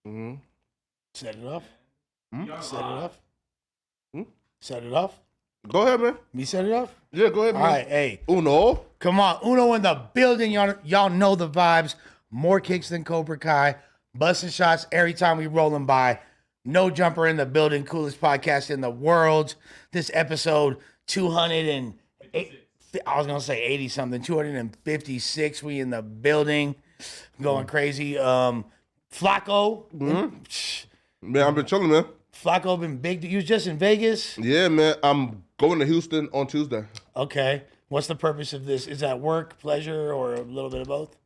Mm-hmm. Set it off. Hmm? Set it off. Hmm? Set it off. Go ahead, man. Me set it off? Yeah, go ahead, man. All right, hey. Uno. Come on. Uno in the building. Y'all know the vibes. More kicks than Cobra Kai. Busting shots every time we rolling by. No jumper in the building. Coolest podcast in the world. This episode 208. I was going to say 80 something. 256. We in the building. Going crazy. Flakko. Man, I've been chilling, man. Flakko been big. You was just in Vegas? Yeah, man. I'm going to Houston on Tuesday. Okay. What's the purpose of this? Is that work, pleasure, or a little bit of both?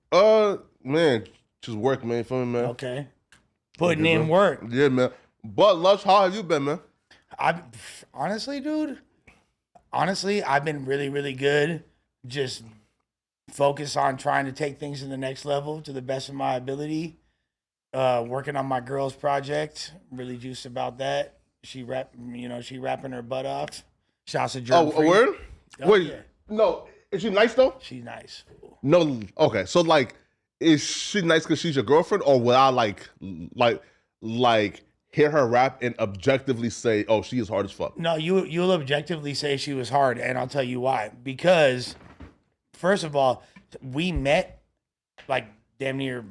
Man, just work, man. You feel me, man? Okay. Putting in work. Yeah, man. But Lush, how have you been, man? Honestly, dude. Honestly, I've been really, really good. Just focus on trying to take things to the next level to the best of my ability. Working on my girl's project. Really juiced about that. She rapping her butt off. Shouts to Germ Oh, a word? Oh, Wait, yeah. no. Is she nice, though? She's nice. No. Okay, so, like, is she nice because she's your girlfriend? Or will I, like, hear her rap and objectively say, oh, she is hard as fuck? No, you'll objectively say she was hard, and I'll tell you why. Because, first of all, we met, like, damn near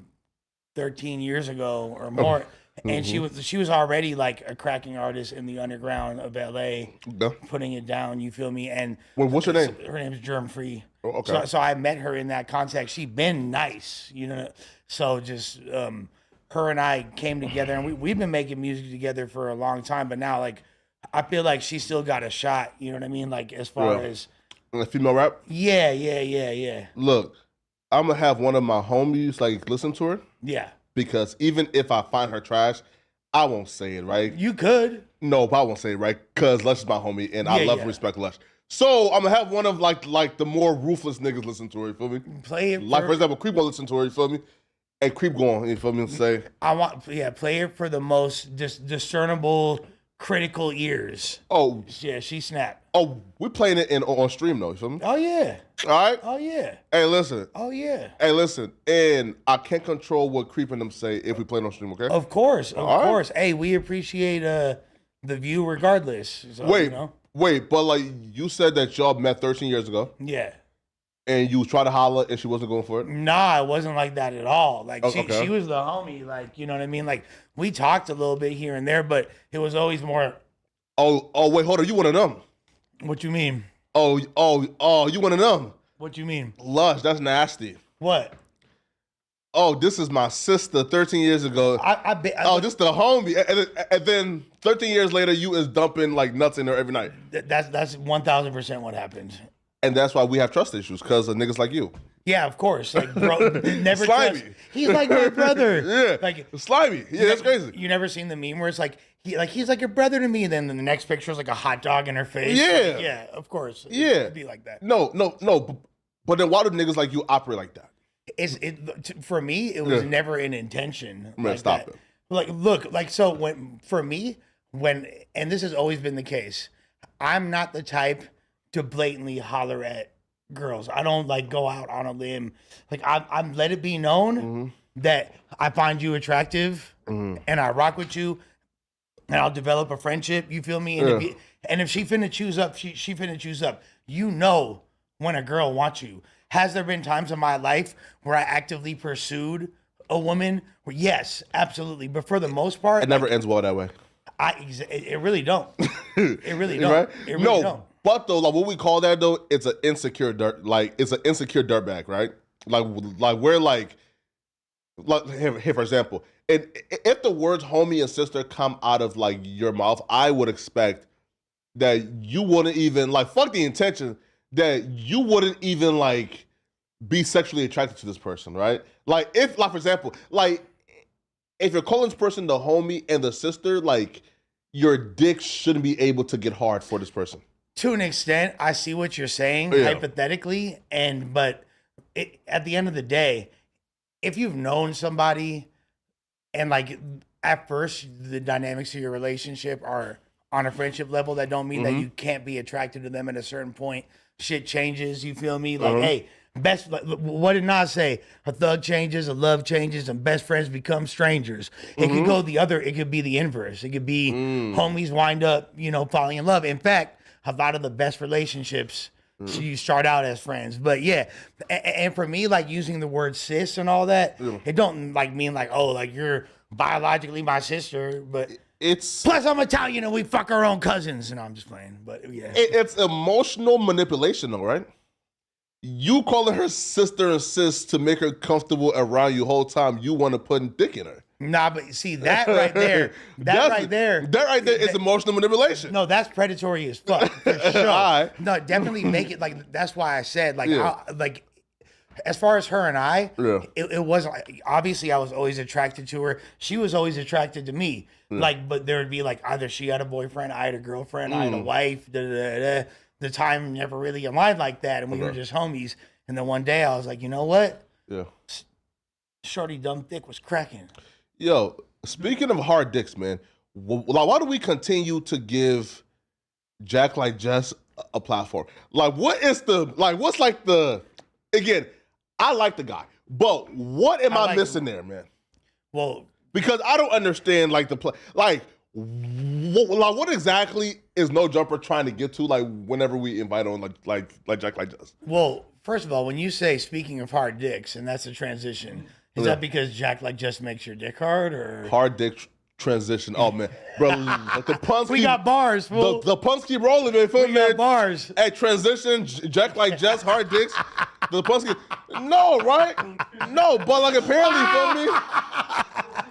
13 years ago or more, and she was already like a cracking artist in the underground of LA, putting it down. You feel me? And What's her name? Her name's Germ Free. Oh, okay. So I met her in that context. She been nice, you know. So just her and I came together, and we've been making music together for a long time. But now, like, I feel like she still got a shot. You know what I mean? Like as far as female rap. Yeah. Look, I'm gonna have one of my homies like listen to her. Yeah. Because even if I find her trash, I won't say it, right? You could. No, but I won't say it, right? Because Lush is my homie, and I love and respect Lush. So I'm gonna have one of like the more ruthless niggas listen to her. You feel me? Play it. Like for example, Creep will listen to her. You feel me? And Creep go on. You feel me? Say play it for the most discernible, critical ears. Oh yeah, she snapped. Oh, we're playing it on stream though. You feel me? Oh yeah. All right. Oh yeah. Hey, listen. Oh yeah. Hey, listen. And I can't control what Creep and them say if we play it on stream. Okay? Of course, of course. Hey, we appreciate the view regardless. So, Wait, but like you said that y'all met 13 years ago. Yeah. And you tried to holler and she wasn't going for it? Nah, it wasn't like that at all. Like she was the homie. Like, you know what I mean? Like we talked a little bit here and there, but it was always more. Oh, wait, hold on. You one of them? What you mean? Oh, you one of them? What you mean? Lush, that's nasty. What? Oh, this is my sister 13 years ago. This the homie. And then 13 years later, you is dumping like nuts in her every night. That's 1,000% what happened. And that's why we have trust issues, because of niggas like you. Yeah, of course. Like, bro, never slimy. Trust. He's like my brother. Yeah, like slimy. Yeah, that's crazy. You never seen the meme where it's like he's like your brother to me, and then the next picture is like a hot dog in her face. Yeah, like, yeah, of course. Yeah, it'd be like that. No. But then why do niggas like you operate like that? For me, it was never an intention. Man, like stop that. it. Like, look, like so for me, and this has always been the case, I'm not the type to blatantly holler at girls. I don't like go out on a limb. Like I'm let it be known that I find you attractive and I rock with you and I'll develop a friendship. You feel me? And if she finna choose up, she finna choose up. You know when a girl wants you. Has there been times in my life where I actively pursued a woman? Yes, absolutely. But for the most part, it never ends well that way. It really don't. It really don't. Right? It really don't. But though, like what we call that though, it's an insecure dirtbag, right? Like we're like here for example, and if the words homie and sister come out of like your mouth, I would expect that you wouldn't even like fuck the intention, that you wouldn't even like be sexually attracted to this person, right? Like if like for example, like if you're calling this person the homie and the sister, like your dick shouldn't be able to get hard for this person. To an extent, I see what you're saying hypothetically, but at the end of the day, if you've known somebody and like at first the dynamics of your relationship are on a friendship level, that don't mean that you can't be attracted to them at a certain point. Shit changes, you feel me? Like, hey, best. What did Nas say? A thug changes, a love changes, and best friends become strangers. It could go the other. It could be the inverse. It could be homies wind up, falling in love. In fact, a lot of the best relationships. So you start out as friends, but yeah, and for me, like using the word sis and all that, it don't like mean like, oh, like you're biologically my sister, but it's plus I'm Italian and we fuck our own cousins, and I'm just playing, but yeah, it's emotional manipulation, though, right? You calling her sister and sis to make her comfortable around you whole time. You want to put dick in her. Nah, but see that right there, that right there is emotional manipulation. No, that's predatory as fuck for sure. Right. No, definitely make it like that's why I said like as far as her and I, it wasn't like, obviously I was always attracted to her. She was always attracted to me. Like, but there would be like either she had a boyfriend, I had a girlfriend, I had a wife. The time never really aligned like that, and we were just homies. And then one day I was like, you know what? Yeah. Shorty dumb thick was cracking. Yo, speaking of hard dicks, man, why do we continue to give Jack Like Jess a platform? Like, what's like the, again, I like the guy, but what am I missing there, man? Well, because I don't understand, like, the play, like, what exactly is No Jumper trying to get to, like, whenever we invite on, like Jack Like Jess? Well, first of all, when you say, speaking of hard dicks, and that's a transition, is that because Jack Like Jess makes your dick hard, or hard dick transition? Oh man, bro, like the puns. We got bars, fool. The puns keep rolling, man. We got bars. Hey, transition, Jack Like Jess, hard dicks. The puns keep. No, right? No, but like apparently, feel me?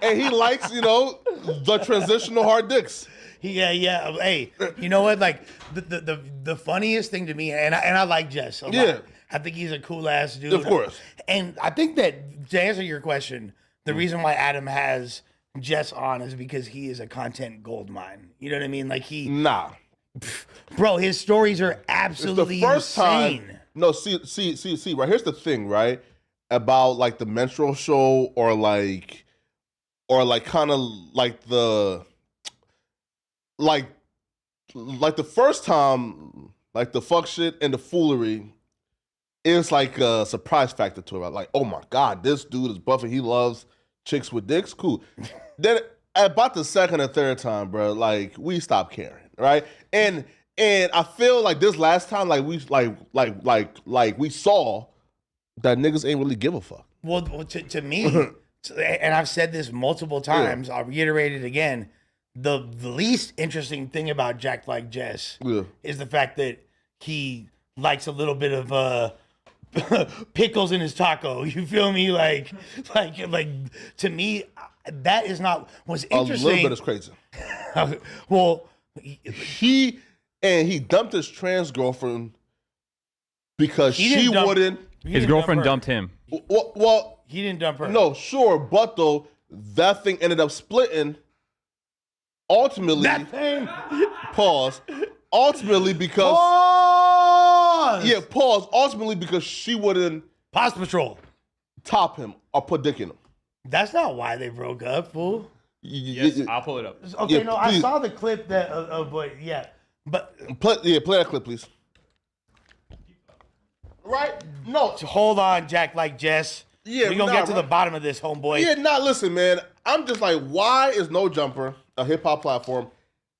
And he likes, the transitional hard dicks. Yeah. Hey, you know what? Like the funniest thing to me, and I like Jess a lot. Yeah. I think he's a cool ass dude. Of course. And I think that to answer your question, the reason why Adam has Jess on is because he is a content gold mine. You know what I mean? Like bro, his stories are absolutely it's the first insane. Time. No, see. Right, here's the thing, right? About like the menstrual show, or kind of like the the first time, like the fuck shit and the foolery. It's like a surprise factor to it. Like, oh my God, this dude is buffing. He loves chicks with dicks. Cool. Then about the second or third time, bro, like we stopped caring, right? And I feel like this last time, like we we saw that niggas ain't really give a fuck. Well, to me, and I've said this multiple times, I'll reiterate it again. The least interesting thing about Jack Like Jess is the fact that he likes a little bit of pickles in his taco. You feel me? Like to me, that is not what's interesting. A little bit is crazy. Well, he dumped his trans girlfriend because she wouldn't. His girlfriend dumped him. Well, he didn't dump her. No, sure, but though that thing ended up splitting. Ultimately, that thing. Pause. Ultimately, because pause. Ultimately, because she wouldn't Pause Patrol top him or put dick in him. That's not why they broke up, fool. Yes, I'll pull it up. Okay, no, please. I saw the clip that of but play that clip, please. Right? No, hold on, Jack Like Jess. Yeah, we're gonna get to the bottom of this, homeboy. Yeah, listen, man. I'm just like, why is No Jumper, a hip hop platform,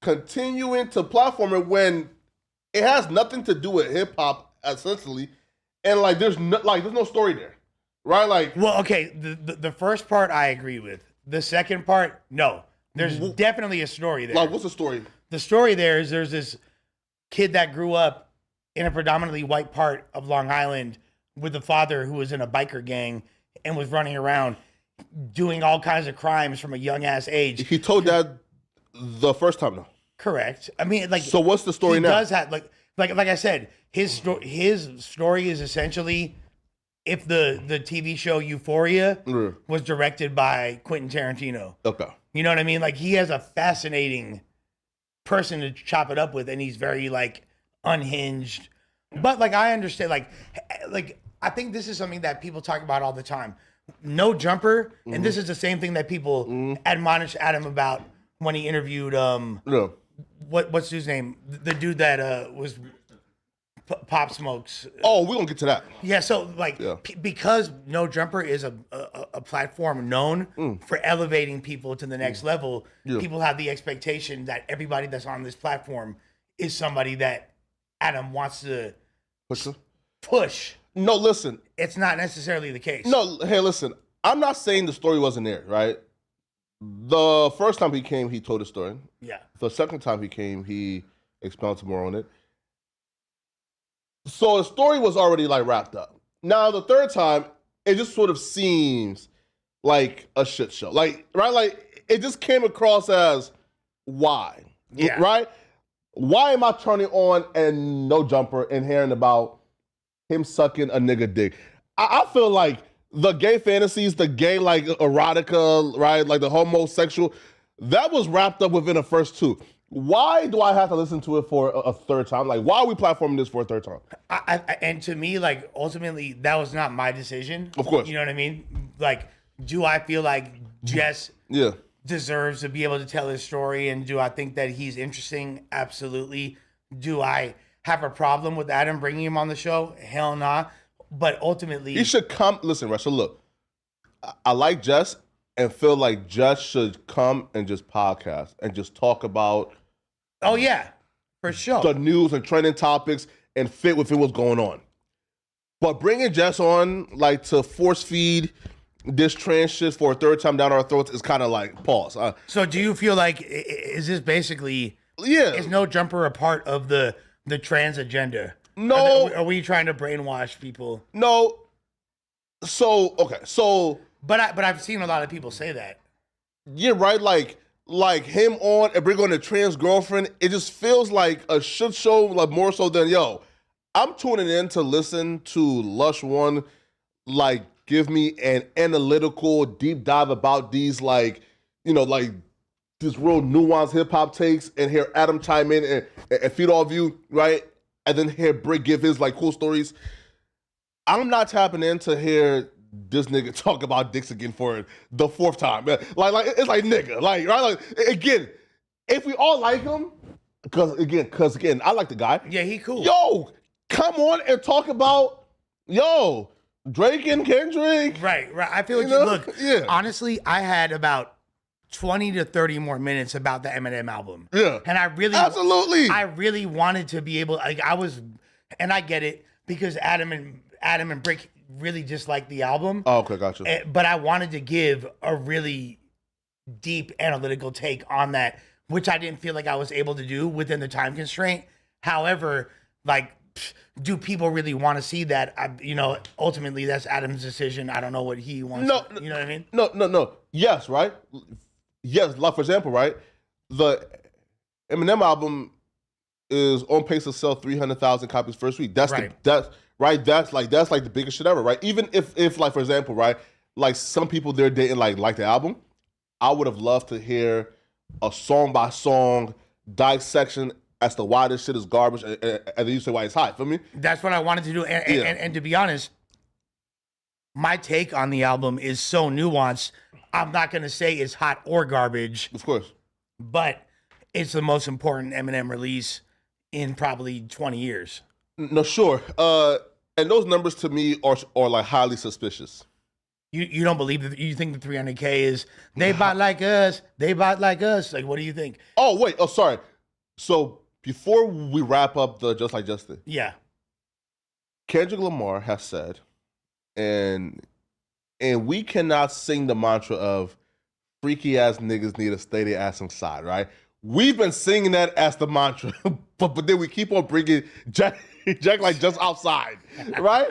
continuing to platform it when it has nothing to do with hip hop, essentially, and like there's no story there, right? Like, well, okay, the first part I agree with. The second part, no. There's definitely a story there. Like, what's the story? The story there is there's this kid that grew up in a predominantly white part of Long Island with a father who was in a biker gang and was running around doing all kinds of crimes from a young ass age. He told that the first time, though. Correct. I mean, like, so what's the story he now? Does have like I said, his story is essentially if the TV show Euphoria was directed by Quentin Tarantino. Okay. You know what I mean? Like, he has a fascinating person to chop it up with, and he's very like unhinged. But like, I understand, like I think this is something that people talk about all the time. No Jumper, and this is the same thing that people admonish Adam about when he interviewed what's his name? The dude that was Pop Smoke's. Oh, we're gonna get to that. Yeah, so like because No Jumper is a platform known for elevating people to the next level, people have the expectation that everybody that's on this platform is somebody that Adam wants to push. No, listen. It's not necessarily the case. No, hey, listen. I'm not saying the story wasn't there, right? The first time he came, he told the story. Yeah. The second time he came, he expounded more on it. So the story was already like wrapped up. Now the third time, it just sort of seems like a shit show. Like, right? Like it just came across as why? Yeah. Right? Why am I turning on and No Jumper and hearing about him sucking a nigga dick? I feel like the gay fantasies, the gay like erotica, right? Like the homosexual, that was wrapped up within the first two. Why do I have to listen to it for a third time? Like, why are we platforming this for a third time? And to me, like, ultimately, that was not my decision. Of course. You know what I mean? Like, do I feel like Jess deserves to be able to tell his story? And do I think that he's interesting? Absolutely. Do I have a problem with Adam bringing him on the show? Hell nah. But ultimately... He should come... Listen, Russell, look. I like Jess and feel like Jess should come and just podcast and just talk about... Oh, yeah. For sure. The news and trending topics and fit within what's going on. But bringing Jess on, like, to force feed this trans shit for a third time down our throats is kind of like, pause. So do you feel like, is this basically... Yeah. Is No Jumper a part of the trans agenda? No. Are we trying to brainwash people? No. So, okay. So... But I've seen a lot of people say that. Yeah, right? Like him on and bring on a trans girlfriend, it just feels like a shit show, like more so than, yo, I'm tuning in to listen to Lush One, like, give me an analytical deep dive about these, like, you know, like, these real nuanced hip-hop takes, and hear Adam chime in and feed all of you, right? And then hear Brick give his, like, cool stories. I'm not tapping in to hear this nigga talk about dicks again for the fourth time. Like it's like nigga, like, right? Like, again, if we all like him, because again, I like the guy. Yeah, he cool. Yo, come on and talk about, yo, Drake and Kendrick. Right. I feel like, look, honestly, I had about 20 to 30 more minutes about the Eminem album. Yeah. And I really wanted to be able, like, and I get it, because Adam and Brick really dislike the album. Oh, okay, gotcha. But I wanted to give a really deep analytical take on that, which I didn't feel like I was able to do within the time constraint. However, like, do people really want to see that? Ultimately, that's Adam's decision. I don't know what he wants. You know what I mean? No. Yes, right? Yes, like, for example, right? The Eminem album is on pace to sell 300,000 copies first week. That's right. That's like the biggest shit ever, right? Even if like, for example, right, like some people there didn't like the album, I would have loved to hear a song by song dissection as to why this shit is garbage, and then you say why it's hot. For me, that's what I wanted to do. And to be honest, my take on the album is so nuanced. I'm not gonna say it's hot or garbage, of course, but it's the most important Eminem release in probably 20 years. No, sure. And those numbers to me are like highly suspicious. You don't believe that? You think the 300K is they bought like us? They bought like us? Like, what do you think? Oh wait. Oh, sorry. So before we wrap up the Just Like Justin, yeah, Kendrick Lamar has said, and we cannot sing the mantra of freaky ass niggas need to stay their ass inside, right? We've been singing that as the mantra, but then we keep on bringing Jack like just outside, right?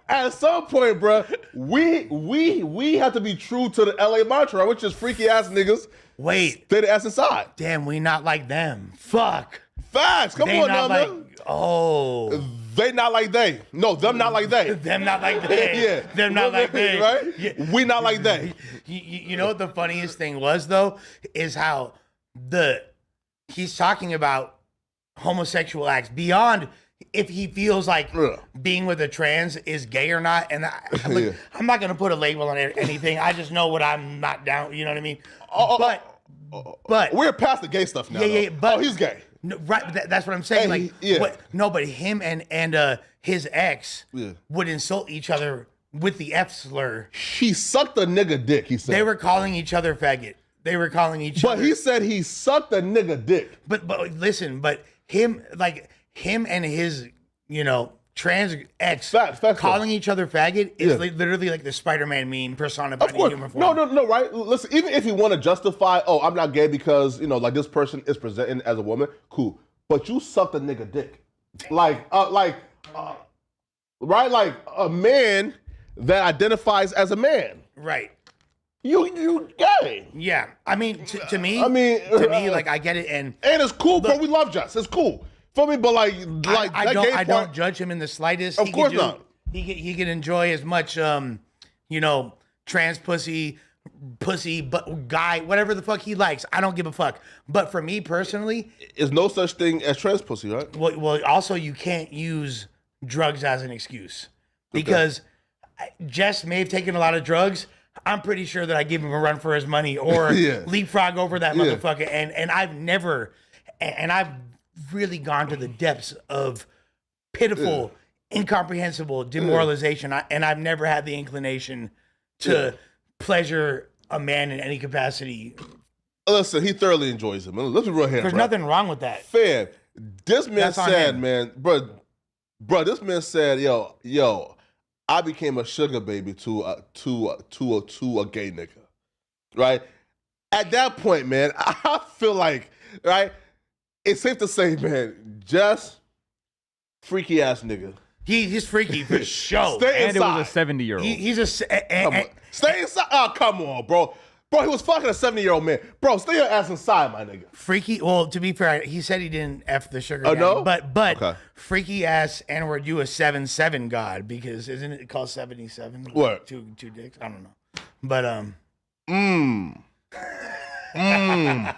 At some point, bro, we have to be true to the LA mantra, which is freaky ass niggas. Wait, stay the ass inside. Damn, we not like them. Fuck. Facts. Come on now, man. Oh. They not like they. No, them not like they. Them not like they. Yeah. Them not like they. Right? Yeah. We not like they. You know what the funniest thing was, though? Is how he's talking about homosexual acts beyond if he feels like being with a trans is gay or not. And I'm not going to put a label on anything. I just know what I'm not down. You know what I mean? But we're past the gay stuff now. Yeah. But he's gay. No, right, that's what I'm saying. Hey, Like, yeah. but him and his ex would insult each other with the F slur. He sucked a nigga dick, he said. They were calling each other faggot. They were calling each other. But he said he sucked a nigga dick. But listen, but him and his, trans ex calling each other faggot is literally like the Spider-Man meme personified in human form. No, right? Listen, even if you want to justify, I'm not gay because, like this person is presenting as a woman, cool. But you sucked a nigga dick. Right? Like a man that identifies as a man. Right. You gay. Yeah. I mean, to me, like, I get it. And it's cool, bro. We love Jess. It's cool. For me, but I don't judge him in the slightest. Of course not. He can enjoy as much, trans pussy, but guy, whatever the fuck he likes. I don't give a fuck. But for me personally, there's no such thing as trans pussy, right? Well, also you can't use drugs as an excuse because Jess may have taken a lot of drugs. I'm pretty sure that I give him a run for his money or leapfrog over that motherfucker. And I've really gone to the depths of pitiful, incomprehensible demoralization. And I've never had the inclination to pleasure a man in any capacity. Listen, he thoroughly enjoys him. Let's be real here. There's nothing wrong with that. Fam, this man said, man, bro, this man said, yo, I became a sugar baby to a gay nigga, right? At that point, man, I feel like, right, it's safe to say, man, just freaky ass nigga. He's freaky for sure. Stay inside. And it was a 70-year-old. He's a stay inside. Oh, come on, bro. Bro, he was fucking a 70-year-old man. Bro, stay your ass inside, my nigga. Freaky. Well, to be fair, he said he didn't F the sugar daddy. No? But okay. Freaky ass N-word, you a 7-7 god because isn't it called 77? What? Two dicks? I don't know. But I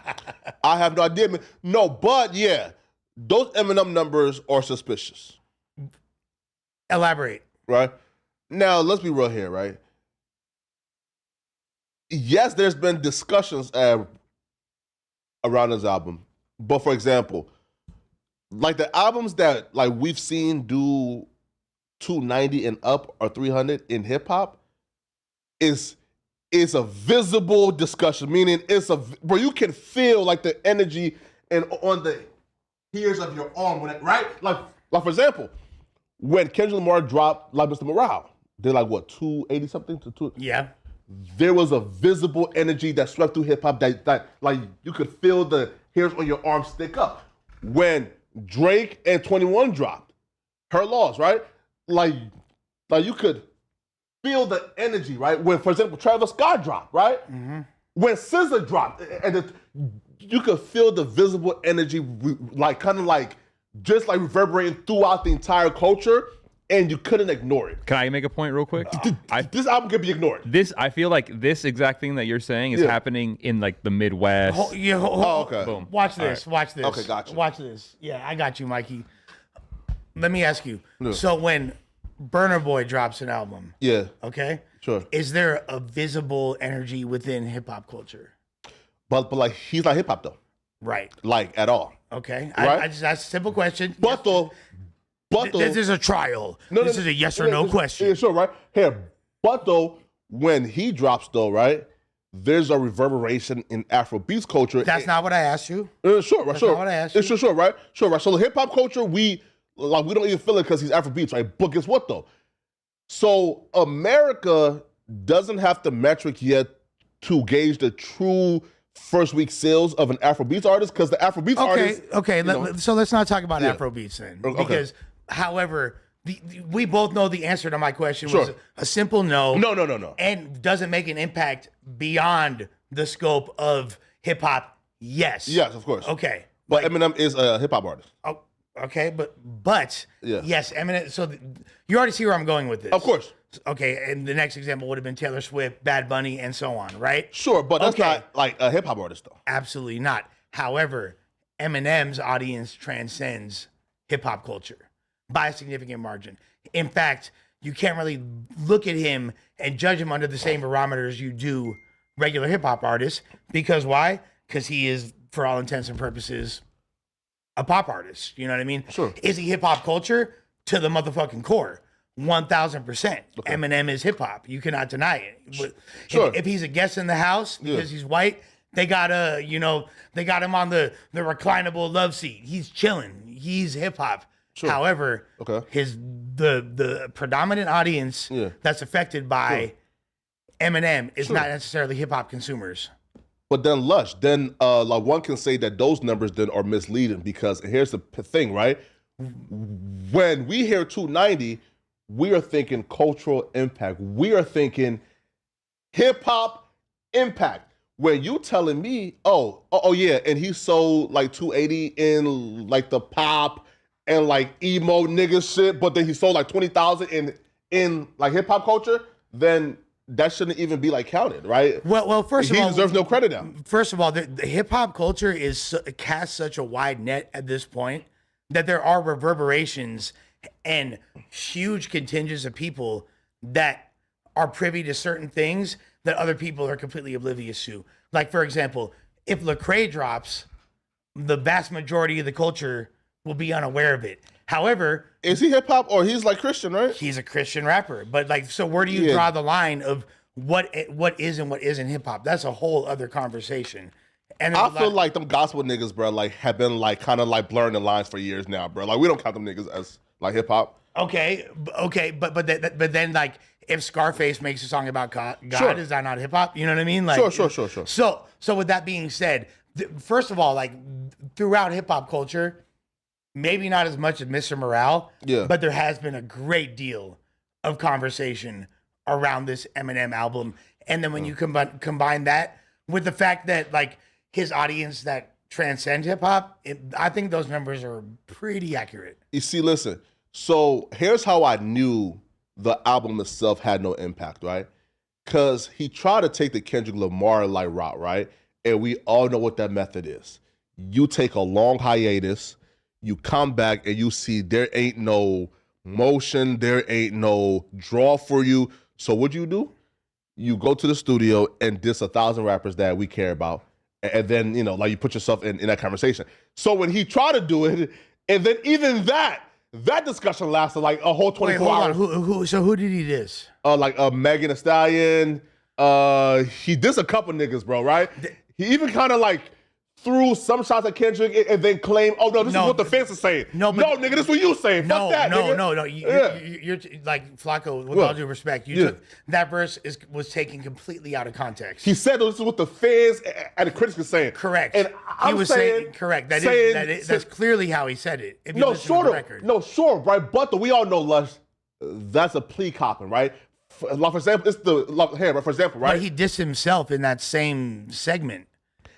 have no idea, man. No, but yeah, those Eminem numbers are suspicious. Elaborate. Right? Now, let's be real here, right? Yes, there's been discussions around this album. But for example, like the albums that like we've seen do 290 and up or 300 in hip hop is a visible discussion, meaning where you can feel like the energy and on the hairs of your arm when it, right? Like for example, when Kendrick Lamar dropped like Mr. Morale, they're like what 280 something to 2. Yeah. There was a visible energy that swept through hip hop that like you could feel the hairs on your arm stick up. When Drake and 21 dropped Her Laws, right? Like you could feel the energy, right? When, for example, Travis Scott dropped, right? Mm-hmm. When SZA dropped, and you could feel the visible energy, like kind of like just like reverberating throughout the entire culture. And you couldn't ignore it. Can I make a point real quick? This album could be ignored. I feel like this exact thing that you're saying is happening in like the Midwest. Okay. Boom. Watch this. Watch this. Okay, gotcha. Watch this. Yeah, I got you, Mikey. Let me ask you. Yeah. So when Burna Boy drops an album, okay, sure, is there a visible energy within hip hop culture? But like he's not hip hop though, right? Like at all. Okay, right? I just asked a simple question. But though. This is a trial. This is a yes or no question. Yeah, sure, right? Here, but though, when he drops though, right, there's a reverberation in Afrobeats culture. That's not what I asked you. Sure, right, That's sure. not what I asked you. Sure, right? Sure, right. So the hip hop culture, we don't even feel it because he's Afrobeats, right? But guess what though? So America doesn't have the metric yet to gauge the true first week sales of an Afrobeats artist because the Afrobeats artist. Okay, so let's not talk about Afrobeats then, because. However, we both know the answer to my question was a simple no. No. And doesn't make an impact beyond the scope of hip hop. Yes. Yes, of course. Okay. But Eminem is a hip hop artist. Oh, okay, but yes, Eminem. So you already see where I'm going with this. Of course. Okay, and the next example would have been Taylor Swift, Bad Bunny, and so on, right? Sure, but that's not like a hip hop artist though. Absolutely not. However, Eminem's audience transcends hip hop culture by a significant margin. In fact, you can't really look at him and judge him under the same barometers you do regular hip hop artists. Because why? Because he is, for all intents and purposes, a pop artist. You know what I mean? Sure. Is he hip hop culture? To the motherfucking core. 1000%. Eminem is hip hop. You cannot deny it. But Sure. if he's a guest in the house because he's white, they got they got him on the reclinable love seat. He's chilling. He's hip hop. Sure. However, the predominant audience that's affected by Eminem is not necessarily hip hop consumers. But then Lush, then like one can say that those numbers then are misleading because here's the thing, right? When we hear 290, we are thinking cultural impact. We are thinking hip hop impact. When you telling me, oh yeah, and he sold like 280 in like the pop and like emo nigga shit, but then he sold like 20,000 in like hip hop culture, then that shouldn't even be like counted, right? Well, first of all, he deserves no credit now. First of all, the hip hop culture casts such a wide net at this point that there are reverberations and huge contingents of people that are privy to certain things that other people are completely oblivious to. Like, for example, if Lecrae drops, the vast majority of the culture will be unaware of it. However, is he hip hop or he's like Christian, right? He's a Christian rapper. But like, so where do you draw the line of what is and what isn't hip hop? That's a whole other conversation. And I feel like them gospel niggas, bro, like have been like kind of like blurring the lines for years now, bro. Like we don't count them niggas as like hip hop. Okay, but then like if Scarface makes a song about God, is that not hip hop? You know what I mean? Like sure. So with that being said, first of all, like throughout hip hop culture, maybe not as much as Mr. Morale, but there has been a great deal of conversation around this Eminem album, and then when you combine that with the fact that like his audience that transcend hip hop, I think those numbers are pretty accurate. You see, listen. So here's how I knew the album itself had no impact, right? Because he tried to take the Kendrick Lamar like route, right? And we all know what that method is. You take a long hiatus, you come back, and you see there ain't no motion, there ain't no draw for you. So what you do? You go to the studio and diss 1,000 rappers that we care about. And then, you know, like you put yourself in that conversation. So when he tried to do it, and then even that discussion lasted like a whole 24 hours. Who did he diss? Like Megan Thee Stallion. He dissed a couple niggas, bro, right? He even kind of like threw some shots at Kendrick and then claimed, oh no, this is what the fans are saying. No, nigga, this is what you saying. Fuck that, nigga. No. You're like Flakko, with all due respect, took that verse was taken completely out of context. He said this is what the fans and the critics are saying. Correct. And he was saying correct. That's clearly how he said it. If you listen to the record. Right? But we all know, Lush, that's a plea copping, right? For example, for example, right? But he dissed himself in that same segment.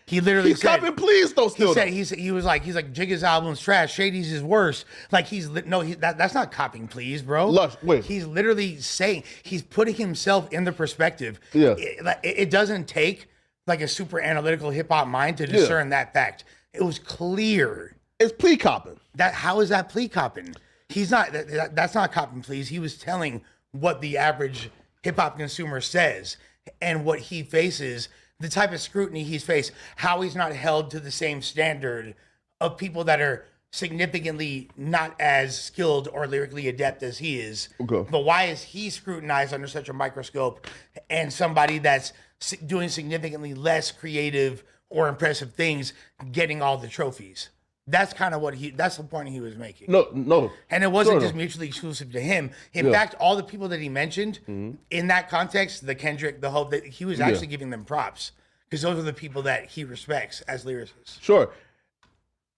He literally said, copping pleas though. Still, he was like Jigga's album's trash. Shady's is worse. Like that's not copping pleas, bro. Lush, wait. He's literally saying he's putting himself in the perspective. Yeah. It doesn't take like a super analytical hip hop mind to discern that fact. It was clear. It's plea copping. How is that plea copping? He's not. That's not copping pleas. He was telling what the average hip hop consumer says and what he faces. The type of scrutiny he's faced, how he's not held to the same standard of people that are significantly not as skilled or lyrically adept as he is. Okay. But why is he scrutinized under such a microscope and somebody that's doing significantly less creative or impressive things getting all the trophies? That's kind of that's the point he was making. No. And it wasn't just mutually exclusive to him. In fact, all the people that he mentioned in that context, the Kendrick, the Hope, that he was actually giving them props because those are the people that he respects as lyricists. Sure.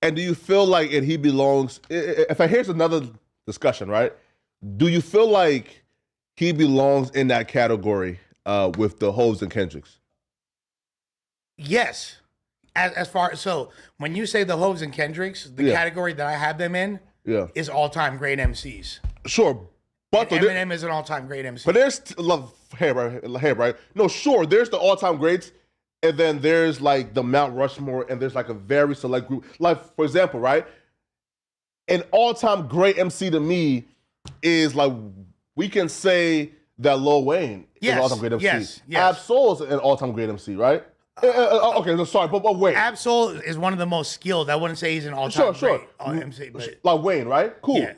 And do you feel like he belongs, here's another discussion, right? Do you feel like he belongs in that category with the Hoes and Kendricks? Yes. So when you say the Hoes and Kendricks, the category that I have them in is all-time great MCs. Sure. But Eminem is an all-time great MC. But there's right? No, sure. There's the all-time greats, and then there's like the Mount Rushmore, and there's like a very select group. Like, for example, right? An all-time great MC to me is like, we can say that Lil Wayne is an all-time great MC. Yes. Ab Soul is an all-time great MC, right? Okay, no, sorry, but wait. Absol is one of the most skilled. I wouldn't say he's an all-time Sure. great MC, but Like Wayne, right? Cool. yeah.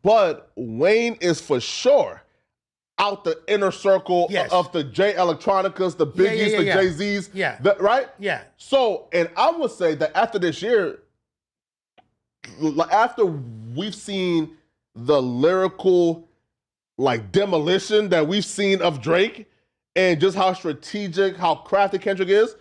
But Wayne is for sure out the inner circle Yes. of the J Electronicas, the Biggies, the Jay-Z's. Yeah. Right? Yeah. So, and I would say that after this year, after we've seen the lyrical like demolition that we've seen of Drake and just how strategic, how crafty Kendrick is,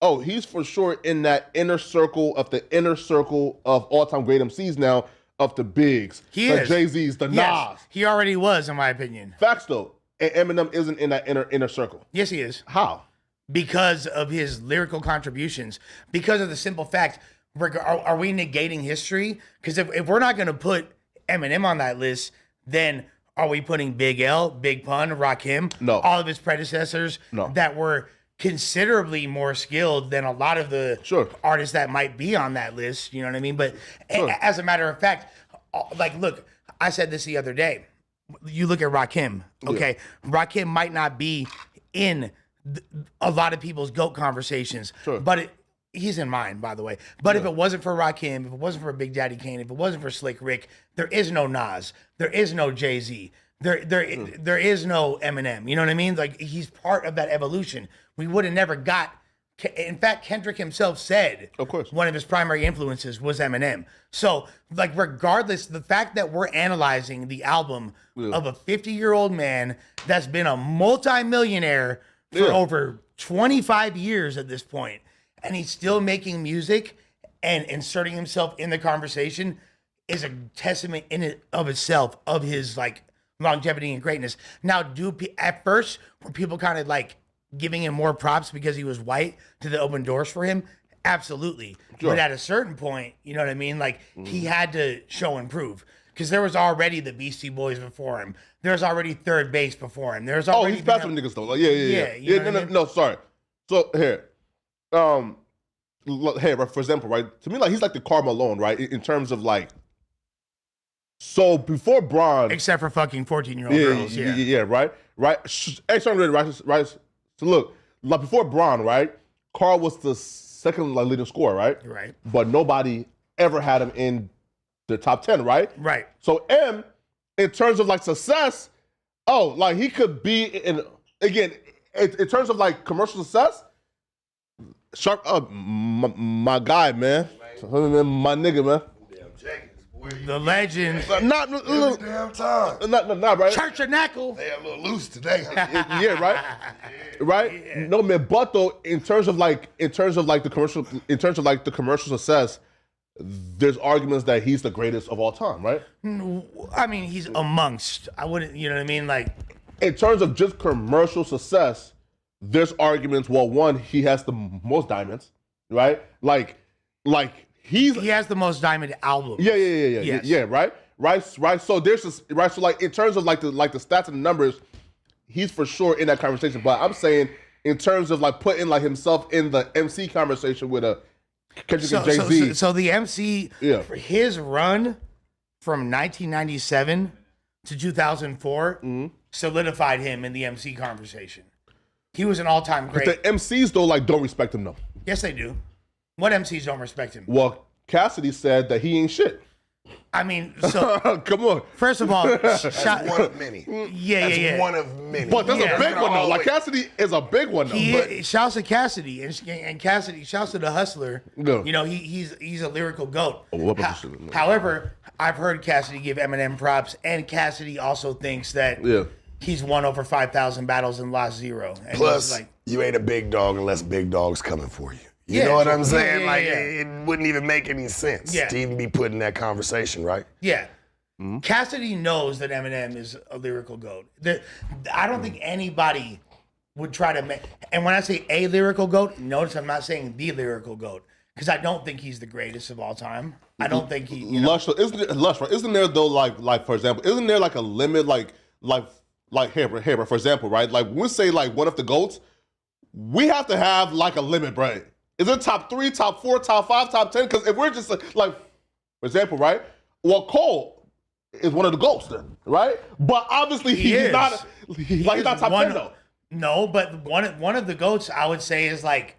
oh, he's for sure in that inner circle of all-time great MCs now, of the bigs, the Jay-Z's, the Nas. He already was, in my opinion. Facts though. And Eminem isn't in that inner circle. Yes, he is. How? Because of his lyrical contributions. Because of the simple fact, are we negating history? Because if we're not going to put Eminem on that list, then are we putting Big L, Big Pun, Rakim, No. all of his predecessors that were considerably more skilled than a lot of the artists that might be on that list? You know what I mean? But as a matter of fact, like, look, I said this the other day. You look at Rakim, okay? Yeah. Rakim might not be in a lot of people's GOAT conversations, but he's in mine, by the way. But if it wasn't for Rakim, if it wasn't for Big Daddy Kane, if it wasn't for Slick Rick, there is no Nas, there is no Jay-Z, there is no Eminem. You know what I mean? Like, he's part of that evolution. We would have never got. In fact, Kendrick himself said, of course, one of his primary influences was Eminem. So, like, regardless, the fact that we're analyzing the album of a 50-year-old man that's been a multi-millionaire for over 25 years at this point, and he's still making music and inserting himself in the conversation, is a testament in it of itself of his like longevity and greatness. Now, at first were people kind of like giving him more props because he was white? Did it open doors for him? Absolutely. But at a certain point, you know what I mean? Like, he had to show and prove. Because there was already the Beastie Boys before him. There's already Third Base before him. There's already he's passing niggas though. Like, yeah. No, sorry. So here, hey, for example, right? To me, like, he's like the Karl Malone, right? In terms of like, so before Bron, except for fucking 14-year-old girls, right. Right. So look, like before Bron, right? Karl was the second like leading scorer, right? Right. But nobody ever had him in the top 10, right? Right. So M, in terms of like success, like he could be in in terms of like commercial success. Shark, my guy, man, my nigga, man. The legend. Not damn time. Not right. Church of Knackle. They a little loose today. Yeah, right. Right. Yeah. No, man. But though, in terms of the commercial success, there's arguments that he's the greatest of all time, right? I mean, he's amongst. I wouldn't. You know what I mean? Like, in terms of just commercial success, there's arguments. Well, one, he has the most diamonds, right? Like he has the most diamond albums. Yeah. Yes. Yeah, right. So there's this, right. So like in terms of like the stats and the numbers, he's for sure in that conversation. But I'm saying in terms of like putting like himself in the MC conversation with a Kendrick and Jay-Z. So the MC, for his run from 1997 to 2004 solidified him in the MC conversation. He was an all-time great. But the MCs though like don't respect him though. Yes, they do. What MCs don't respect him? Well, Cassidy said that he ain't shit. I mean, so come on. First of all, that's one of many. Yeah. One of many. But there's a big one though. Like Cassidy is a big one though. Shouts to Cassidy and Cassidy. Shouts to the hustler. No. You know he's a lyrical goat. However, I've heard Cassidy give Eminem props, and Cassidy also thinks that he's won over 5,000 battles and lost 0. And plus, you ain't a big dog unless big dog's coming for you. You know what I'm saying? It wouldn't even make any sense to even be put in that conversation, right? Yeah. Mm-hmm. Cassidy knows that Eminem is a lyrical goat. I don't think anybody would try to make... And when I say a lyrical goat, notice I'm not saying the lyrical goat, because I don't think he's the greatest of all time. I don't think he... Lush, right? Isn't there, though, like for example, isn't there like a limit, like here, for example, right? Like, when we say like one of the GOATs, we have to have like a limit, right? Is it top 3, top 4, top 5, top 10? Because if we're just like, for example, right? Well, Cole is one of the GOATs then, right? But obviously he's not top 10 though. No, but one of the GOATs I would say is like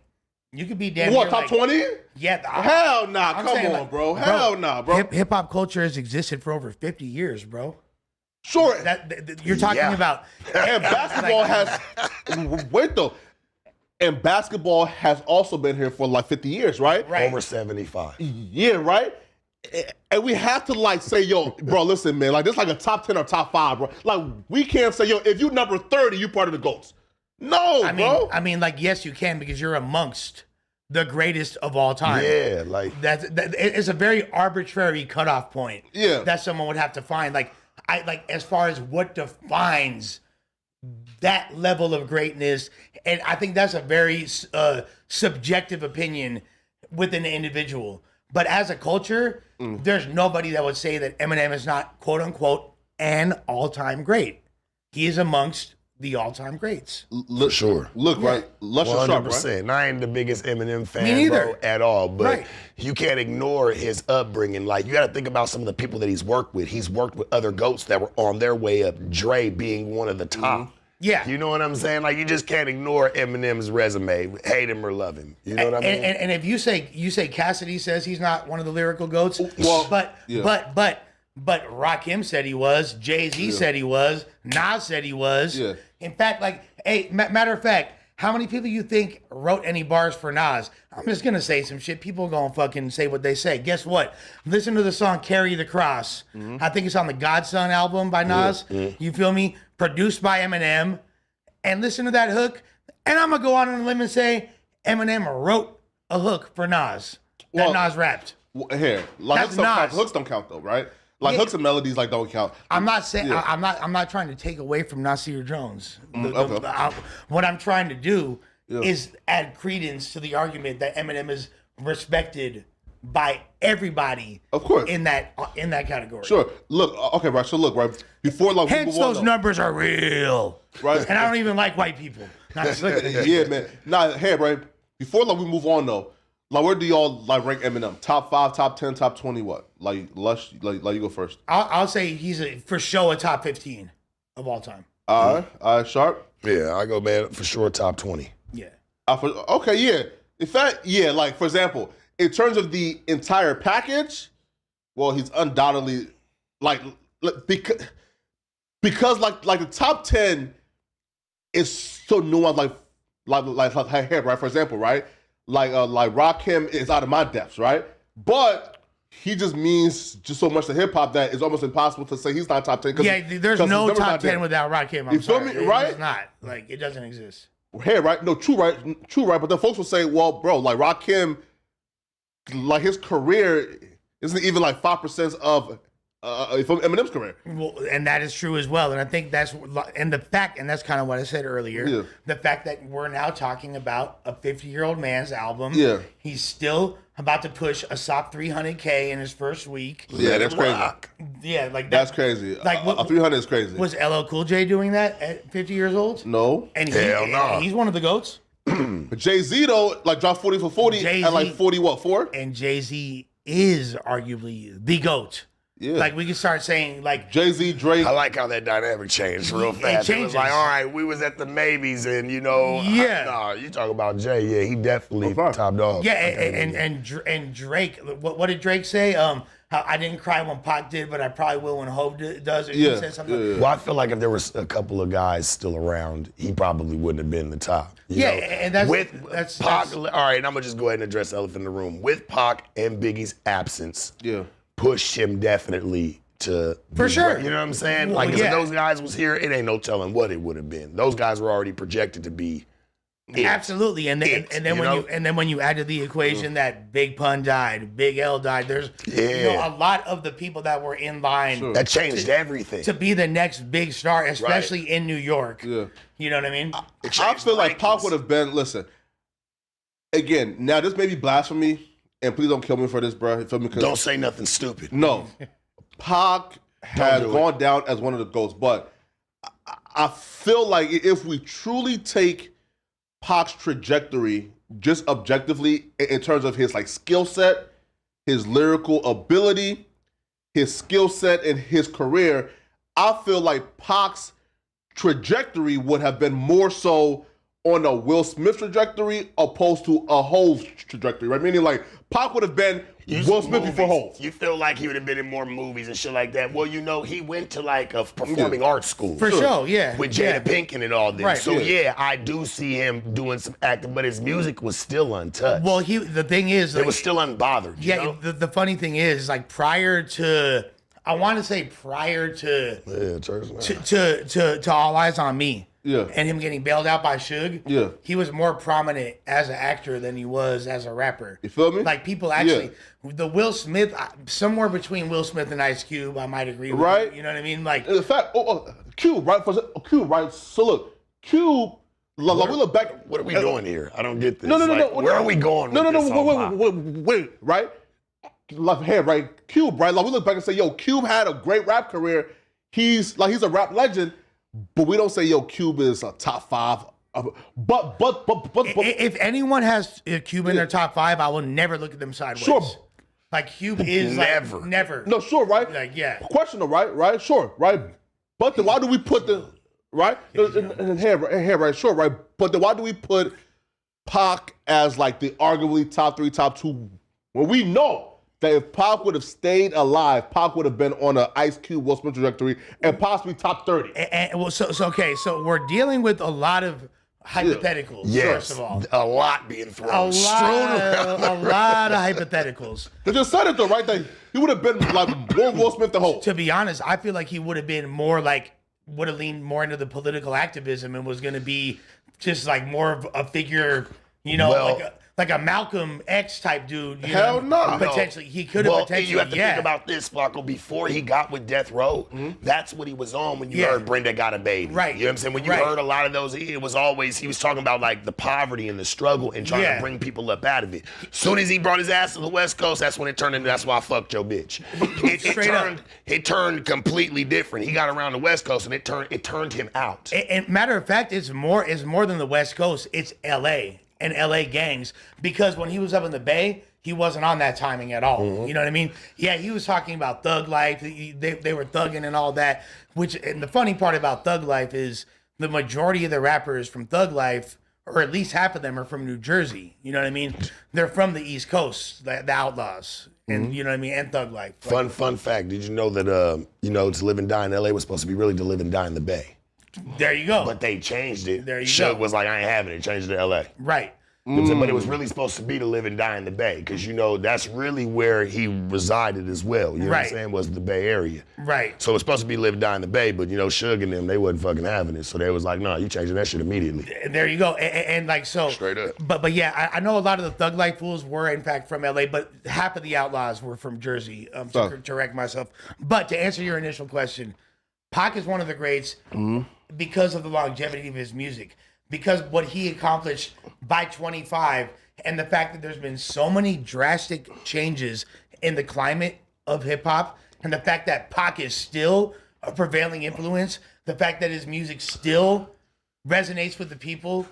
You could be damn What, near top like, 20? Yeah. Hell nah, I'm come saying, on, like, bro. Hell nah, bro. Hip hop culture has existed for over 50 years, bro. Sure. You're talking about. And basketball has, wait though, and basketball has also been here for like 50 years, right? Right. Over 75. Yeah, right? And we have to like say, yo, bro, listen, man, like this is like a top 10 or top 5, bro. Like we can't say, yo, if you number 30, you part of the GOATs. No, bro. I mean, like, yes, you can because you're amongst the greatest of all time. Yeah, like it's a very arbitrary cutoff point. Yeah. That someone would have to find. Like as far as what defines that level of greatness, and I think that's a very subjective opinion within the individual. But as a culture, there's nobody that would say that Eminem is not, quote unquote, an all-time great. He is amongst the all-time greats. for sure. Look, right? Lush and sharp, right? 100%. I ain't the biggest Eminem fan, Me neither. bro, at all. But Right. you can't ignore his upbringing. Like, you got to think about some of the people that he's worked with. He's worked with other GOATs that were on their way up, Dre being one of the top. Yeah. You know what I'm saying? Like, you just can't ignore Eminem's resume, hate him or love him. You know what I mean? And if you say Cassidy says he's not one of the lyrical goats, Well, but Rakim said he was, Jay-Z said he was, Nas said he was. Yeah. In fact, like, hey, matter of fact, how many people you think wrote any bars for Nas? I'm just gonna say some shit. People gonna fucking say what they say. Guess what? Listen to the song "Carry the Cross." I think it's on the Godson album by Nas. You feel me? Produced by Eminem. And listen to that hook. And I'm gonna go on a limb and say Eminem wrote a hook for Nas that Nas rapped. Here, like That's Nas. hooks don't count though, right? Like hooks and melodies like don't count. I'm not saying I'm not trying to take away from Nasir Jones. Okay. What I'm trying to do is add credence to the argument that Eminem is respected by everybody. Of course. in that category. Sure. Look, okay, right. So look, right before like we Hence, move on, those though, numbers are real. right? And I don't even like white people. Yeah, man. Nah, hey, right. Before like we move on though, like where do y'all like rank Eminem? Top 5, top 10, top 20? What? Like Lush? Like you go first. I'll say he's for sure a top 15 of all time. All right, sharp. Yeah, I go, man, for sure, top 20. Yeah. Okay, yeah. In fact, yeah. Like for example, in terms of the entire package, well, he's undoubtedly like because like the top 10 is so nuanced. Like here, right? For example, right? Like Rakim is out of my depths, right? But he just means just so much to hip hop that it's almost impossible to say he's not top 10. Yeah, there's no top 10 without Rakim. I'm You feel sorry. me? Right? It's not. Like, it doesn't exist. Here, right? No, true, right? But then folks will say, well, bro, like Rakim, like his career isn't even like 5% of from Eminem's career. Well, and that is true as well. And I think that's kind of what I said earlier. Yeah. The fact that we're now talking about a 50-year-old man's album. Yeah. He's still about to push a SOP 300K in his first week. Yeah, that's crazy. Yeah, like That's crazy. Like what, 300 is crazy. Was LL Cool J doing that at 50 years old? No. And Hell no. he's one of the GOATs. But Jay-Z though, like dropped 40 for 40 Jay-Z, at like 40 what, 4? And Jay-Z is arguably the GOAT. Yeah. Like we can start saying like Jay-Z, Drake. I like how that dynamic changed real fast. It was changes. like, all right, we was at the maybes and, you know. Yeah. Nah, you talk about Jay, yeah, he definitely top dog. Yeah, and Drake. What did Drake say? How I didn't cry when Pac did, but I probably will when Hov does. Or he said something. Yeah. Well, I feel like if there was a couple of guys still around, he probably wouldn't have been the top. You know? And that's Pac. All right, and I'm gonna just go ahead and address the elephant in the room. With Pac and Biggie's absence, pushed him definitely to for sure. You know what I'm saying? Well, like if those guys was here, it ain't no telling what it would have been. Those guys were already projected to be. Absolutely, and then when you add to the equation that Big Pun died, Big L died, there's a lot of the people that were in line that changed everything to be the next big star, especially in New York. Yeah, you know what I mean. I feel like Pac would have been. Listen, again, now this may be blasphemy, and please don't kill me for this, bro. You feel me? Don't say nothing stupid. No, Pac has gone down as one of the GOATs, but I feel like if we truly take Pac's trajectory just objectively in terms of his like skill set, his lyrical ability, his skill set, and his career, I feel like Pac's trajectory would have been more so on a Will Smith trajectory opposed to a Hov trajectory, right? Meaning like Pac would have been Will Smith before Hov. You feel like he would have been in more movies and shit like that. Well, you know, he went to like a performing arts school. For sure, yeah. With Jada Pinkett and all this. Right. So yeah, I do see him doing some acting, but his music was still untouched. Well, the thing is, it was still unbothered. You know? The funny thing is, like prior to, I want to say prior to, to All Eyes on Me. Yeah. And him getting bailed out by Suge. Yeah. He was more prominent as an actor than he was as a rapper. You feel me? Like people actually, the Will Smith, somewhere between Will Smith and Ice Cube, I might agree with right? you. You know what I mean? Like in fact, Cube, right? Cube, right? So look, Cube. We look back. What are we doing here? I don't get this. No. Where are we going? Wait, right? Like, hey, right? Cube, right? Like we look back and say, yo, Cube had a great rap career. He's a rap legend. But we don't say, yo, Cube is a top 5. But if anyone has Cube in their top 5, I will never look at them sideways. Sure. Like Cube is never. No, sure, right? Like, yeah. Question though, right? Sure, right? But then why do we put the right? Here, right? Sure, right? But then why do we put Pac as like the arguably top 3, top 2 when we know that if Pac would have stayed alive, Pac would have been on an Ice Cube, Will Smith trajectory and possibly top 30. So we're dealing with a lot of hypotheticals, yes, first of all. A lot being thrown. A lot of hypotheticals. They just said it though, right? That he would have been like Will Smith the whole. To be honest, I feel like he would have been more like, would have leaned more into the political activism and was going to be just like more of a figure, you know, like a Malcolm X type dude. You Hell know? no. Potentially, he could have potentially. You have to think about this, Flakko. Before he got with Death Row, that's what he was on when you heard Brenda Got a Baby. Right. You know what I'm saying? When you heard a lot of those, he was talking about like the poverty and the struggle and trying to bring people up out of it. Soon as he brought his ass to the West Coast, that's when it turned into that's why I fucked your bitch. It turned completely different. He got around the West Coast and it turned him out. And matter of fact, it's more than the West Coast. It's LA. And LA gangs, because when he was up in the Bay, he wasn't on that timing at all. You know what I mean? Yeah, he was talking about thug life. They were thugging and all that. And the funny part about thug life is the majority of the rappers from Thug Life, or at least half of them, are from New Jersey. You know what I mean? They're from the East Coast, the Outlaws, and you know what I mean, and Thug Life. Fun fact: did you know that to live and die in LA was supposed to be really to live and die in the Bay? There you go. But they changed it. There you Suge go. was like, I ain't having it. Changed it to LA. Right. But it was really supposed to be to live and die in the Bay, because that's really where he resided as well. You know what I'm saying? Was the Bay Area. Right. So it's supposed to be live and die in the Bay, but Suge and them, they wasn't fucking having it. So they was like, no, you changing that shit immediately. There you go. And like so. Straight up. But yeah, I know a lot of the Thug Life fools were in fact from LA, but half of the Outlaws were from Jersey. To correct myself. But to answer your initial question, Pac is one of the greats because of the longevity of his music, because what he accomplished by 25, and the fact that there's been so many drastic changes in the climate of hip hop, and the fact that Pac is still a prevailing influence, the fact that his music still resonates with the people,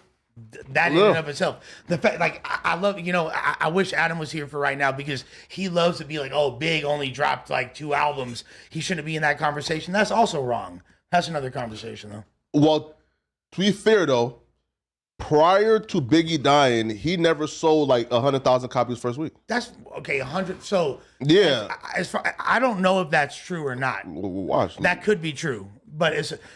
that in and of itself. The fact, like, I love, I wish Adam was here for right now, because he loves to be like, oh, Big only dropped like 2 albums. He shouldn't be in that conversation. That's also wrong. That's another conversation, though. Well, to be fair, though, prior to Biggie dying, he never sold like 100,000 copies first week. That's okay. 100. So yeah, I don't know if that's true or not. Watch. That could be true, but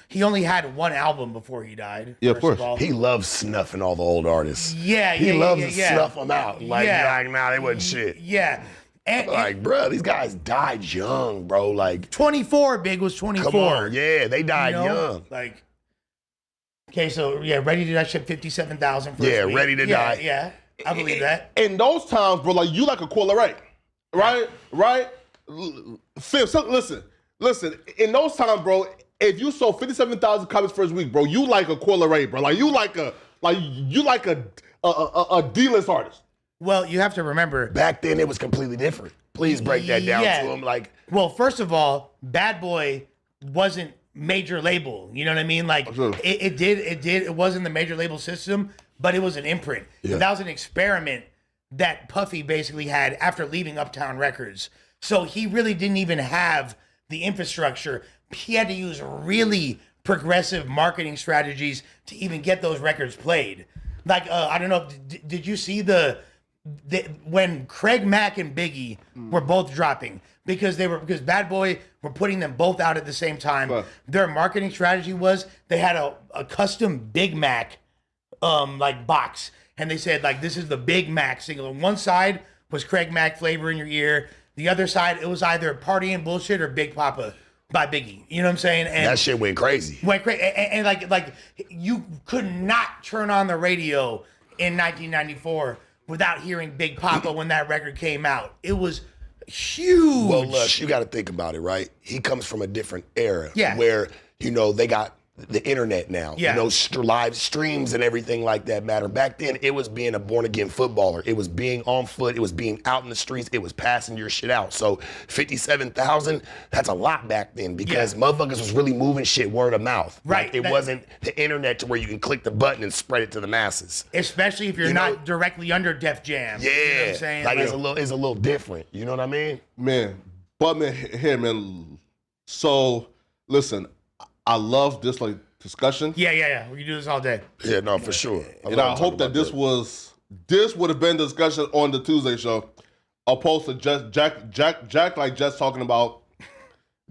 he only had 1 album before he died. Yeah, of course. He loves snuffing all the old artists. He loves to snuff them out. Like, nah, they wasn't shit. Yeah. And bro, these guys died young, bro. Like 24. Big was 24. Come on, yeah, they died young. Like. Okay, so Ready to Die shipped 57,000 for Yeah, Ready to Die. Yeah, I believe that. In those times, bro, like you like a Coil Ray, right? Phil, so listen. In those times, bro, if you sold 57,000 copies first week, bro, you like a Coil Ray, bro. Like you like a D-list artist. Well, you have to remember, back then it was completely different. Please break that down to him. Like, well, first of all, Bad Boy wasn't major label, you know what I mean? Like it wasn't the major label system, but it was an imprint. Yeah. That was an experiment that Puffy basically had after leaving Uptown Records. So he really didn't even have the infrastructure. He had to use really progressive marketing strategies to even get those records played. Like, I don't know, did you see when Craig Mack and Biggie were both dropping because Bad Boy were putting them both out at the same time. Their marketing strategy was they had a custom Big Mac like box, and they said like this is the Big Mac single. On one side was Craig Mack Flavor in Your Ear. The other side it was either Party and Bullshit or Big Papa by Biggie. You know what I'm saying? And that shit went crazy. And like you could not turn on the radio in 1994 without hearing Big Papa when that record came out. It was huge. Well, Lush, you got to think about it, right? He comes from a different era where, they got the internet now. Live streams and everything like that matter. Back then, it was being a born-again footballer. It was being on foot. It was being out in the streets. It was passing your shit out. So 57,000, that's a lot back then because motherfuckers was really moving shit word of mouth. Right. Like, it wasn't the internet to where you can click the button and spread it to the masses. Especially if you're not directly under Def Jam. Yeah. You know what I'm saying? Like, it's a little different. You know what I mean? Man, but man, here, man. So, listen, I love this like discussion. Yeah. We can do this all day. Yeah, no, for sure. I hope that this would have been discussion on the Tuesday show, opposed to just Jack like just talking about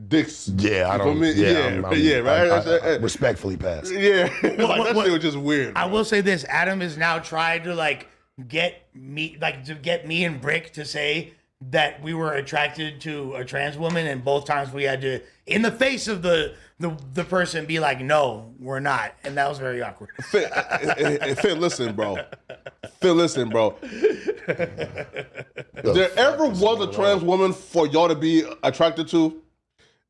dicks. Yeah, I don't. Right. Respectfully pass. Yeah, that shit was just weird. I will say this: Adam is now trying to like get me and Brick to say that we were attracted to a trans woman, and both times we had to, in the face of the person, be like, no, we're not, and that was very awkward. Phil, listen, bro. There ever was a trans woman for y'all to be attracted to?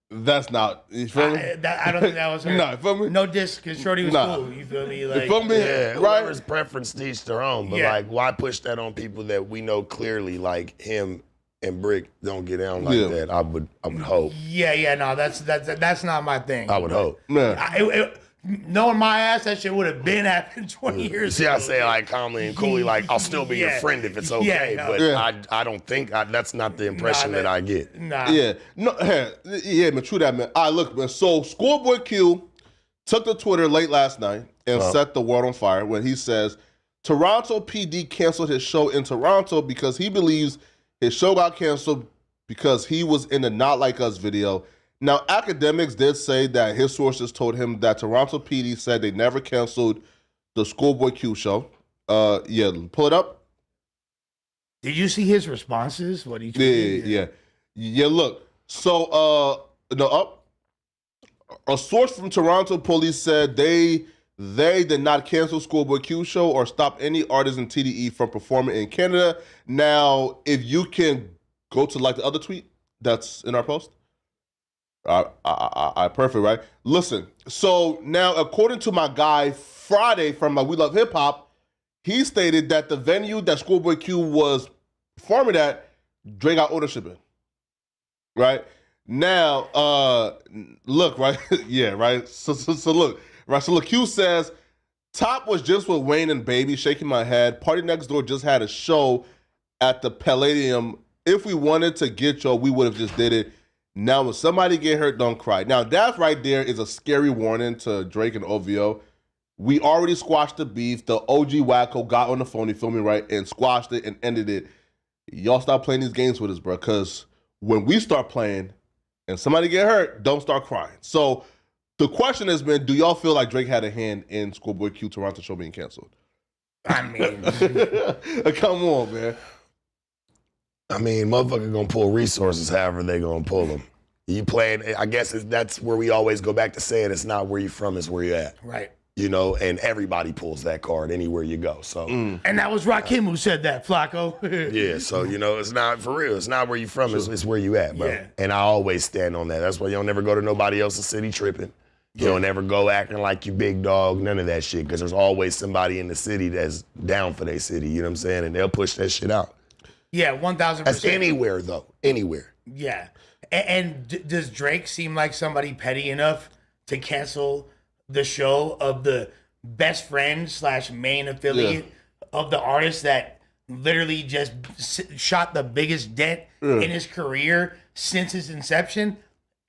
That's not. You feel me? I don't think that was her. Nah, you feel me? No diss, because Shorty was cool. You feel me? Like, you feel me? Yeah, right. Whoever's preference to each their own. But like, why push that on people that we know clearly, like him and Brick, don't get down like that? I would hope. Yeah. No, that's not my thing. I would hope. Man. Knowing my ass, that shit would have been happened 20 years ago. ago. I say like calmly and coolly, like I'll still be your friend if it's okay. I don't think that's not the impression that I get. Nah. Yeah. No. Man. True that, man. Look, man. So Schoolboy Q took to Twitter late last night and set the world on fire when he says Toronto PD canceled his show in Toronto because he believes his show got canceled because he was in the Not Like Us video. Now, Akademiks did say that his sources told him that Toronto PD said they never canceled the Schoolboy Q show. Pull it up. Did you see his responses? What he tweeted? Yeah, look. So, a source from Toronto police said they did not cancel Schoolboy Q show or stop any artists in TDE from performing in Canada. Now, if you can go to like the other tweet that's in our post. Perfect, right? Listen, so now according to my guy Friday from We Love Hip Hop, he stated that the venue that Schoolboy Q was performing at, Dre got ownership in. Right? Now, look, right? Yeah, right? So look, right? So look, Q says, Top was just with Wayne and Baby, shaking my head. Party Next Door just had a show at the Palladium. If we wanted to get y'all, we would have just did it. Now, when somebody get hurt, don't cry. Now, that right there is a scary warning to Drake and OVO. We already squashed the beef. The OG Wacko got on the phone, you feel me, right, and squashed it and ended it. Y'all stop playing these games with us, bro, because when we start playing and somebody get hurt, don't start crying. So the question has been, do y'all feel like Drake had a hand in Schoolboy Q Toronto show being canceled? I mean, come on, man. I mean, motherfucker gonna pull resources however they gonna pull them. You playing, I guess that's where we always go back to saying it's not where you from, it's where you at. Right. You know, and everybody pulls that card anywhere you go. So, and that was Rakim who said that, Flakko. Yeah, so it's not for real. It's not where you from, it's where you at, bro. Yeah. And I always stand on that. That's why you don't never go to nobody else's city tripping. You don't ever go acting like you big dog, none of that shit, because there's always somebody in the city that's down for their city, you know what I'm saying? And they'll push that shit out. Yeah, 1,000%. That's anywhere, though. Anywhere. Yeah. And does Drake seem like somebody petty enough to cancel the show of the best friend / main affiliate of the artist that literally just shot the biggest dent in his career since his inception?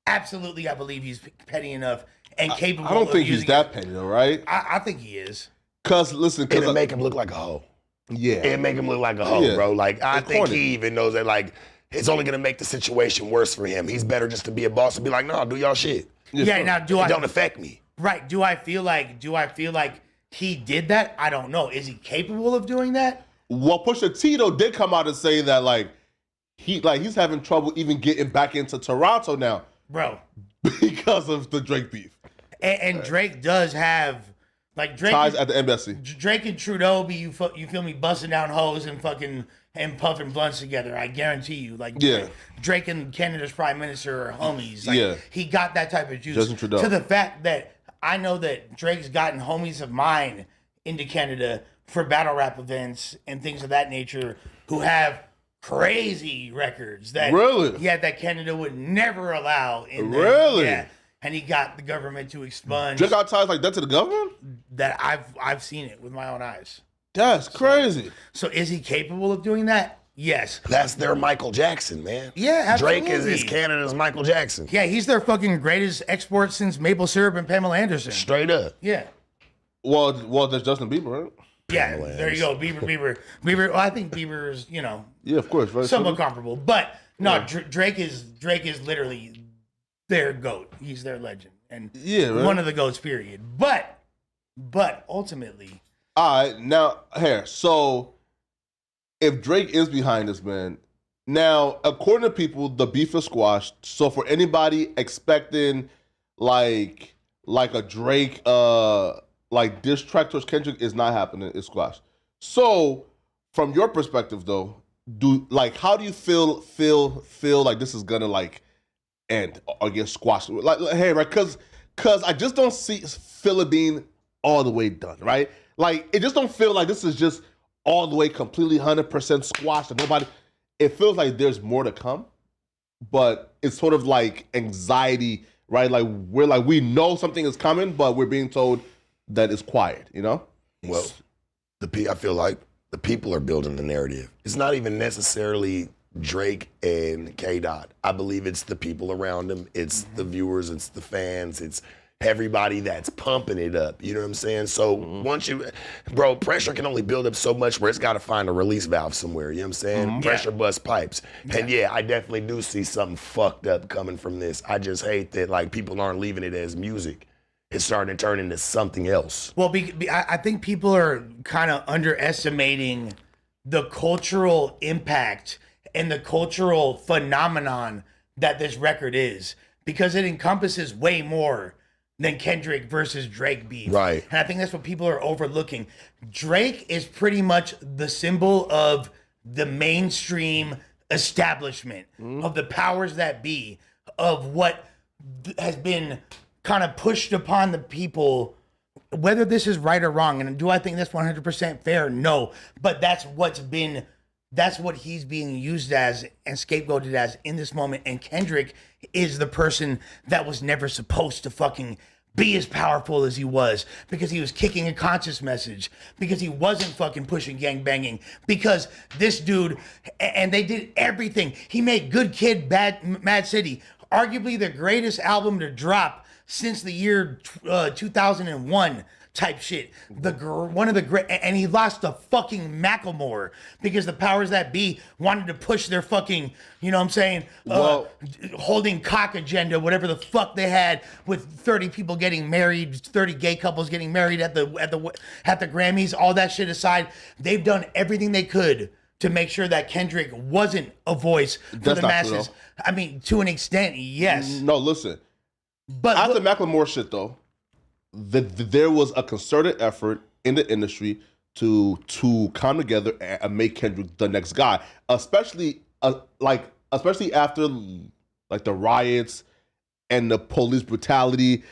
Absolutely, I believe he's petty enough and capable. I don't think he's that it. petty though, right? I think he is. Cause listen, it'll make him look like a hoe. Yeah, it'll make him look like a hoe, bro. Like I think he even knows that like it's only gonna make the situation worse for him. He's better just to be a boss and be like, no, do y'all shit. Yeah, now it don't affect me. Right. Do I feel like he did that? I don't know. Is he capable of doing that? Well, Pusha T though did come out and say that like he's having trouble even getting back into Toronto now, bro, because of the Drake beef. And Drake does have like ties at the embassy. Drake and Trudeau be you feel me busting down hoes and fucking and puffing blunts together. I guarantee you. Like Drake and Canada's prime minister are homies. Like, he got that type of juice. To the fact that I know that Drake's gotten homies of mine into Canada for battle rap events and things of that nature who have crazy records that that Canada would never allow in there. And he got the government to expunge. Drake got ties like that to the government? That I've seen it with my own eyes. That's crazy. So is he capable of doing that? Yes. That's their Michael Jackson, man. Yeah, absolutely. Drake is Canada's Michael Jackson. Yeah, he's their fucking greatest export since maple syrup and Pamela Anderson. Straight up. Yeah. Well, there's Justin Bieber, right? Yeah, there you go. Bieber. Well, I think Bieber is, Yeah, of course, right? Somewhat comparable. But no, Drake is literally their GOAT. He's their legend. And one of the GOATs, period. But ultimately. All right, now, here. So, if Drake is behind this, man, now, according to people, the beef is squashed. So, for anybody expecting, like a Drake, like, diss track towards Kendrick is not happening. It's squashed. So, from your perspective, though, how do you feel like this is gonna, like, end or get squashed? Like, hey, right? Because I just don't feel it being all the way done, right? Like, it just don't feel like this is just all the way completely 100% squashed and nobody. It feels like there's more to come, but it's sort of like anxiety, right? Like we know something is coming, but we're being told that it's quiet, Well, I feel like the people are building the narrative. It's not even necessarily Drake and K-Dot. I believe it's the people around him. It's the viewers. It's the fans. It's everybody that's pumping it up. You know what I'm saying? So once pressure can only build up so much where it's got to find a release valve somewhere. You know what I'm saying? Pressure bust pipes. And I definitely do see something fucked up coming from this. I just hate that like people aren't leaving it as music. It's starting to turn into something else. Well, I think people are kind of underestimating the cultural impact and the cultural phenomenon that this record is, because it encompasses way more than Kendrick versus Drake beef. Right. And I think that's what people are overlooking. Drake is pretty much the symbol of the mainstream establishment, of the powers that be, of what has been kind of pushed upon the people, whether this is right or wrong. And do I think that's 100% fair? No. But that's what he's being used as and scapegoated as in this moment. And Kendrick is the person that was never supposed to fucking be as powerful as he was, because he was kicking a conscious message, because he wasn't fucking pushing gangbanging, because this dude, and they did everything. He made Good Kid, Mad City, arguably the greatest album to drop since the year 2001. Type shit. One of the great, and he lost to fucking Macklemore because the powers that be wanted to push their fucking, holding cock agenda, whatever the fuck they had, with 30 people getting married, 30 gay couples getting married at the Grammys. All that shit aside, they've done everything they could to make sure that Kendrick wasn't a voice for the masses. I mean, to an extent, yes. No, listen. But after Macklemore shit though, there was a concerted effort in the industry to come together and make Kendrick the next guy, especially after like the riots and the police brutality.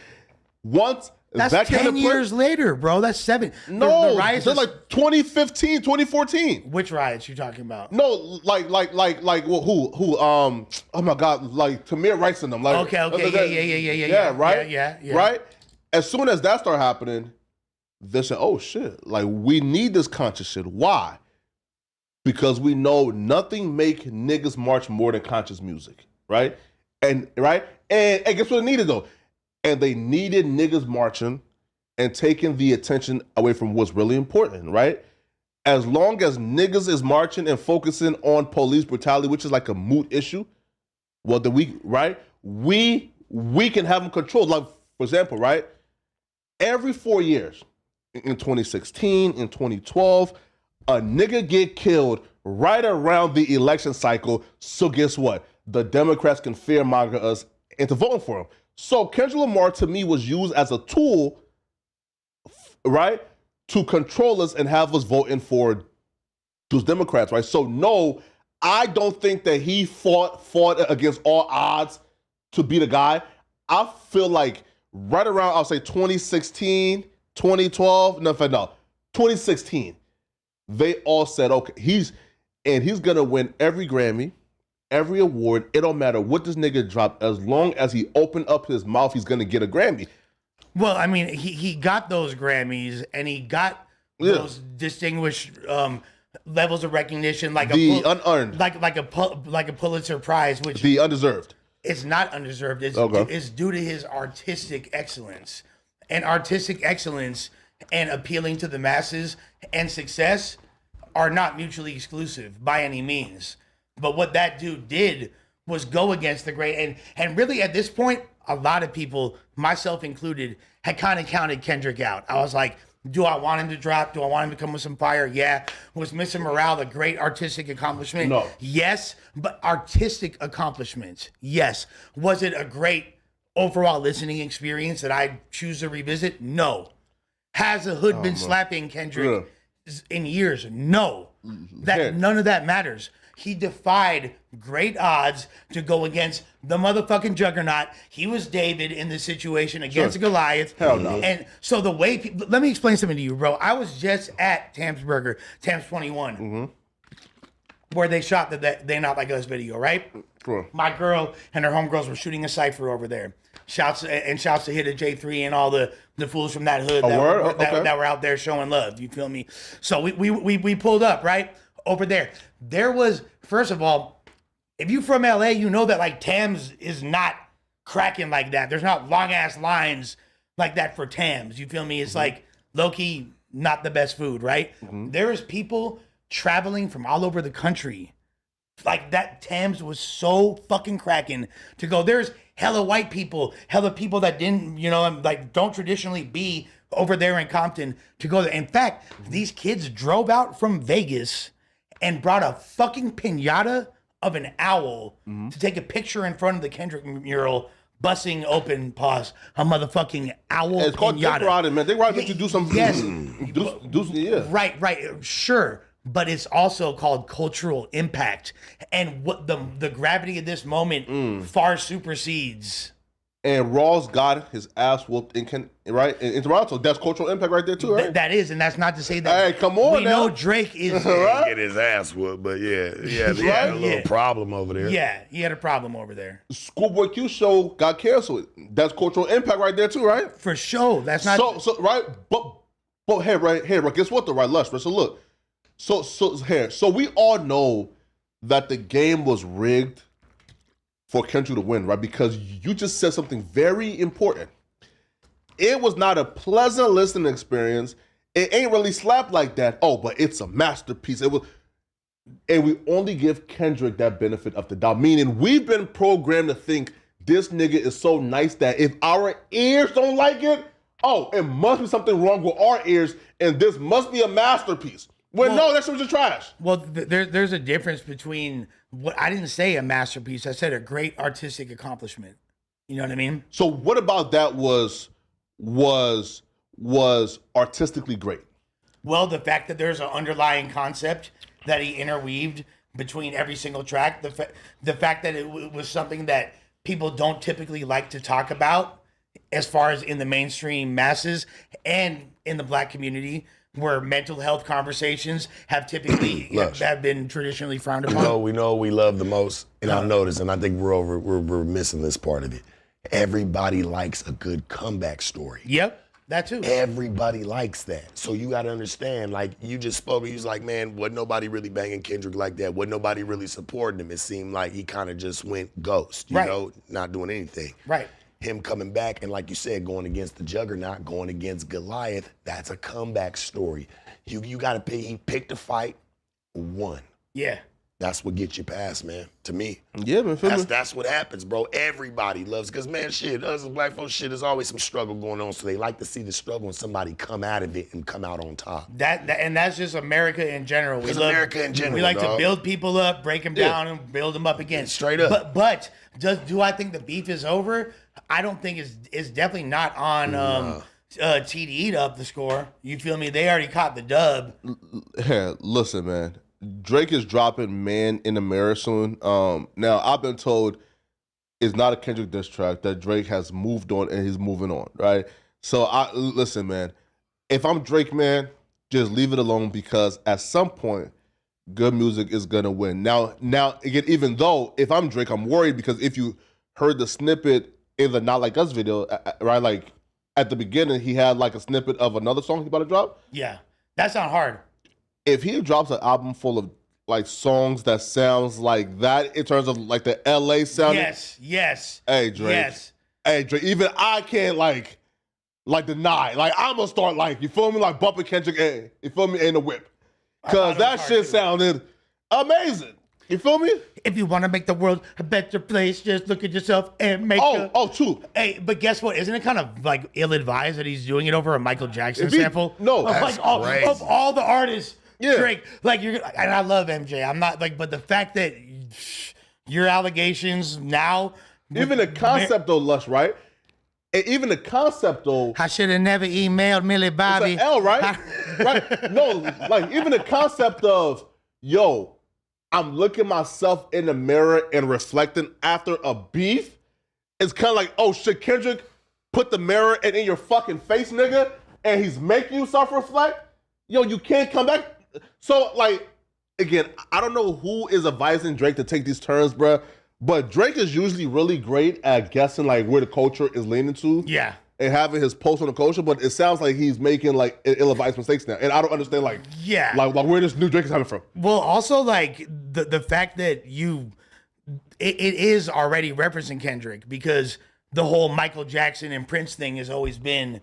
Once that's that 10 years later, bro. That's 7. No, the riots they're like 2015, 2014. Which riots you talking about? No, like who? Oh my God, like Tamir Rice and them. Like, okay, yeah, right, yeah, right. As soon as that started happening, they said, oh shit, like we need this conscious shit. Why? Because we know nothing make niggas march more than conscious music, right? And guess what it needed though? and they needed niggas marching and taking the attention away from what's really important, right? As long as niggas is marching and focusing on police brutality, which is like a moot issue, well, then we can have them controlled. Like, for example, right? Every 4 years, in 2016, in 2012, a nigga get killed right around the election cycle. So guess what? The Democrats can fearmonger us into voting for him. So Kendrick Lamar, to me, was used as a tool, right, to control us and have us voting for those Democrats, right? So no, I don't think that he fought against all odds to be the guy. I feel like right around, I'll say 2016, 2012, no, 2016, they all said, okay, he's gonna win every Grammy, every award. It don't matter what this nigga dropped, as long as he opened up his mouth, he's gonna get a Grammy. Well, I mean, he got those Grammys and he got those distinguished levels of recognition, like unearned, like a Pulitzer Prize, which the undeserved. It's not undeserved. It's due to his artistic excellence, and artistic excellence and appealing to the masses and success are not mutually exclusive by any means. But what that dude did was go against the great, and really at this point, a lot of people, myself included, had kind of counted Kendrick out. I was like, do I want him to drop? Do I want him to come with some fire? Yeah. Was Missing Morale a great artistic accomplishment? No. Yes, but artistic accomplishments, yes. Was it a great overall listening experience that I choose to revisit? No. Has the hood been slapping Kendrick in years? No. None of that matters. He defied great odds to go against the motherfucking juggernaut. He was David in this situation against Goliath. Hell no. And so the way let me explain something to you, bro. I was just at Tams 21, where they shot the They Not Like Us video, right? Sure. My girl and her homegirls were shooting a cypher over there. Shouts to Hit a J3 and all the fools from that hood that were out there showing love. You feel me? So we pulled up, right? Over there. There was, first of all, if you from LA, you know that like Tams is not cracking like that. There's not long ass lines like that for Tams. You feel me? It's like low-key not the best food, right? There is people traveling from all over the country. Like that Tams was so fucking cracking to go. There's hella white people, hella people that didn't, like don't traditionally be over there in Compton to go there. In fact, these kids drove out from Vegas and brought a fucking piñata of an owl to take a picture in front of the Kendrick mural, busting open a motherfucking owl it's called dick riding, man. They ride you to do some. Yes. Right. Sure. But it's also called cultural impact. And what the gravity of this moment far supersedes. And Rawls got his ass whooped in Toronto. That's cultural impact right there too, right? That is, and that's not to say that. Hey, come on we now. know Drake is right? Get his ass whooped, but he had a little problem over there. Yeah, he had a problem over there. Schoolboy Q show got canceled. That's cultural impact right there too, right? For sure. That's not so right. But hey, guess what though, right? Lush, so look. So we all know that the game was rigged for Kendrick to win, right? Because you just said something very important. It was not a pleasant listening experience. It ain't really slapped like that. Oh, but it's a masterpiece. It was, and we only give Kendrick that benefit of the doubt. Meaning we've been programmed to think this nigga is so nice that if our ears don't like it, oh, it must be something wrong with our ears, and this must be a masterpiece. No, that shit was just trash. Well, there's a difference between what I didn't say a masterpiece. I said a great artistic accomplishment. You know what I mean? So what about that was artistically great? Well, the fact that there's an underlying concept that he interweaved between every single track, the fact that it was something that people don't typically like to talk about as far as in the mainstream masses and in the Black community, where mental health conversations have typically have been traditionally frowned upon. We know we love the most, and I've noticed, and I think we're missing this part of it. Everybody likes a good comeback story. Yep, that too. Everybody likes that. So you got to understand, like you just spoke, he was like, man, wasn't nobody really banging Kendrick like that? Wasn't nobody really supporting him? It seemed like he kind of just went ghost, you know, not doing anything. Right. him coming back, and like you said, going against the juggernaut, going against Goliath, that's a comeback story. You got to pick. He picked a fight, won. Yeah. That's what gets you past, man. To me, Yeah, man. That's what happens, bro. Everybody loves, because man, shit, us as black folks, shit, there's always some struggle going on. So they like to see the struggle and somebody come out of it and come out on top. And that's just America in general. It's America in general. We like dog. to build people up, break them down, and build them up again. Straight up. But do I think the beef is over? I don't think it's definitely not on TDE to up the score. You feel me? They already caught the dub. Hey, listen, man. Drake is dropping Man in the Mirror soon. Now, I've been told it's not a Kendrick diss track, that Drake has moved on and he's moving on, right? So, listen, man. If I'm Drake, man, just leave it alone, because at some point, good music is going to win. Now, again, even though if I'm Drake, I'm worried, because if you heard the snippet in the Not Like Us video, right, like at the beginning, he had like a snippet of another song he's about to drop. Yeah, that's not hard. If he drops an album full of like songs that sounds like that in terms of like the LA sound, yes. Hey Drake, hey Drake. Even I can't like deny. Like I'm gonna start like, you feel me, like bumping Kendrick, you feel me, in the whip, cause that shit sounded amazing. You feel me? If you want to make the world a better place, just look at yourself and make true. Hey, but guess what? Isn't it kind of like ill-advised that he's doing it over a Michael Jackson sample? No, of all the artists. Yeah. Drake, like and I love MJ. I'm not like, but the fact that your allegations now, even the concept though, Lush, right? And even the concept though, I should have never emailed Millie Bobby. It's an L, right? Right? No, like even the concept of, yo, I'm looking myself in the mirror and reflecting after a beef. It's kind of like, oh shit, Kendrick put the mirror in your fucking face, nigga, and he's making you self-reflect. Yo, you can't come back. So, like, again, I don't know who is advising Drake to take these turns, bruh, but Drake is usually really great at guessing, like, where the culture is leaning to. Yeah. And having his pulse on the culture, but it sounds like he's making, like, ill-advised mistakes now. And I don't understand, like, like where this new Drake is coming from. Well, also, like, the fact that it is already referencing Kendrick, because the whole Michael Jackson and Prince thing has always been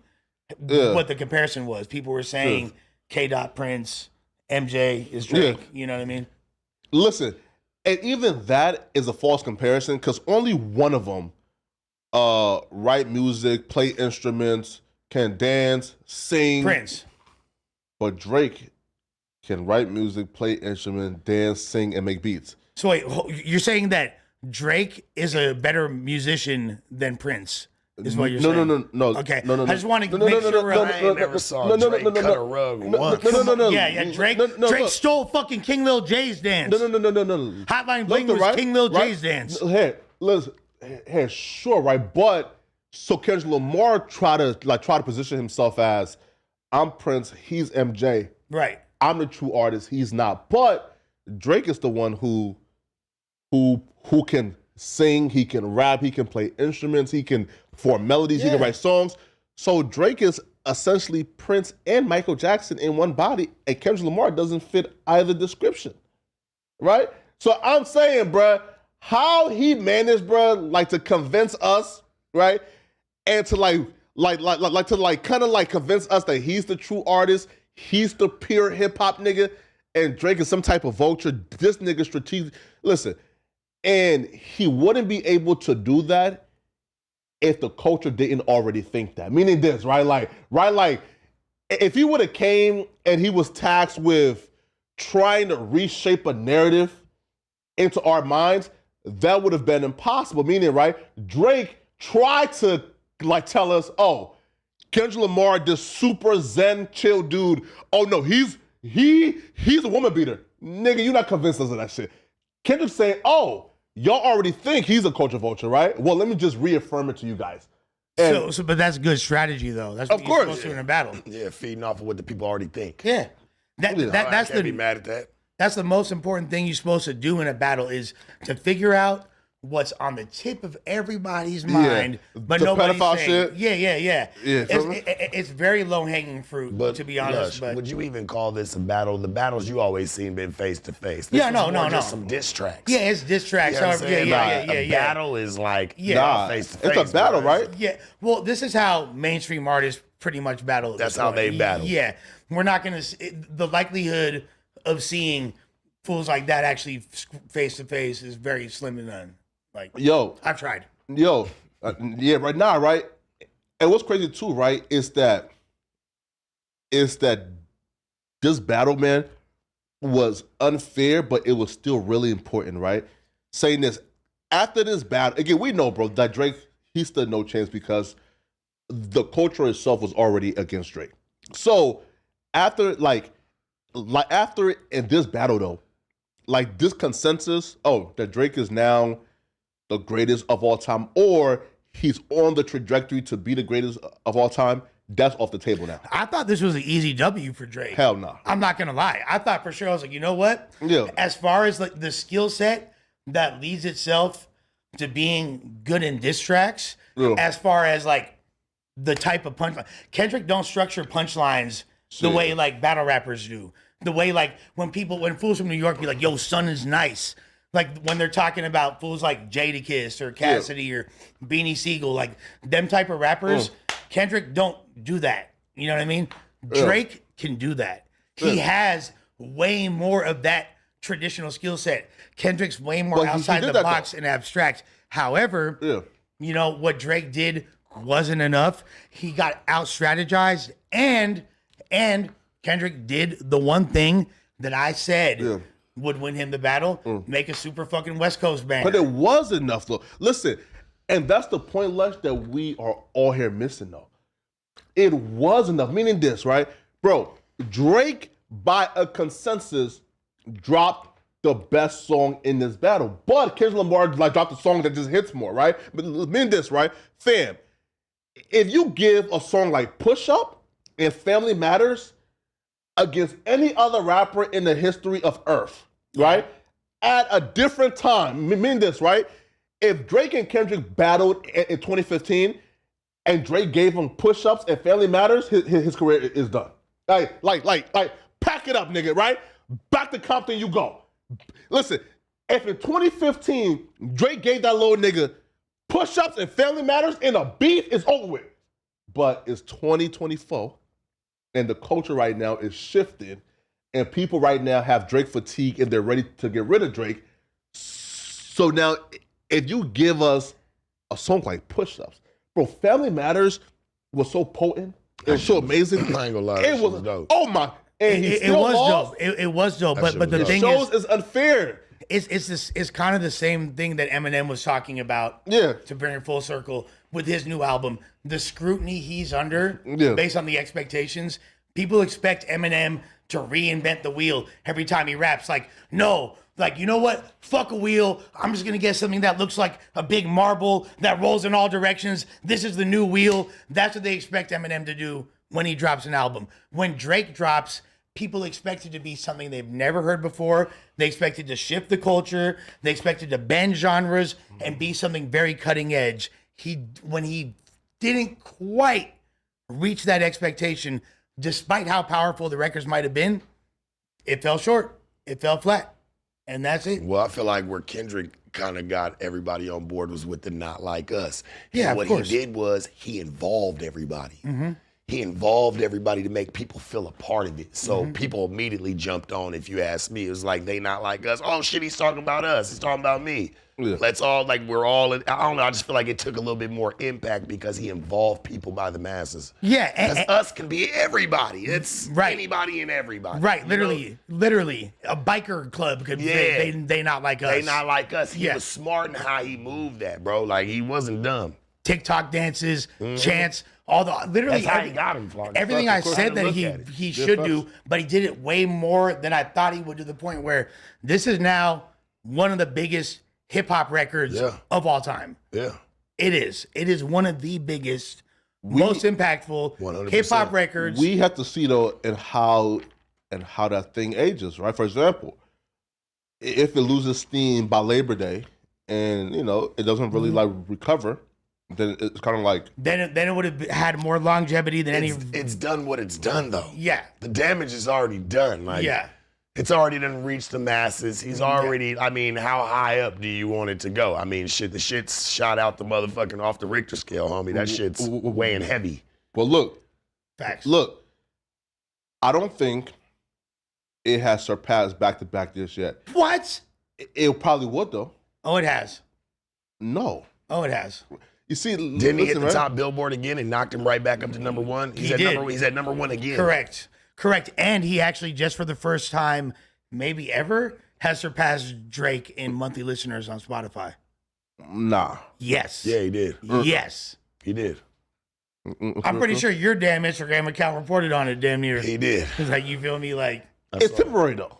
what the comparison was. People were saying K. Prince, MJ is Drake. You know what I mean? Listen, and even that is a false comparison, because only one of them write music, play instruments, can dance, sing. Prince. But Drake can write music, play instruments, dance, sing, and make beats. So wait, you're saying that Drake is a better musician than Prince? Is what you're saying? No. Okay. No. I just want to make sure. I never saw Drake cut a rug once. No. Yeah. Drake stole fucking King Lil J's dance. No. Hotline Bling was King Lil J's dance. Hey, listen. Hey, sure, right? But so Kendrick Lamar try to position himself as, I'm Prince, he's MJ. Right. I'm the true artist, he's not. But Drake is the one who can sing, he can rap, he can play instruments, he can form melodies, he can write songs. So Drake is essentially Prince and Michael Jackson in one body, and Kendrick Lamar doesn't fit either description, right? So I'm saying, bruh, how he managed, bruh, like to convince us, right, and to kind of convince us that he's the true artist, he's the pure hip hop nigga, and Drake is some type of vulture. This nigga strategic. Listen, and he wouldn't be able to do that if the culture didn't already think that. Meaning this, right? Like, if he would have came and he was tasked with trying to reshape a narrative into our minds, that would have been impossible. Meaning, right? Drake tried to tell us, oh, Kendrick Lamar, this super zen, chill dude. Oh no, he's a woman beater. Nigga, you're not convinced us of that shit. Kendrick's saying, oh, y'all already think he's a culture vulture, right? Well, let me just reaffirm it to you guys. And but that's good strategy, though. That's what you're supposed to do in a battle. Yeah, feeding off of what the people already think. Yeah, that's can't be mad at that. That's the most important thing you're supposed to do in a battle, is to figure out what's on the tip of everybody's mind, but the nobody's pedophile saying. shit. Yeah. Yeah, It's very low hanging fruit, to be honest. Lush, but would you even call this a battle? The battles you always seen been face to face. Yeah, no. Just some diss tracks. Yeah, it's diss tracks. You know what I'm saying? Yeah. Battle is like face to face. It's a battle, right? Yeah. Well, this is how mainstream artists pretty much battle. That's how they battle. Yeah, we're not gonna. The likelihood of seeing fools like that actually face to face is very slim to none. Like, I've tried. Right now, right? And what's crazy too, right, is that this battle, man, was unfair, but it was still really important, right? Saying this, after this battle, again, we know, bro, that Drake, he stood no chance because the culture itself was already against Drake. So after after in this battle though, like this consensus, that Drake is now the greatest of all time, or he's on the trajectory to be the greatest of all time, that's off the table now. I thought this was an easy W for Drake. Hell no. I'm not gonna lie. I thought for sure, I was like, you know what? Yeah. As far as like the skill set that leads itself to being good in diss tracks, as far as like the type of punchline, Kendrick don't structure punchlines the way like battle rappers do. The way like when fools from New York be like, yo, son is nice. Like when they're talking about fools like Jadakiss or Cassidy or Beanie Siegel, like them type of rappers, Kendrick don't do that. You know what I mean? Drake can do that. He has way more of that traditional skill set. Kendrick's way more outside the box and abstract. However, you know, what Drake did wasn't enough. He got out strategized, and Kendrick did the one thing that I said would win him the battle, make a super fucking West Coast band. But it was enough though. Listen, and that's the point, Lush, that we are all here missing though. It was enough, meaning this, right? Bro, Drake, by a consensus, dropped the best song in this battle. But Kendrick Lamar dropped a song that just hits more, right? But meaning this, right? Fam, if you give a song like Push Up and Family Matters against any other rapper in the history of Earth, right? At a different time, mean this, right? If Drake and Kendrick battled in 2015 and Drake gave him push-ups and Family Matters, his career is done. Like, pack it up, nigga, right? Back to Compton you go. Listen, if in 2015 Drake gave that little nigga push-ups and Family Matters in a beat, it's over with. But it's 2024. And the culture right now is shifting, and people right now have Drake fatigue, and they're ready to get rid of Drake. So now, if you give us a song like Push-Ups, bro, Family Matters was so potent. It was so amazing. I ain't gonna lie, it was dope. Oh my! And it was dope. It was dope. But the thing is unfair. It's kind of the same thing that Eminem was talking about. Yeah. To bring it full circle with his new album, the scrutiny he's under, based on the expectations. People expect Eminem to reinvent the wheel every time he raps. Like, no, like, you know what? Fuck a wheel. I'm just gonna get something that looks like a big marble that rolls in all directions. This is the new wheel. That's what they expect Eminem to do when he drops an album. When Drake drops, people expect it to be something they've never heard before. They expect it to shift the culture. They expect it to bend genres and be something very cutting edge. When he didn't quite reach that expectation, despite how powerful the records might have been, it fell short. It fell flat. And that's it. Well, I feel like where Kendrick kind of got everybody on board was with the Not Like Us. Yeah, and what of course. he did was he involved everybody. Mm-hmm. He involved everybody to make people feel a part of it. So people immediately jumped on, if you ask me. It was like, they not like us. Oh, shit, he's talking about us. He's talking about me. Yeah. Let's all, like, we're all, I don't know, I just feel like it took a little bit more impact because he involved people by the masses. Yeah. Because us can be everybody. It's anybody and everybody. Right, literally. A biker club could they not like us. They not like us. He was smart in how he moved that, bro. Like, he wasn't dumb. TikTok dances, chants, all the literally. That's how he got him, Flakko. Everything I said that he should do, but he did it way more than I thought he would, to the point where this is now one of the biggest hip hop records of all time. Yeah, it is. It is one of the biggest, most impactful 100%. hip hop records. We have to see though, and how that thing ages, right? For example, if it loses steam by Labor Day, and you know it doesn't really like recover, then it's kind of like then it would have had more longevity than any. It's done what it's done though. Yeah, the damage is already done. Like it's already done reached the masses. He's already. I mean, how high up do you want it to go? I mean, shit. The shit's shot out the motherfucking off the Richter scale, homie. That shit's weighing heavy. Well, look, facts. Look, I don't think it has surpassed back to back just yet. What? It probably would though. Oh, it has. No. Oh, it has. You see, didn't he hit the top Billboard again and knocked him right back up to number one? He's at number one again. Correct. And he actually, just for the first time, maybe ever, has surpassed Drake in monthly listeners on Spotify. Nah. Yes. Yeah, he did. Yes. He did. I'm pretty sure your damn Instagram account reported on it damn near. He did. Like, you feel me? Like, it's temporary though.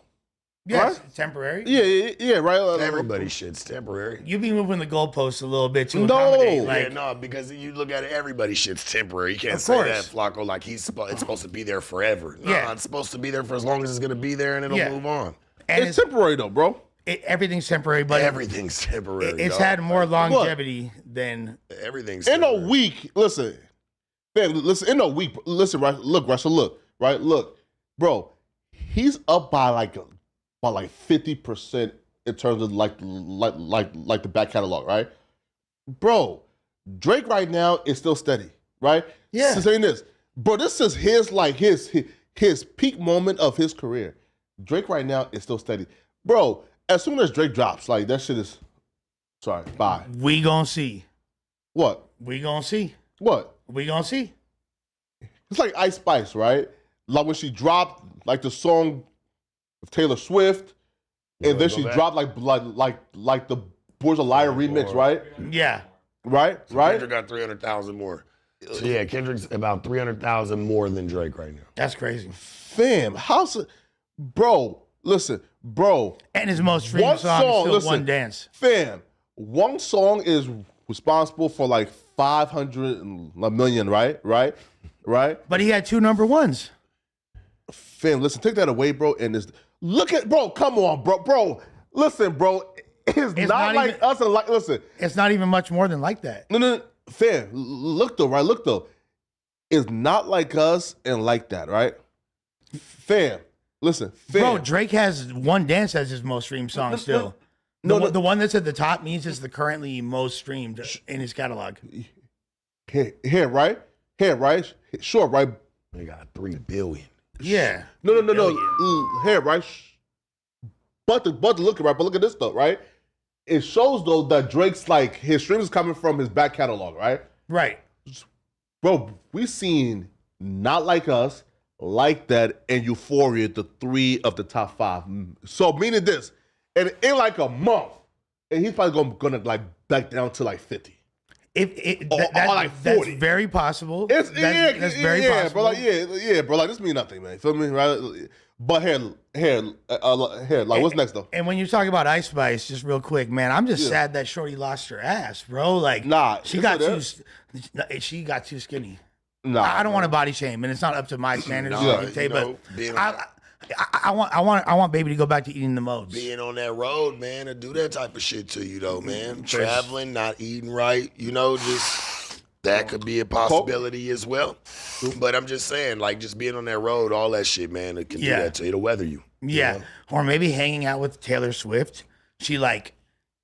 Yes, right? Temporary. Yeah, right. Everybody's shit's temporary. You be moving the goalposts a little bit to accommodate. Like, no, because you look at it, everybody's shit's temporary. You can't say that, Flakko, like it's supposed to be there forever. No, it's supposed to be there for as long as it's going to be there, and it'll move on. And it's temporary though, bro. Everything's temporary, but everything's temporary. It's had more longevity than everything's in a week. Listen, man, listen. In a week, listen, right? Look, Russell, look, bro. He's up by like 50% in terms of like the back catalog, right? Bro, Drake right now is still steady, right? Yeah. So saying this, bro, this is his peak moment of his career. Drake right now is still steady, bro. As soon as Drake drops, like that shit is. Sorry, bye. We gonna see. What? We gonna see. What? We gonna see. It's like Ice Spice, right? Like when she dropped like the song of Taylor Swift, and then she dropped like the Boys a Liar remix, right? Yeah. Right? So Kendrick got 300,000 more. So yeah, Kendrick's about 300,000 more than Drake right now. That's crazy. Fam, bro, listen, bro. And his most streamed song is still One Dance. Fam, one song is responsible for like 500 million, right? But he had 2 number ones. Fam, listen, take that away, bro. And look at, bro, come on, bro. Listen, bro, it's not like even, us and like, listen. It's not even much more than like that. No, fam, look though. It's not like us and like that, right? Fam, listen, fam. Bro, Drake has One Dance as his most streamed song still. The one that's at the top means it's the currently most streamed in his catalog. Here, right? Sure, right? They got 3 billion. Yeah. No. Here, right? But look at this though, right? It shows though that Drake's like his streams is coming from his back catalog, right? Right. Bro, we seen Not Like Us, Like That, and Euphoria, the 3 of the top 5. So meaning this, and in like a month, and he's probably gonna like back down to like 50. Like 40. That's very possible. That's very possible. Bro, bro. Like this mean nothing, man. You feel me, right? But here, like what's next though? And when you talk about Ice Spice, just real quick, man, I'm just sad that Shorty lost her ass, bro. Like, she got too skinny. Nah, I don't want to body shame, and it's not up to my standards. I want baby to go back to eating the modes. Being on that road, man, to do that type of shit to you, though, man. Traveling, not eating right, just that could be a possibility as well. But I'm just saying, like, just being on that road, all that shit, man, it can do that to you. It'll weather you. Yeah. You know? Or maybe hanging out with Taylor Swift. She, like,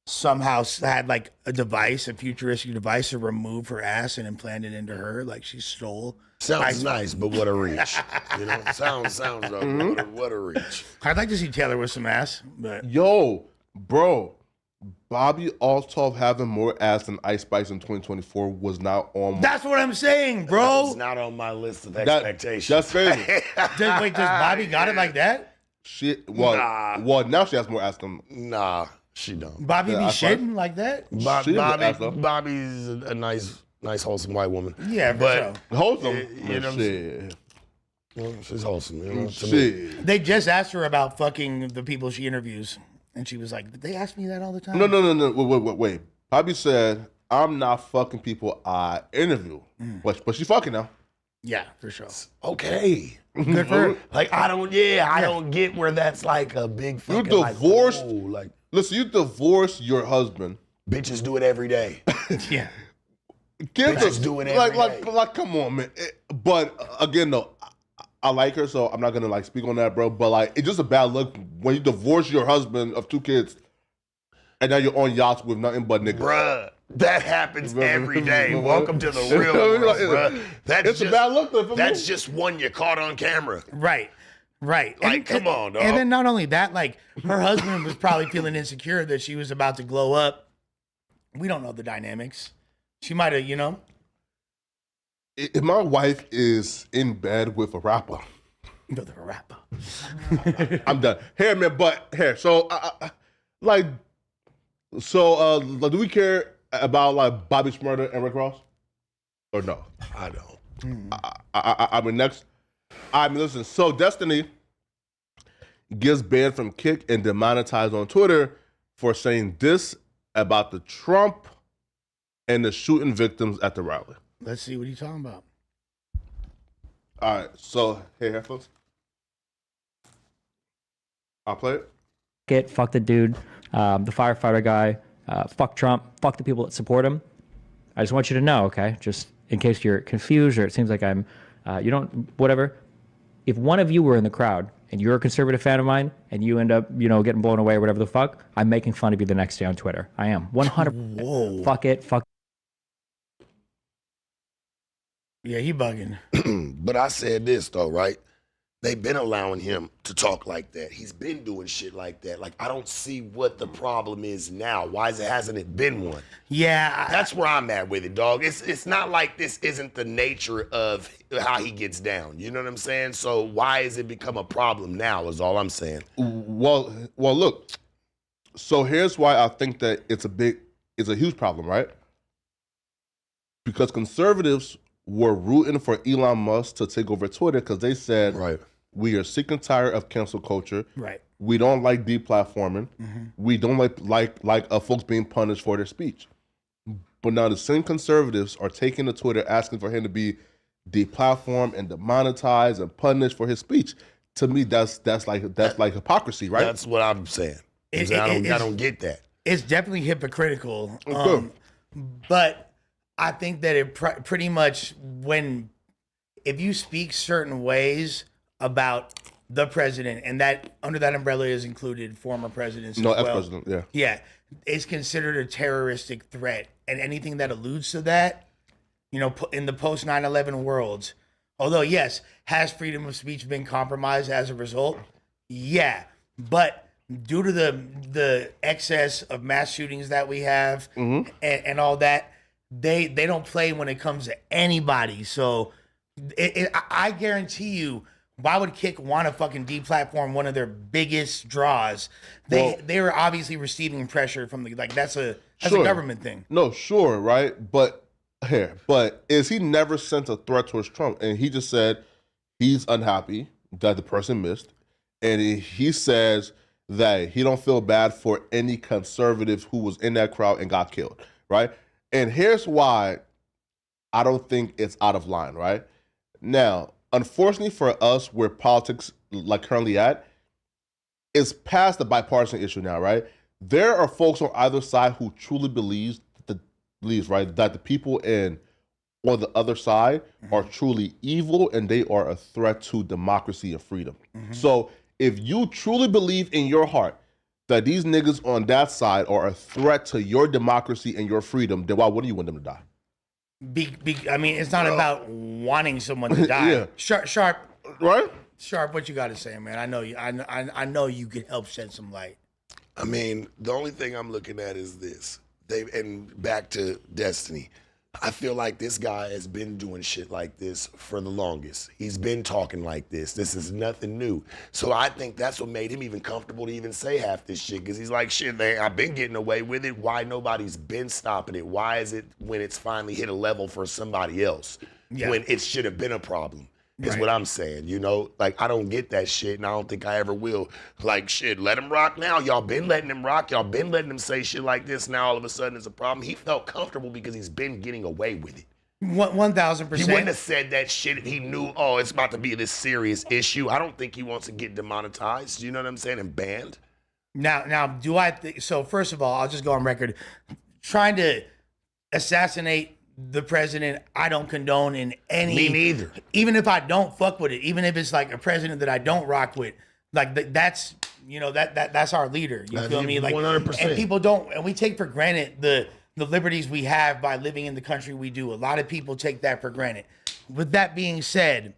somehow had, like, a futuristic device to remove her ass and implant it into her. Like, she stole. Sounds nice, but what a reach. Sounds though, what a reach. I'd like to see Taylor with some ass, but. Yo, bro. Bobby Althoff having more ass than Ice Spice in 2024 was not on. That's what I'm saying, bro. It's not on my list of expectations. That's crazy. Wait, does Bobby got it like that? Well, now she has more ass than. Nah, she don't. Bobby be shitting like that? Bobby's a nice wholesome white woman. Yeah, but wholesome. You know shit. Well, she's wholesome. Shit. They just asked her about fucking the people she interviews. And she was like, they ask me that all the time? No. Wait. Bobby said, I'm not fucking people I interview. But she fucking now. Yeah, for sure. Okay. Good for her. Like, I don't get where that's like a big fucking You divorced. like, Listen, you divorced your husband Bitches do it every day. Yeah. Kids Bitches do it every day. like, come on, man. But again, though, I like her, so I'm not gonna like speak on that, bro. But like, it's just a bad look when you divorce your husband of 2 kids, and now you're on yachts with nothing but niggas. Bruh, that happens every day. Welcome to the real world, bruh. It's a bad look, though. That's just one you caught on camera. Right. Like, come on, dog. And then not only that, like her husband was probably feeling insecure that she was about to glow up. We don't know the dynamics. She might have, you know. If my wife is in bed with a rapper, I'm done. Here, man, but here. So, do we care about like Bobby Shmurda and Rick Ross, or no? I don't. I mean, next. I mean, listen. So, Destiny gets banned from Kick and demonetized on Twitter for saying this about the Trump and the shooting victims at the rally. Let's see what he's talking about. All right, so hey, headphones. I'll play it. Fuck the dude, the firefighter guy. Fuck Trump. Fuck the people that support him. I just want you to know, okay? Just in case you're confused or it seems like I'm, you don't, whatever. If one of you were in the crowd and you're a conservative fan of mine and you end up, you know, getting blown away or whatever the fuck, I'm making fun of you the next day on Twitter. I am 100%. Whoa. Fuck it. Fuck. Yeah, he bugging. But I said this though, right? They've been allowing him to talk like that. He's been doing shit like that. Like, I don't see what the problem is now. Why hasn't it been one? Yeah. That's where I'm at with it, dog. It's not like this isn't the nature of how he gets down. You know what I'm saying? So why has it become a problem now is all I'm saying. Well, look. So here's why I think that it's a huge problem, right? Because conservatives were rooting for Elon Musk to take over Twitter because they said, right, we are sick and tired of cancel culture. Right. We don't like deplatforming. Mm-hmm. We don't like folks being punished for their speech. But now the same conservatives are taking to Twitter asking for him to be deplatformed and demonetized and punished for his speech. To me, that's like hypocrisy, right? That's what I'm saying. I don't get that. It's definitely hypocritical. But I think that it pretty much if you speak certain ways about the president, and that under that umbrella is included former presidents. No, as well. ex-president, yeah. Yeah, it's considered a terroristic threat, and anything that alludes to that, you know, in the post 9/11 world, although yes, has freedom of speech been compromised as a result? Yeah, but due to the excess of mass shootings that we have and all that. They don't play when it comes to anybody. So I guarantee you, why would Kick want to fucking deplatform one of their biggest draws? They were obviously receiving pressure from that's a government thing. No, sure, right? But is he never sent a threat towards Trump? And he just said he's unhappy that the person missed. And he says that he don't feel bad for any conservative who was in that crowd and got killed, right? And here's why I don't think it's out of line, right? Now, unfortunately for us, where politics like currently at, is past the bipartisan issue now, right? There are folks on either side who truly believes, right, that the people on the other side are truly evil and they are a threat to democracy and freedom. So if you truly believe in your heart that these niggas on that side are a threat to your democracy and your freedom, then why wouldn't you want them to die? I mean, it's not about wanting someone to die. Yeah. Sharp, right? Sharp, what you got to say, man? I know you. I know you can help shed some light. I mean, the only thing I'm looking at is this. And back to Destiny. I feel like this guy has been doing shit like this for the longest. He's been talking like this. This is nothing new. So I think that's what made him even comfortable to even say half this shit, because he's like, shit, I've been getting away with it. Why nobody's been stopping it? Why is it when it's finally hit a level for somebody else when it should have been a problem? Is what I'm saying, you know? Like, I don't get that shit, and I don't think I ever will. Like, shit, let him rock now. Y'all been letting him rock. Y'all been letting him say shit like this. Now, all of a sudden, it's a problem. He felt comfortable because he's been getting away with it. 1,000%. He wouldn't have said that shit if he knew, oh, it's about to be this serious issue. I don't think he wants to get demonetized, you know what I'm saying, and banned. Now, do I think... So, first of all, I'll just go on record. trying to assassinate the president, I don't condone in any. Me neither. Even if I don't fuck with it, even if it's like a president that I don't rock with, like that's that's our leader. You feel me? Like 100%. And people don't, and we take for granted the liberties we have by living in the country we do. A lot of people take that for granted. With that being said,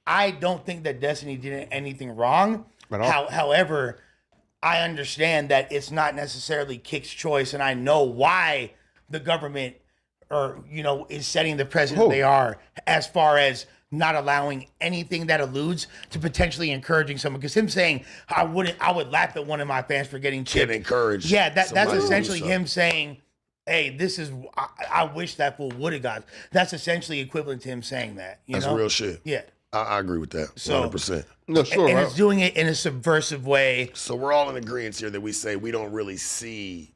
I don't think that Destiny did anything wrong. However, I understand that it's not necessarily Kick's choice, and I know why the government is setting the precedent they are, as far as not allowing anything that alludes to potentially encouraging someone. Because him saying I would laugh at one of my fans for getting chipped. Can encourage. Yeah, that's essentially him saying, hey, this is I wish that fool would have got. That's essentially equivalent to him saying that. That's real shit. Yeah. I agree with that. 100%. No, sure. And it's doing it in a subversive way. So we're all in agreement here that we say we don't really see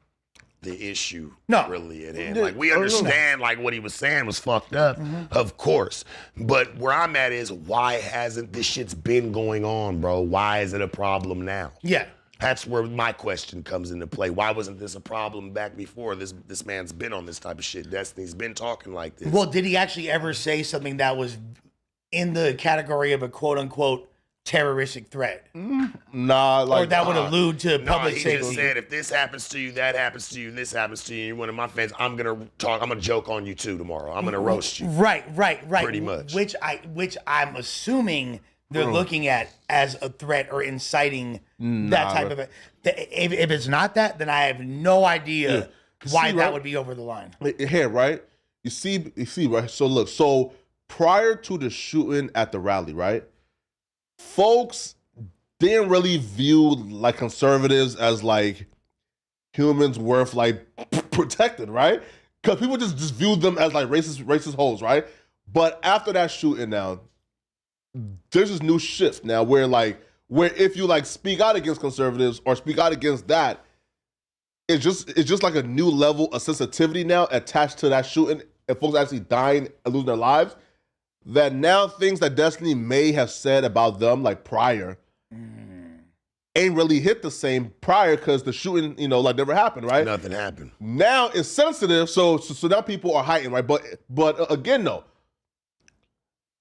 the issue really at hand. Like, we understand like what he was saying was fucked up, of course. But where I'm at is, why hasn't this shit's been going on, bro? Why is it a problem now? Yeah. That's where my question comes into play. Why wasn't this a problem back before? This man's been on this type of shit. Destiny's been talking like this. Well, did he actually ever say something that was in the category of a quote-unquote terroristic threat? Nah, like, or that would allude to public he safety. just said, if this happens to you, that happens to you, and this happens to you, and you're one of my fans, I'm gonna joke on you too tomorrow. I'm gonna roast you. Right. Pretty much. Which I'm assuming they're looking at as a threat or inciting that type of it. If it's not that, then I have no idea why that would be over the line. Here, right? You see, right? So look, prior to the shooting at the rally, right? Folks didn't really view like conservatives as like humans worth like protected, right? Because people just viewed them as like racist hoes, right? But after that shooting now, there's this new shift now where if you like speak out against conservatives or speak out against that, it's just like a new level of sensitivity now attached to that shooting, and folks actually dying and losing their lives. That now things that Destiny may have said about them like prior ain't really hit the same prior, because the shooting, like never happened, right? Nothing happened. Now it's sensitive, so now people are heightened, right? But again, no.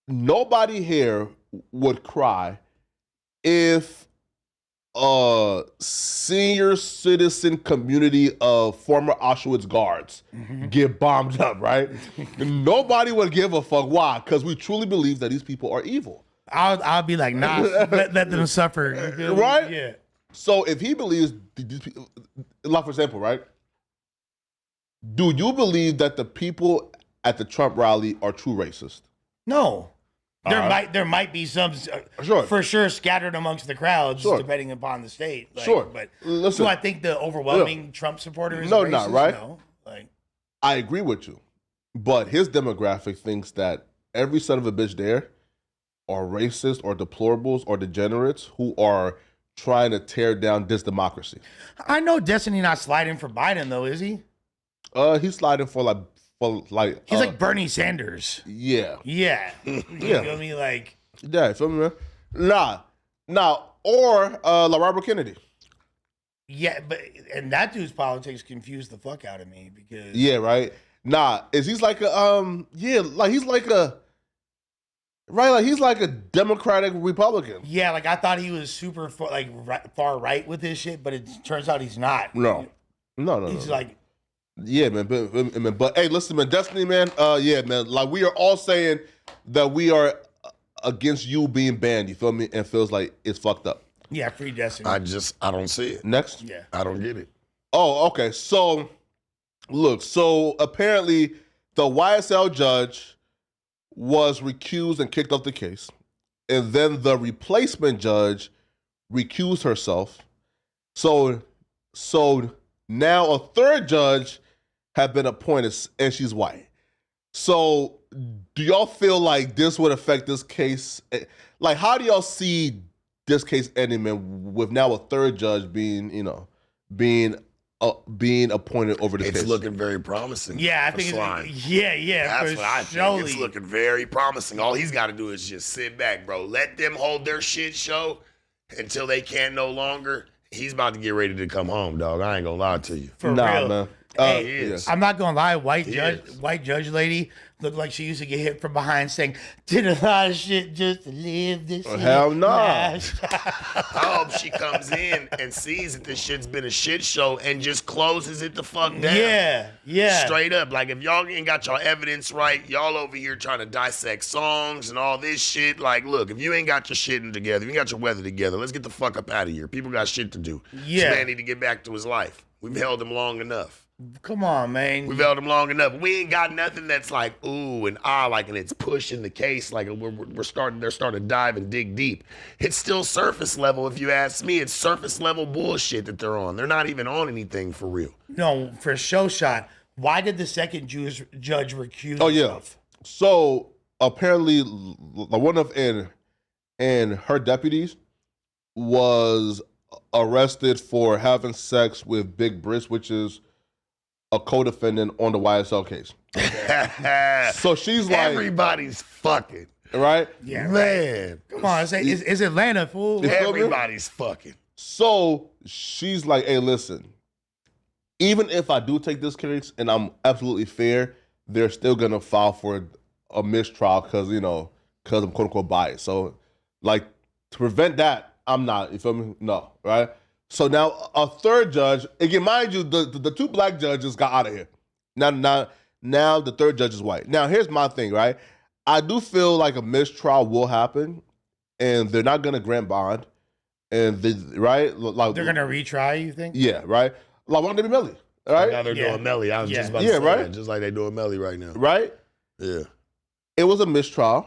Nobody here would cry if a senior citizen community of former Auschwitz guards get bombed up, right? Nobody would give a fuck. Why? Because we truly believe that these people are evil. I'll be like, nah, let them suffer. Right? Yeah. So if he believes these people, like for example, right? Do you believe that the people at the Trump rally are true racist? No. There might be some for sure scattered amongst the crowds, depending upon the state. But listen, do I think the overwhelming Trump supporters? No, are racist? not right. No. I agree with you, but his demographic thinks that every son of a bitch there are racist or deplorables or degenerates who are trying to tear down this democracy. I know Destiny not sliding for Biden though, is he? He's sliding for like. He's like Bernie Sanders. Yeah. Yeah. You feel me? Like. Yeah, you feel me, man? Nah. Or like Robert Kennedy. Yeah, and that dude's politics confused the fuck out of me because. Yeah, right. Nah, he's like a he's like a. Right, like he's like a Democratic Republican. Yeah, like I thought he was super far right with his shit, but it turns out he's not. No. He's like. Yeah, man. But hey, listen, man. Destiny, man. Yeah, man. Like we are all saying that we are against you being banned. You feel me? And feels like it's fucked up. Yeah, free Destiny. I don't see it. Next. Yeah. I don't get it. Oh, okay. So, look. So apparently, the YSL judge was recused and kicked off the case, and then the replacement judge recused herself. So now a third judge have been appointed, and she's white. So do y'all feel like this would affect this case? Like, how do y'all see this case ending, man, with now a third judge being appointed over the case? It's looking very promising. Yeah, I think That's what I think. It's looking very promising. All he's got to do is just sit back, bro. Let them hold their shit show until they can no longer. He's about to get ready to come home, dog. I ain't gonna lie to you. For real. Man. Hey, yeah. I'm not gonna lie, white is. judge lady looked like she used to get hit from behind saying, did a lot of shit just to live this hell no. life." I hope she comes in and sees that this shit's been a shit show and just closes it the fuck down. Yeah. Straight up. Like, if y'all ain't got y'all evidence right, y'all over here trying to dissect songs and all this shit. Like, look, if you ain't got your shit together, if you ain't got your weather together, let's get the fuck up out of here. People got shit to do. Yeah. This man need to get back to his life. We've held him long enough. Come on, man. We've held him long enough. We ain't got nothing that's like ooh and ah, like, and it's pushing the case. Like they're starting to dive and dig deep. It's still surface level, if you ask me. It's surface level bullshit that they're on. They're not even on anything for real. No, for show shot. Why did the second judge recuse Oh yeah. himself? So apparently, one of and her deputies was arrested for having sex with Big Briss, which is a co-defendant on the YSL case. So she's like, everybody's fucking. right? Yeah, Man. Come on, it's Atlanta, fool. It's- Everybody's fucking. So she's like, hey, listen, even if I do take this case and I'm absolutely fair, they're still gonna file for a mistrial because I'm quote unquote biased. So like to prevent that, I'm not, you feel me? No, right? So now a third judge, again, mind you, the two black judges got out of here. Now the third judge is white. Now here's my thing, right? I do feel like a mistrial will happen, and they're not gonna grant bond, and right, like They're gonna retry, you think? yeah, right. Like one to be Melly, right? Now they're Yeah. doing Melly. I was Yeah. just about to Yeah, say right? that, just like they doing Melly right now. Right. Yeah. It was a mistrial,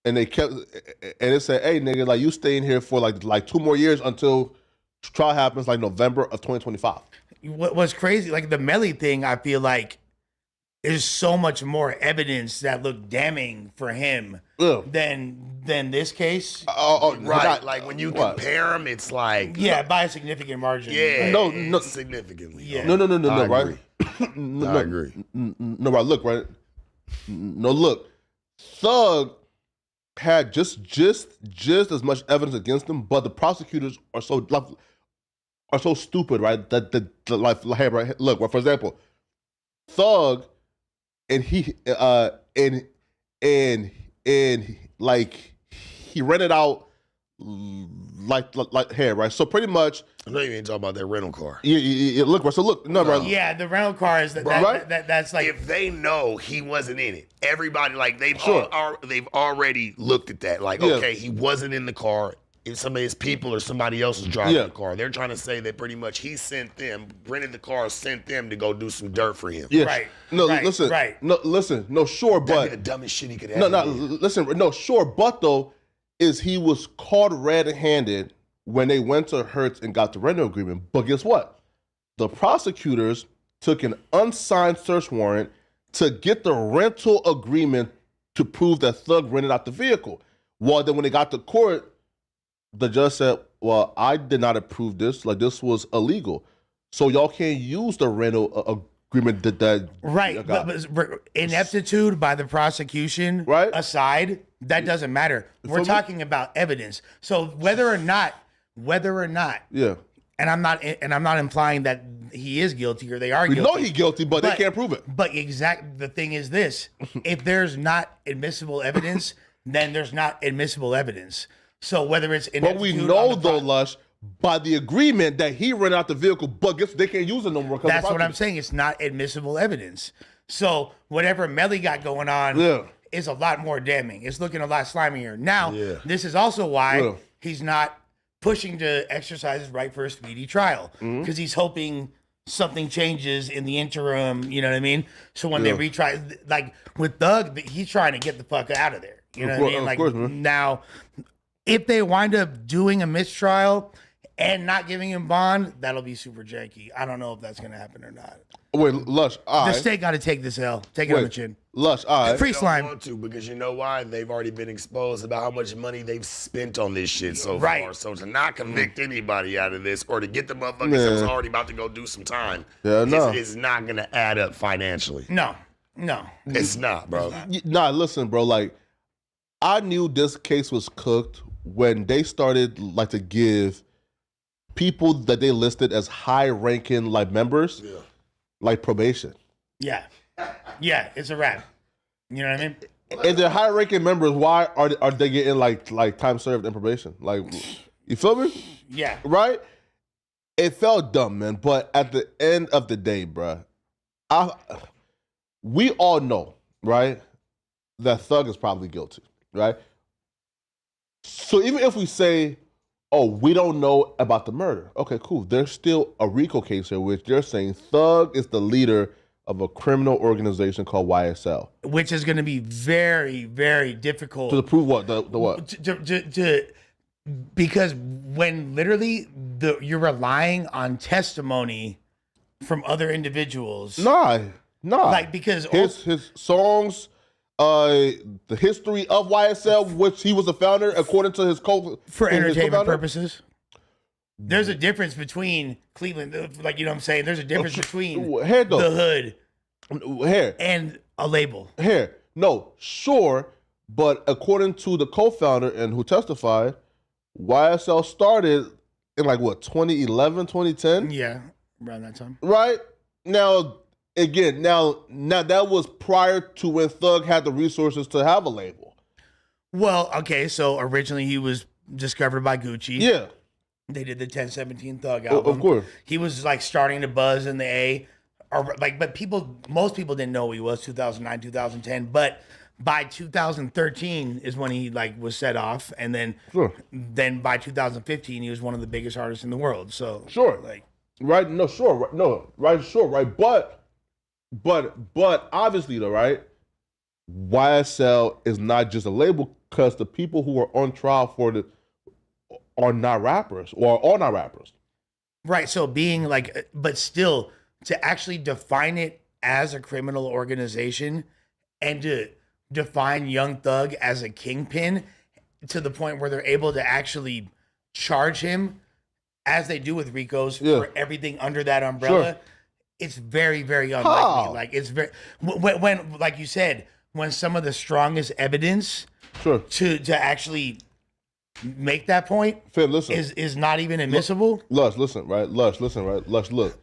and they kept, and it said, hey, nigga, like you stay in here for like 2 more years until trial happens, like November of 2025. What's crazy, like the Melly thing, I feel like there's so much more evidence that look damning for him Yeah. than this case. Right. Like when you compare them, it's like Yeah, by a significant margin. yeah, No. significantly. Yeah. No, I right? agree. no, I agree. No, right. Look, right. No, look. Thug had just as much evidence against him, but the prosecutors are so stupid, right? That like hey, right? Look, right, for example, Thug and he and like he rented out like hair, right? So pretty much, I know you ain't talking about that rental car. look, right. So look, no, right. Yeah, the rental car is Right? that's like If they know he wasn't in it, everybody like they've Sure. they've already looked at that. Like, Yeah. okay, he wasn't in the car. If some of his people or somebody else is driving Yeah. the car, they're trying to say that pretty much he sent them, rented the car, sent them to go do some dirt for him. Yeah. Right, No, right, listen. right. No, listen. No, sure, That'd be but the dumbest shit he could ever no. do. Listen. No, sure, but though, is he was caught red-handed when they went to Hertz and got the rental agreement. But guess what? The prosecutors took an unsigned search warrant to get the rental agreement to prove that Thug rented out the vehicle. Well, then when they got to court, the judge said, well, I did not approve this. Like, this was illegal. So y'all can't use the rental agreement that right. y'all got. But ineptitude by the prosecution Right. aside, that doesn't matter. We're feel me? talking about evidence. So whether or not, Yeah. and I'm not implying that he is guilty or they are We guilty. know he's guilty, but they can't prove it. But the thing is this: if there's not admissible evidence, then there's not admissible evidence. So whether it's But we know, though, Lush, by the agreement that he rented out the vehicle, but guess they can't use it no more. that's what I'm saying. It's not admissible evidence. So whatever Melly got going on Yeah. is a lot more damning. It's looking a lot slimier. Now, Yeah. this is also why Yeah. he's not pushing to exercise his right for a speedy trial because he's hoping something changes in the interim. You know what I mean? So when they retry, like with Thug, he's trying to get the fuck out of there. You know what I mean? Of Like course, man. now, if they wind up doing a mistrial and not giving him bond, that'll be super janky. I don't know if that's gonna happen or not. Wait, Lush, all The right. state got to take this L. Take it on the chin. Lush, all right. Free They don't slime. want to because you know why? They've already been exposed about how much money they've spent on this shit so Right. far. So to not convict anybody out of this or to get the motherfuckers that was already about to go do some time Yeah, no. is not going to add up financially. No. It's not, bro. Nah, listen, bro. Like, I knew this case was cooked when they started like to give people that they listed as high-ranking like members like probation. Yeah. Yeah, it's a wrap. You know what I mean? And the high ranking members, why are they getting like time served and probation? Like, you feel me? Yeah. Right? It felt dumb, man. But at the end of the day, bruh, we all know, right, that Thug is probably guilty, right? So even if we say, oh, we don't know about the murder, okay, cool. There's still a RICO case here, which they're saying Thug is the leader of a criminal organization called YSL. Which is going to be very, very difficult. To prove what? The what? Because when literally you're relying on testimony from other individuals. Nah. Like, because his songs, the history of YSL, which he was a founder, according to his for entertainment purposes. There's a difference between Cleveland, like, you know what I'm saying? There's a difference between the hood and a label. No, sure, but according to the co-founder and who testified, YSL started in like what, 2011, 2010? Yeah, around that time. Right? Now, again, now that was prior to when Thug had the resources to have a label. Well, okay, so originally he was discovered by Gucci. Yeah. They did the 1017 Thug album. Of course. He was like starting to buzz in the A. Or like, but most people didn't know who he was 2009, 2010. But by 2013 is when he like was set off. And then by 2015, he was one of the biggest artists in the world. So sure. Like, right. No, sure. Right, no, right. Sure. Right. But obviously though, right? YSL is not just a label because the people who are on trial for it are not rappers or are not rappers. Right. So being like, but still to actually define it as a criminal organization and to define Young Thug as a kingpin to the point where they're able to actually charge him as they do with RICO's for everything under that umbrella. Sure. It's very, very unlikely. Like it's very, when like you said, when some of the strongest evidence to actually make that point is not even admissible. Lush, listen, right? Lush, look.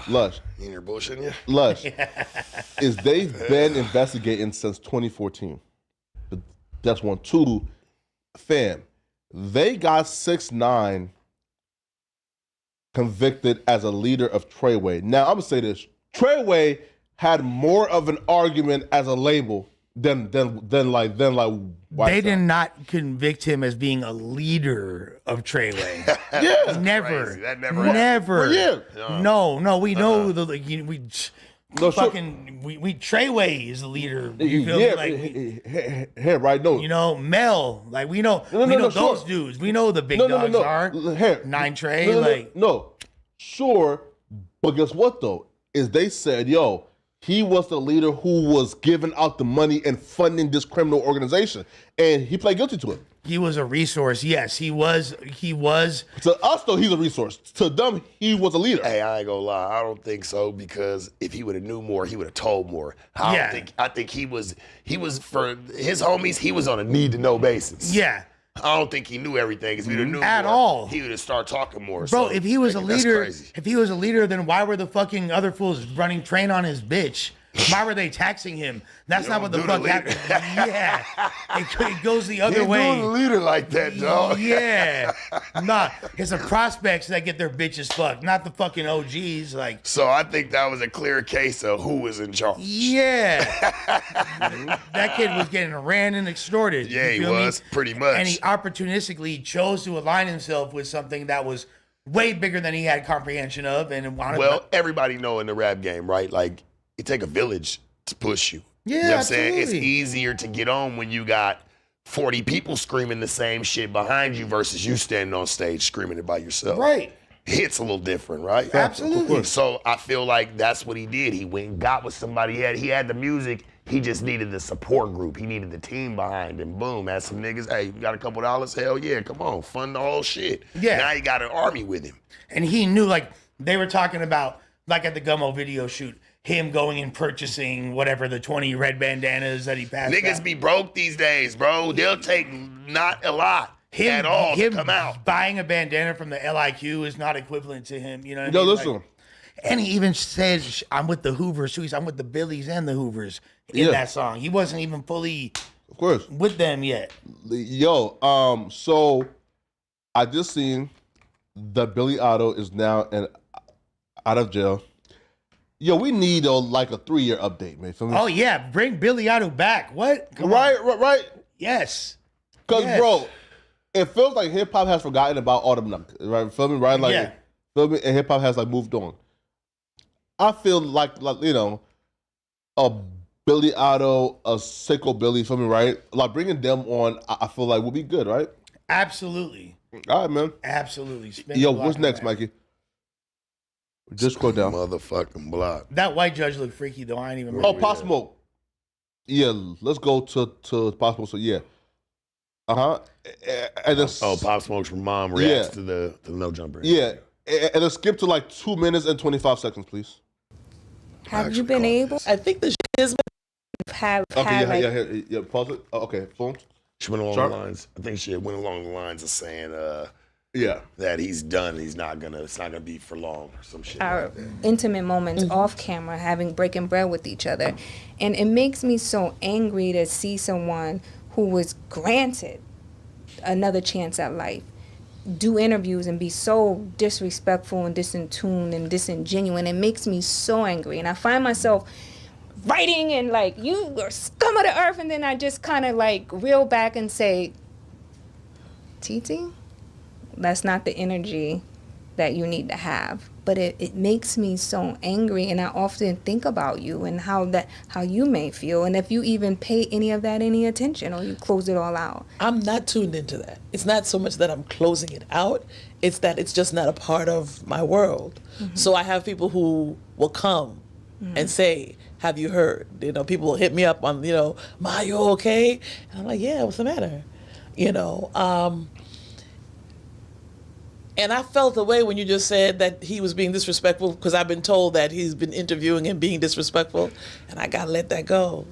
Lush. In your bullshit, yeah? Lush. Is they've been investigating since 2014. That's one. Two, fam. They got 6ix9ine convicted as a leader of Treyway. Now, I'm going to say this. Treyway had more of an argument as a label than they did not convict him as being a leader of Treyway. Yeah, never. Crazy. That never. No. We know Treyway is the leader. You feel me? Like right? No, you know Mel. Like we know those dudes. We know the big dogs are. Nine Trey. Sure, but guess what though? Is they said, yo, he was the leader who was giving out the money and funding this criminal organization. And he pled guilty to it. He was a resource. Yes, he was. To us, though, he's a resource. To them, he was a leader. Hey, I ain't gonna lie. I don't think so because if he would have knew more, he would have told more. I think he was for his homies, he was on a need-to-know basis. Yeah. I don't think he knew everything. If he would have knew at more, all, he would have started talking more. Bro, if he was a leader, then why were the fucking other fools running train on his bitch? Why were they taxing him? That's not what the fuck happened. Yeah, it goes the other way. Doing a leader like that, dog. Yeah, nah, it's the prospects that get their bitches fucked, not the fucking OGs. Like, so I think that was a clear case of who was in charge. Yeah, that kid was getting ran and extorted. Yeah, he was pretty much, and he opportunistically chose to align himself with something that was way bigger than he had comprehension of. And everybody know in the rap game, right? Like. It take a village to push you. Yeah, you know what I'm absolutely. saying? It's easier to get on when you got 40 people screaming the same shit behind you versus you standing on stage screaming it by yourself. Right. It's a little different, right? Absolutely. So I feel like that's what he did. He went and got with somebody. He had the music. He just needed the support group. He needed the team behind him. Boom. Had some niggas, hey, you got a couple dollars? Hell yeah, come on. Fund the whole shit. Yeah. Now he got an army with him. And he knew, like, they were talking about, like at the Gummo video shoot, him going and purchasing whatever the 20 red bandanas that he passed Niggas out. be broke these days, bro. They'll take not a lot at all to come out. Buying a bandana from the LIQ is not equivalent to him. You know what I Yo, mean? listen. And he even says, I'm with the Hoovers too. I'm with the Billies and the Hoovers in that song. He wasn't even fully Of course. with them yet. Yo, so I just seen that Billy Otto is now out of jail. Yo, we need like a 3-year update, man. Oh yeah, bring Billy Otto back. What? Come on. Right. Yes. Because bro, it feels like hip hop has forgotten about all them numbers, right? Feel me, right? Like, feel me, and hip hop has like moved on. I feel like you know, a Billy Otto, a Sicko Billy, feel me, right? Like bringing them on, I feel like would be good, right? Absolutely. All right, man. Absolutely. Yo, what's next, Mikey? Just scroll down. Motherfucking block. That white judge looked freaky though. I ain't even. Oh, Pop Smoke. Yeah, let's go to Pop Smoke. So yeah. And then, Pop Smoke's mom reacts to the no jumper. Yeah, and then skip to like 2 minutes and 25 seconds, please. Have you been able? I think the is Have Yeah. Pause it. Oh, okay, boom. She went along the lines. I think she went along the lines of saying, that he's done. It's not gonna be for long or some shit. Our like that. intimate moments off camera, breaking bread with each other, and it makes me so angry to see someone who was granted another chance at life do interviews and be so disrespectful and disintuned and disingenuous. It makes me so angry, and I find myself writing and like, you are scum of the earth, and then I just kind of like reel back and say, Titi, that's not the energy that you need to have. But it makes me so angry, and I often think about you and how you may feel, and if you even pay any of that any attention, or you close it all out. I'm not tuned into that. It's not so much that I'm closing it out, it's that it's just not a part of my world. So I have people who will come and say, have you heard? You know, people will hit me up on, Ma, you okay? And I'm like, yeah, what's the matter? And I felt the way when you just said that he was being disrespectful, because I've been told that he's been interviewing and being disrespectful, and I gotta let that go.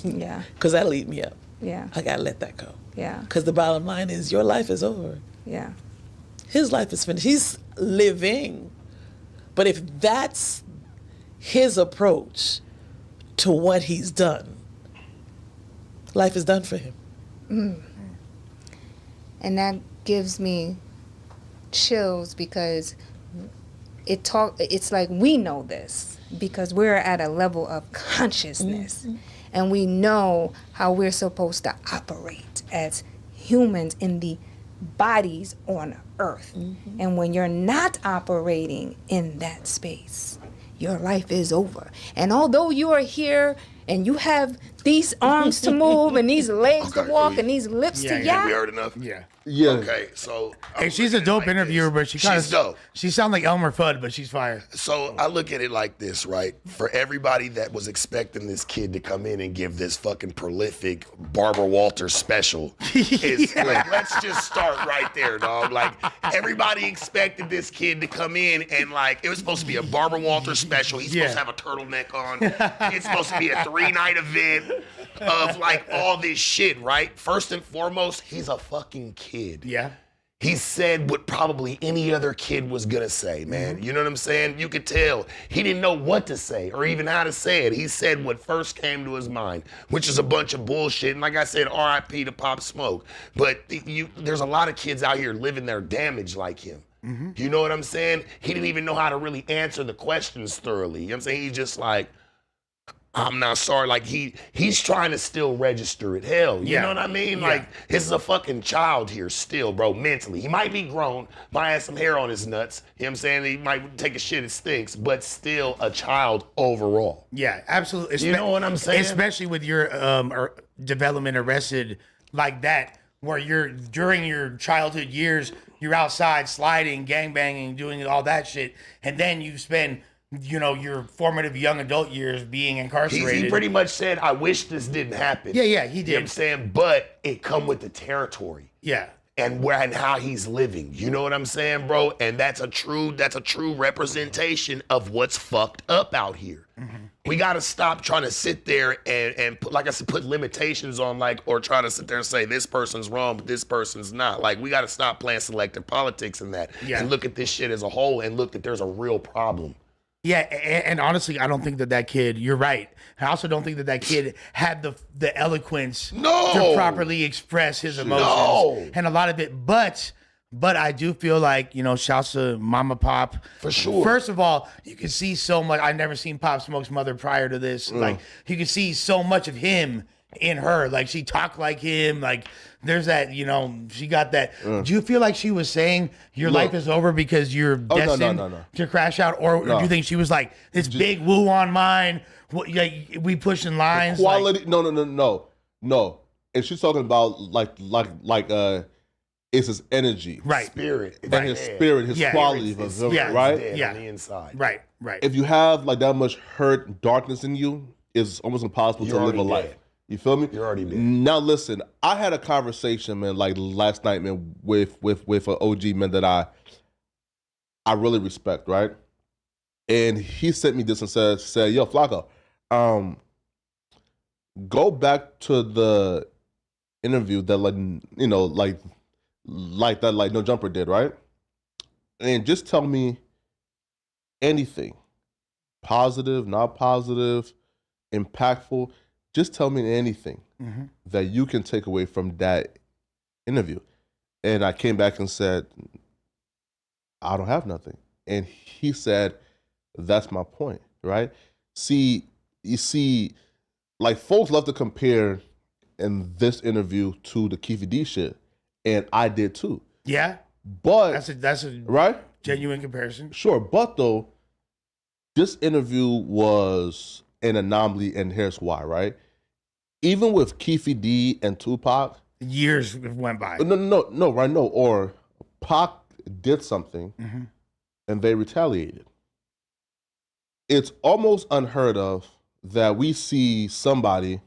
Yeah. Because that'll eat me up. Yeah. I gotta let that go. Yeah. Because the bottom line is your life is over. Yeah. His life is finished. He's living. But if that's his approach to what he's done, life is done for him. And that gives me chills, because it's like we know this because we're at a level of consciousness, and we know how we're supposed to operate as humans in the bodies on earth. And when you're not operating in that space, your life is over. And although you are here and you have these arms to move and these legs to walk and these lips to yap. We heard enough? Yeah. Okay, so Hey, she's a dope interviewer, but she kind of dope. She sounds like Elmer Fudd, but she's fire. So I look at it like this, right? For everybody that was expecting this kid to come in and give this fucking prolific Barbara Walters special, like, let's just start right there, dog. Like, everybody expected this kid to come in and like, it was supposed to be a Barbara Walters special. He's supposed to have a turtleneck on. It's supposed to be a 3-night event of like all this shit, right? First and foremost, he's a fucking kid. Yeah. He said what probably any other kid was gonna say, man. You know what I'm saying? You could tell he didn't know what to say or even how to say it. He said what first came to his mind, which is a bunch of bullshit. And like I said, R.I.P. to Pop Smoke. But there's a lot of kids out here living their damage like him. You know what I'm saying? He didn't even know how to really answer the questions thoroughly. You know what I'm saying? He's just like, I'm not sorry. Like he's trying to still register it. Hell, you know what I mean? Yeah. Like this is a fucking child here still, bro, mentally. He might be grown, might have some hair on his nuts. You know what I'm saying? He might take a shit, it stinks, but still a child overall. Yeah, absolutely. You know what I'm saying? Especially with your development arrested like that, where you're during your childhood years, you're outside sliding, gangbanging, doing all that shit, and then you spend your formative young adult years being incarcerated. He pretty much said, I wish this didn't happen. Yeah, he did. You know what I'm saying? But it come with the territory. Yeah. And how he's living. You know what I'm saying, bro? And that's a true representation of what's fucked up out here. We gotta stop trying to sit there and put, like I said, put limitations on or trying to sit there and say this person's wrong, but this person's not. Like, we gotta stop playing selective politics in that and look at this shit as a whole and look that there's a real problem. Yeah, and honestly, I don't think that kid. You're right. I also don't think that kid had the eloquence to properly express his emotions and a lot of it. But I do feel like, shouts to Mama Pop for sure. First of all, you can see so much. I never seen Pop Smoke's mother prior to this. Like you can see so much of him in her. Like she talked like him. Like there's that, she got that. Do you feel like she was saying your life is over because you're destined to crash out? Or do you think she was like, this big woo on mine, we pushing lines? Quality, no. And she's talking about it's his energy. Right. Spirit. And his spirit, his quality. Right? On the inside. Right. If you have like that much hurt, darkness in you, it's almost impossible to live a life. You feel me? You're already dead. Now listen, I had a conversation, man, like last night, man, with an OG man that I really respect, right? And he sent me this and said, yo, Flakko, go back to the interview that like No Jumper did, right? And just tell me anything, positive, not positive, impactful. Just tell me anything that you can take away from that interview. And I came back and said, I don't have nothing. And he said, that's my point, right? You see, like folks love to compare in this interview to the Keefe D shit. And I did too. Yeah. But that's a right? Genuine comparison. Sure. But though, this interview was an anomaly, and here's why, right? Even with Keefe D and Tupac, years went by. No. Or Pac did something and they retaliated. It's almost unheard of that we see somebody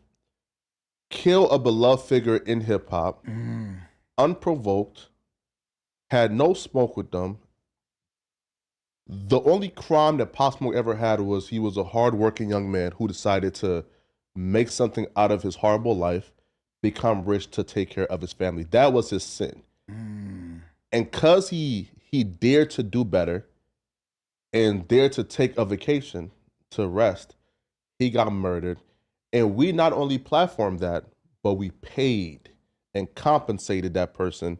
kill a beloved figure in hip hop, unprovoked, had no smoke with them. The only crime that Pop Smoke ever had was he was a hardworking young man who decided to make something out of his horrible life, become rich to take care of his family. That was his sin. And because he dared to do better and dared to take a vacation to rest, he got murdered. And we not only platformed that, but we paid and compensated that person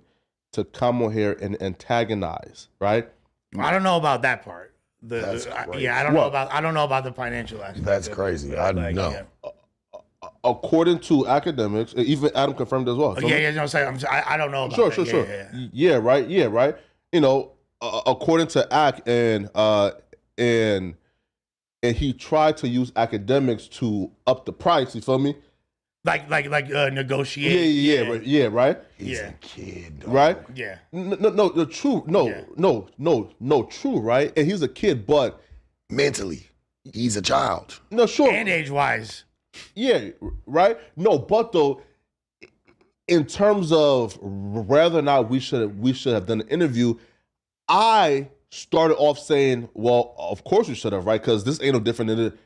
to come on here and antagonize, right? I don't know about that part. I don't know about the financial aspect. That's crazy. I don't know. According to Akademiks, even Adam confirmed as well. I don't know about that. Sure. Yeah, right. According to Ak and he tried to use Akademiks to up the price, you feel me? Like negotiate. Yeah, right. He's a kid, dog. Right? Yeah. No, true. No, true, right? And he's a kid, but mentally, he's a child. No, sure. And age-wise. Yeah, right? No, but though, in terms of whether or not we should have done an interview, I started off saying, well, of course we should have, right? Because this ain't no different than it.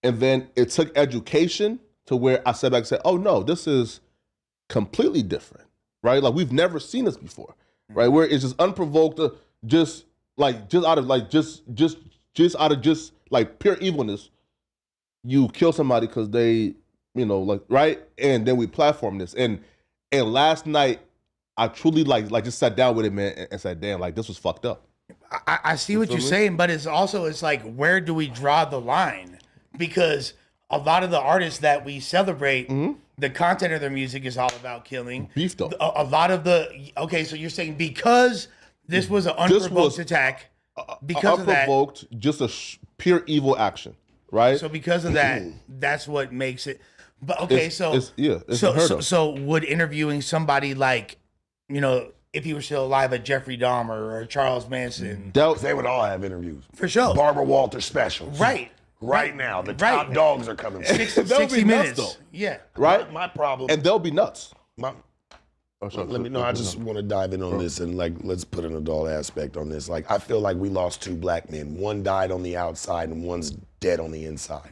And then it took education to where I sat back and said, oh no, this is completely different, right? Like we've never seen this before, right? Where it's just unprovoked, just out of pure evilness, you kill somebody because they, right? And then we platform this. And last night, I truly just sat down with it, man, and said, damn, this was fucked up. I see what you're saying, but it's like, where do we draw the line? Because a lot of the artists that we celebrate, the content of their music is all about killing. Beef though. A lot of so you're saying because this was an unprovoked attack, because of that. Unprovoked, just a pure evil action, right? So because of that, that's what makes it. But it's so would interviewing somebody like, if he were still alive, a Jeffrey Dahmer or Charles Manson, they would all have interviews. For sure. Barbara Walters specials. Right now, the top dogs are coming. 60 minutes. Nuts, though. Yeah. Right? My problem. And they'll be nuts. I just want to dive in on this and let's put an adult aspect on this. I feel like we lost two black men. One died on the outside and one's dead on the inside.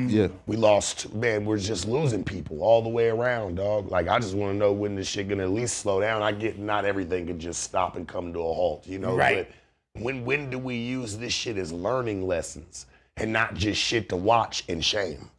Yeah. We lost, we're just losing people all the way around, dog. I just want to know when this shit gonna at least slow down. I get not everything can just stop and come to a halt, Right. But when do we use this shit as learning lessons? and not just shit to watch and shame.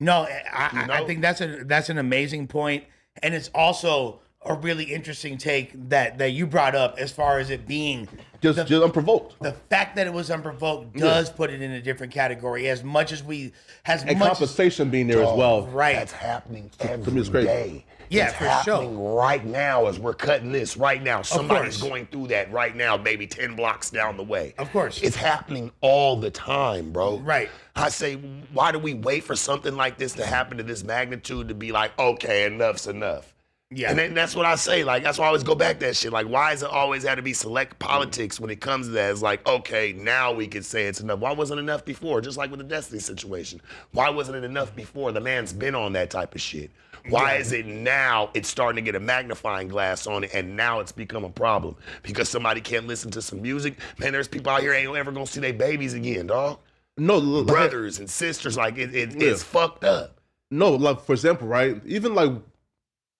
No, I think that's an amazing point, and it's also a really interesting take that you brought up as far as it being just unprovoked. The fact that it was unprovoked does put it in a different category. As much as compensation being there as well. Right, that's happening every day. Yeah, it's for happening sure. right now as we're cutting this right now. Somebody's going through that right now, maybe 10 blocks down the way. Of course. It's happening all the time, bro. Right. I say, why do we wait for something like this to happen to this magnitude to be like, okay, enough's enough? Yeah. And then that's what I say. Like, that's why I always go back to that shit. Like, why is it always had to be select politics when it comes to that? It's like, okay, now we can say it's enough. Why wasn't it enough before? Just like with the Destiny situation. Why wasn't it enough before? The man's been on that type of shit. Why is it now it's starting to get a magnifying glass on it and now it's become a problem? Because somebody can't listen to some music? Man, there's people out here ain't ever gonna see their babies again, dog. No, brothers and sisters, like it's fucked up. No, like for example, right? Even like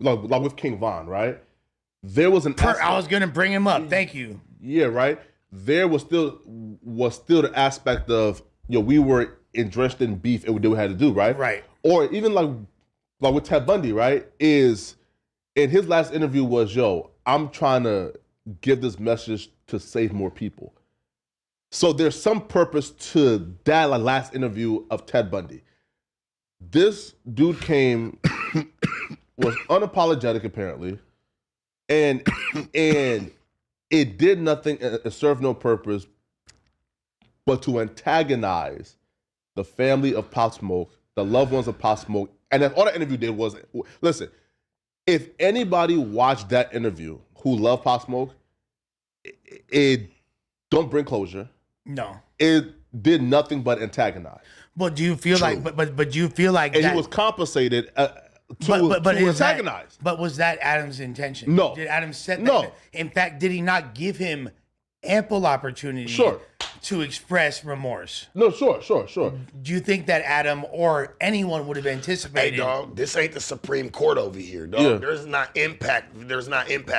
with King Von, right? There was an I was gonna bring him up. Thank you. Yeah, right. There was still the aspect of we were interested in beef and we did what we had to do, right? Right. Or even like with Ted Bundy, right? Is in his last interview was, I'm trying to give this message to save more people. So there's some purpose to that last interview of Ted Bundy. This dude came, was unapologetic apparently, and it did nothing, it served no purpose but to antagonize the family of Pop Smoke, the loved ones of Pop Smoke. And then all that interview did was, listen, if anybody watched that interview who loved Pop Smoke, it don't bring closure. No. It did nothing but antagonize. But do you feel like, but do you feel like and that, he was compensated to antagonize. But was that Adam's intention? No. Did Adam set that? No. In fact, did he not give him ample opportunity to express remorse? No, sure. Do you think that Adam or anyone would have anticipated? Hey, dog, this ain't the Supreme Court over here, dog. Yeah. There's not impact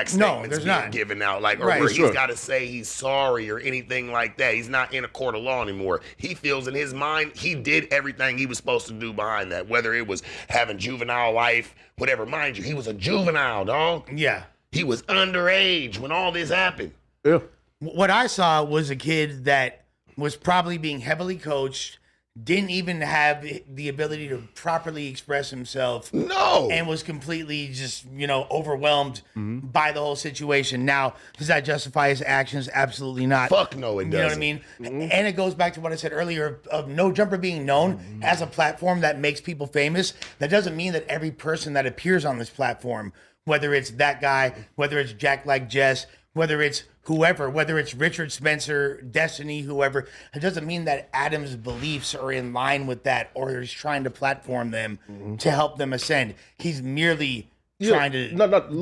statements being given out, like, or where he's got to say he's sorry or anything like that. He's not in a court of law anymore. He feels in his mind he did everything he was supposed to do behind that, whether it was having juvenile life, whatever. Mind you, he was a juvenile, dog. Yeah. He was underage when all this happened. Yeah. What I saw was a kid that was probably being heavily coached, didn't even have the ability to properly express himself. No. And was completely just, overwhelmed by the whole situation. Now, does that justify his actions? Absolutely not. Fuck no, it doesn't. You know what I mean? And it goes back to what I said earlier of No Jumper being known as a platform that makes people famous. That doesn't mean that every person that appears on this platform, whether it's that guy, whether it's Jack Like Jess, whether it's whoever, whether it's Richard Spencer, Destiny, whoever, it doesn't mean that Adam's beliefs are in line with that or he's trying to platform them to help them ascend. He's merely trying to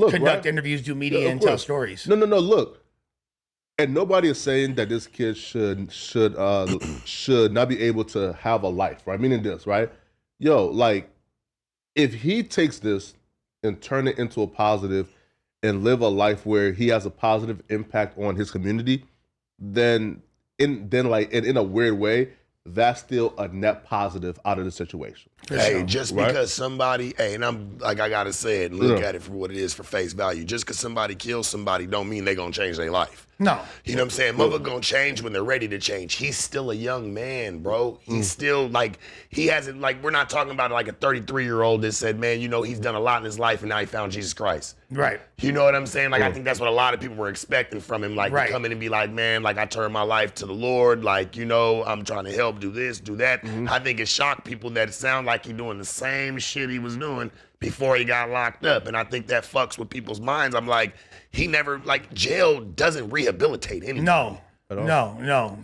conduct interviews, do media, and tell stories. No, look. And nobody is saying that this kid should not be able to have a life, right? Meaning this, right? If he takes this and turn it into a positive and live a life where he has a positive impact on his community, then in a weird way, that's still a net positive out of the situation. Because somebody, and I'm like, I gotta say it and look at it for what it is for face value. Just because somebody kills somebody don't mean they gonna change their life. No. You know what I'm saying? Mother gonna change when they're ready to change. He's still a young man, bro. He's still he hasn't, we're not talking about like a 33-year-old that said, man, he's done a lot in his life and now he found Jesus Christ. Right. You know what I'm saying? I think that's what a lot of people were expecting from him. To come in and be like, man, I turned my life to the Lord. I'm trying to help do this, do that. I think it shocked people that it sounded like he's doing the same shit he was doing before he got locked up. And I think that fucks with people's minds. I'm like, he never, jail doesn't rehabilitate anybody. No.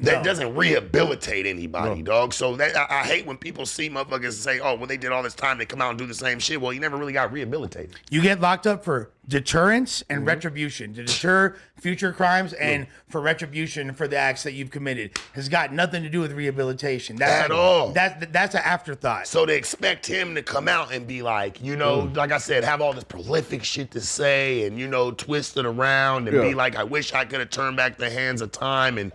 That doesn't rehabilitate anybody, dog. So that I hate when people see motherfuckers say, oh, well, they did all this time, they come out and do the same shit. Well, you never really got rehabilitated. You get locked up for deterrence and retribution, to deter future crimes and for retribution for the acts that you've committed. Has got nothing to do with rehabilitation. That's At all. That's an afterthought. So to expect him to come out and be like, you know, like I said, have all this prolific shit to say and, you know, twist it around and be like, I wish I could have turned back the hands of time. And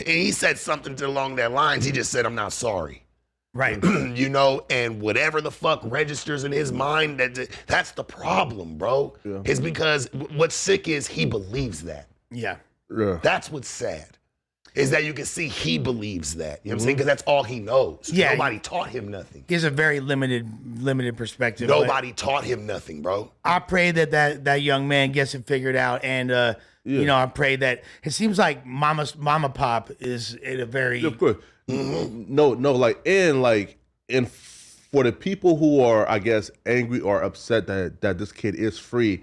he said something along that lines. He just said, I'm not sorry. Right. You know, and whatever the fuck registers in his mind, that's the problem, bro. It's because what's sick is he believes that. Yeah. That's what's sad. Is that you can see he believes that. You know what I'm saying? Because that's all he knows. Yeah. Nobody taught him nothing. He has a very limited perspective. Nobody taught him nothing, bro. I pray that young man gets it figured out, and you know, I pray that it seems like Mama Pop is in a very Of course. No, like and for the people who are, I guess, angry or upset that this kid is free,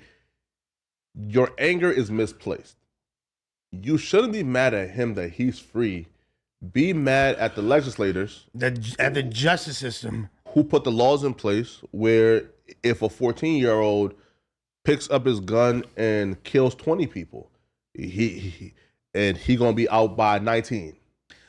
your anger is misplaced. You shouldn't be mad at him that he's free. Be mad at the legislators, at the justice system, who put the laws in place where if a 14-year-old picks up his gun and kills 20 people, he gonna be out by 19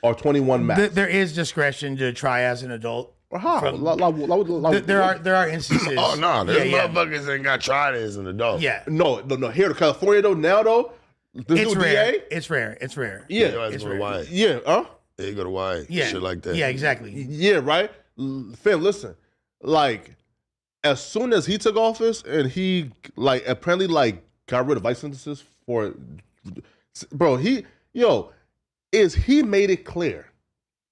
or 21 max. There is discretion to try as an adult. Or how? There are instances. Oh no, there's motherfuckers that got tried as an adult. Yeah. No. Here in California though, this It's new rare. DA. It's rare. It's rare. Yeah. It's rare. Why? Yeah. Yeah, you go to why? Yeah. Shit like that. Yeah, exactly. Yeah. Right. Fam, listen. Like, as soon as he took office and he apparently got rid of life sentences for, bro. He made it clear.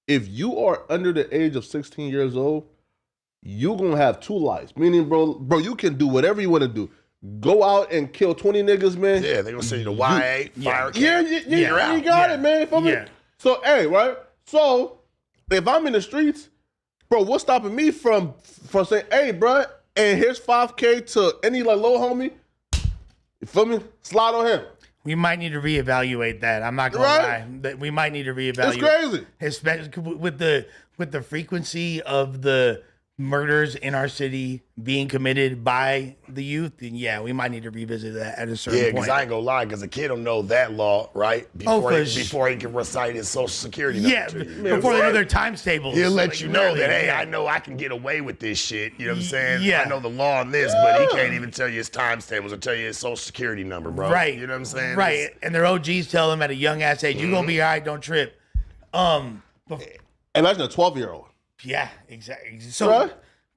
If you are under the age of 16 years old, you're going to have 2 lives. Meaning, bro, you can do whatever you want to do. Go out and kill 20 niggas, man. Yeah, they're going to send you to YA, fire camp. Yeah, you got it, man. Feel me? So, hey, right? So, if I'm in the streets, bro, what's stopping me from saying, hey, bro, and here's $5K to any little homie? You feel me? Slide on him. We might need to reevaluate that. I'm not gonna lie. We might need to reevaluate. It's crazy, especially with the frequency of the murders in our city being committed by the youth. And yeah, we might need to revisit that at a certain point. Yeah, because I ain't gonna lie, because a kid don't know that law, right? Before he can recite his social security number. Yeah, to you. before they know their times tables. He'll let you know that, hey, I know I can get away with this shit. You know what I'm saying? Yeah. I know the law on this, but he can't even tell you his times tables or tell you his social security number, bro. Right. You know what I'm saying? Right. And their OGs tell them at a young ass age, you're gonna be all right, don't trip. And imagine a 12-year-old. Yeah, exactly. So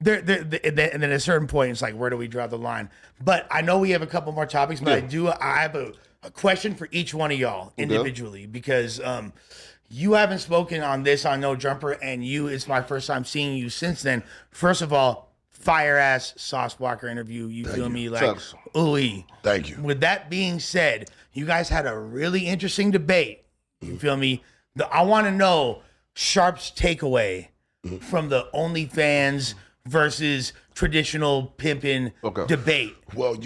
and then at a certain point, it's like, where do we draw the line? But I know we have a couple more topics, but I have a question for each one of y'all individually, because you haven't spoken on this on No Jumper, and it's my first time seeing you since then. First of all, fire ass Sauce Walker interview. You feel me? Like, ooh. Thank you. With that being said, you guys had a really interesting debate. You feel me? I want to know Sharp's takeaway from the OnlyFans versus traditional pimping debate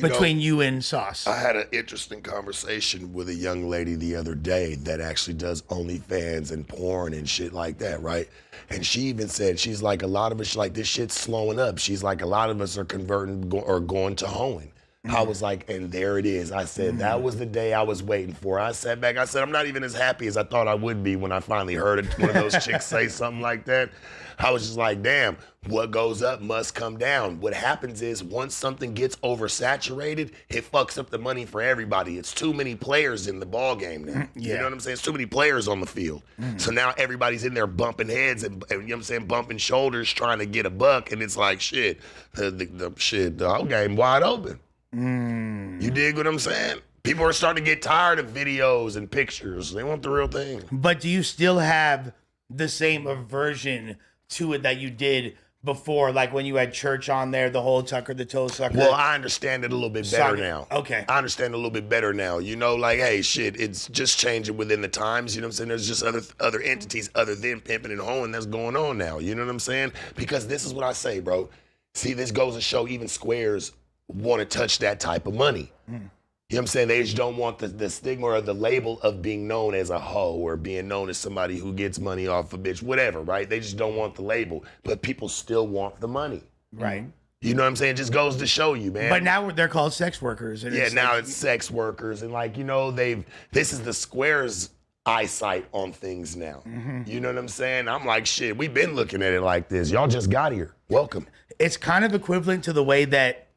between you and Sauce. I had an interesting conversation with a young lady the other day that actually does OnlyFans and porn and shit like that, right? And she even said, she's like, a lot of us, like, this shit's slowing up. She's like, a lot of us are converting or going to hoeing. I was like, and there it is. I said, that was the day I was waiting for. I sat back, I said, I'm not even as happy as I thought I would be when I finally heard one of those chicks say something like that. I was just like, damn, what goes up must come down. What happens is once something gets oversaturated, it fucks up the money for everybody. It's too many players in the ball game now. You know what I'm saying? It's too many players on the field. So now everybody's in there bumping heads and you know what I'm saying, bumping shoulders, trying to get a buck. And it's like, shit, the whole game wide open. You dig what I'm saying? People are starting to get tired of videos and pictures. They want the real thing. But do you still have the same aversion to it that you did before, like when you had Church on there, the whole Tucker the Toe Sucker? Well, I understand it a little bit better now. Okay. I understand it a little bit better now. You know, like, hey, shit, it's just changing within the times. You know what I'm saying? There's just other entities other than pimping and hoeing that's going on now. You know what I'm saying? Because this is what I say, bro. See, this goes to show even squares want to touch that type of money. You know what I'm saying? They just don't want the stigma or the label of being known as a hoe or being known as somebody who gets money off a bitch, whatever, right? They just don't want the label, but people still want the money. Right. You know what I'm saying? It just goes to show you, man. But now they're called sex workers. And yeah, it's now like, it's sex workers, and like, you know, this is the square's eyesight on things now. You know what I'm saying? I'm like, shit, we've been looking at it like this. Y'all just got here. Welcome. it's kind of equivalent to the way that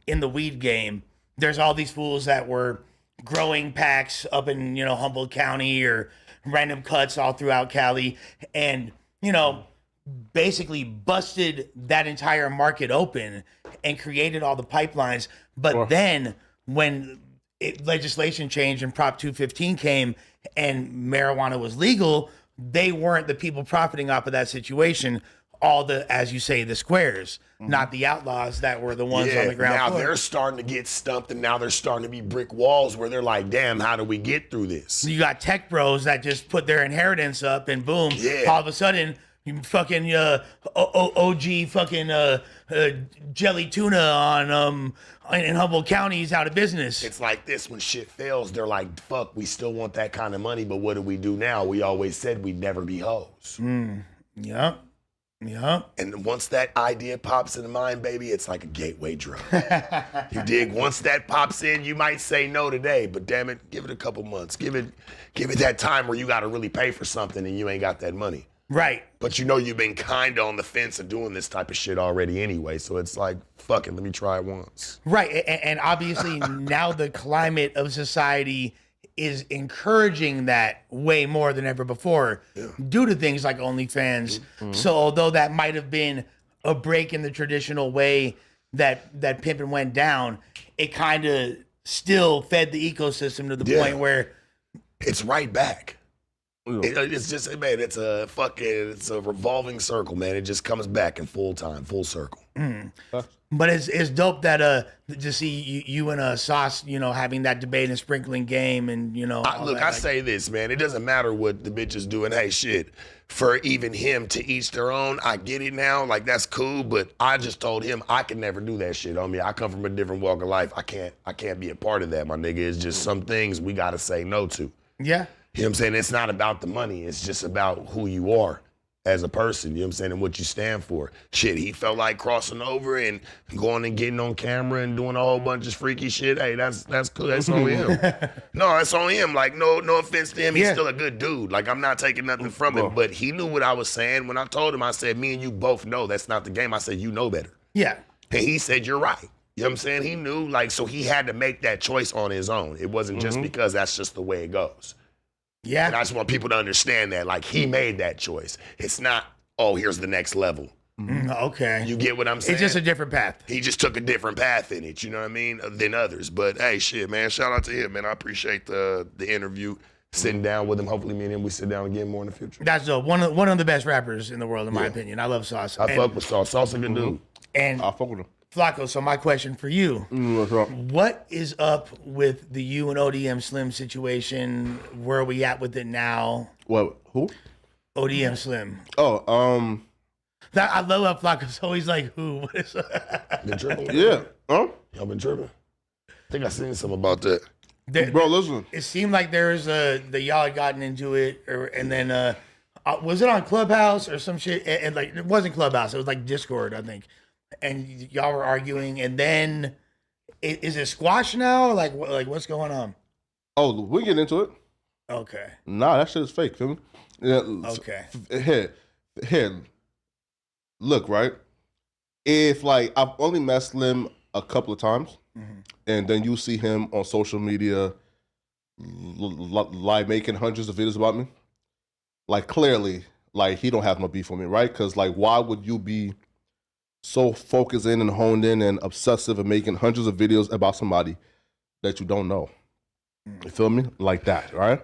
in the weed game, there's all these fools that were growing packs up in, Humboldt County or random cuts all throughout Cali and, basically busted that entire market open and created all the pipelines. But then when legislation changed and Prop 215 came and marijuana was legal, they weren't the people profiting off of that situation. All the, as you say, the squares, not the outlaws that were the ones on the ground now floor. they're starting to get stumped, and now they're starting to be brick walls where they're like, damn, how do we get through this? You got tech bros that just put their inheritance up and boom, all of a sudden, you fucking OG fucking jelly tuna on in Humboldt County is out of business. It's like this, when shit fails, they're like, fuck, we still want that kind of money, but what do we do now? We always said we'd never be hoes. Yep. And once that idea pops in the mind, baby, it's like a gateway drug. You dig? Once that pops in, you might say no today, but damn it, give it a couple months. Give it that time where you got to really pay for something and you ain't got that money. Right. But you've been kind of on the fence of doing this type of shit already anyway, so it's like, fuck it, let me try it once. Right. And obviously now the climate of society is encouraging that way more than ever before due to things like OnlyFans. So although that might have been a break in the traditional way that pimping went down, it kind of still fed the ecosystem to the point where it's right back. It's just, man, it's a revolving circle, man. It just comes back in full circle. But it's dope that to see you and Sauce, having that debate and sprinkling game and I say this, man. It doesn't matter what the bitches do, and hey, shit, for even him to each their own. I get it now, like that's cool. But I just told him I could never do that shit on me. I come from a different walk of life. I can't be a part of that, my nigga. It's just some things we gotta say no to. Yeah. You know what I'm saying? It's not about the money. It's just about who you are as a person, you know what I'm saying, and what you stand for. Shit, he felt like crossing over and going and getting on camera and doing a whole bunch of freaky shit. Hey, that's cool. That's on him. No, that's on him. Like, no offense to him. He's still a good dude. Like, I'm not taking nothing from him. But he knew what I was saying. When I told him, I said, me and you both know that's not the game. I said, you know better. Yeah. And he said, you're right. You know what I'm saying? He knew, like, so he had to make that choice on his own. It wasn't just because that's just the way it goes. Yeah. And I just want people to understand that. Like, he made that choice. It's not, oh, here's the next level. Okay. You get what I'm saying? It's just a different path. He just took a different path in it, you know what I mean, than others. But, hey, shit, man, shout out to him, man. I appreciate the interview, sitting down with him. Hopefully me and him, we sit down again more in the future. That's one of the best rappers in the world, in my opinion. I love Sauce. I fuck with Sauce. Sauce a good dude. And I fuck with him. Flakko, so my question for you, What's up? what is up with the you and ODM Slim situation? Where are we at with it now? What? Who? ODM Slim. Oh, I love how Flakko's always like, who? What is Been tripping? yeah. Huh? Y'all been tripping? I think I seen something about that. Bro, listen. It seemed like there was that y'all had gotten into it, and then was it on Clubhouse or some shit? And like it wasn't Clubhouse, it was like Discord, I think. And y'all were arguing, and then is it squash now? Like what's going on? Oh, we get into it. Okay. Nah, that shit is fake. Feel me? Yeah, Okay. Here. Look, right? If like I've only met Slim a couple of times, and then you see him on social media, like making hundreds of videos about me, like clearly, like he don't have no beef with me, right? Because like, why would you be so focused in and honed in and obsessive and making hundreds of videos about somebody that you don't know? You feel me? Like that, right?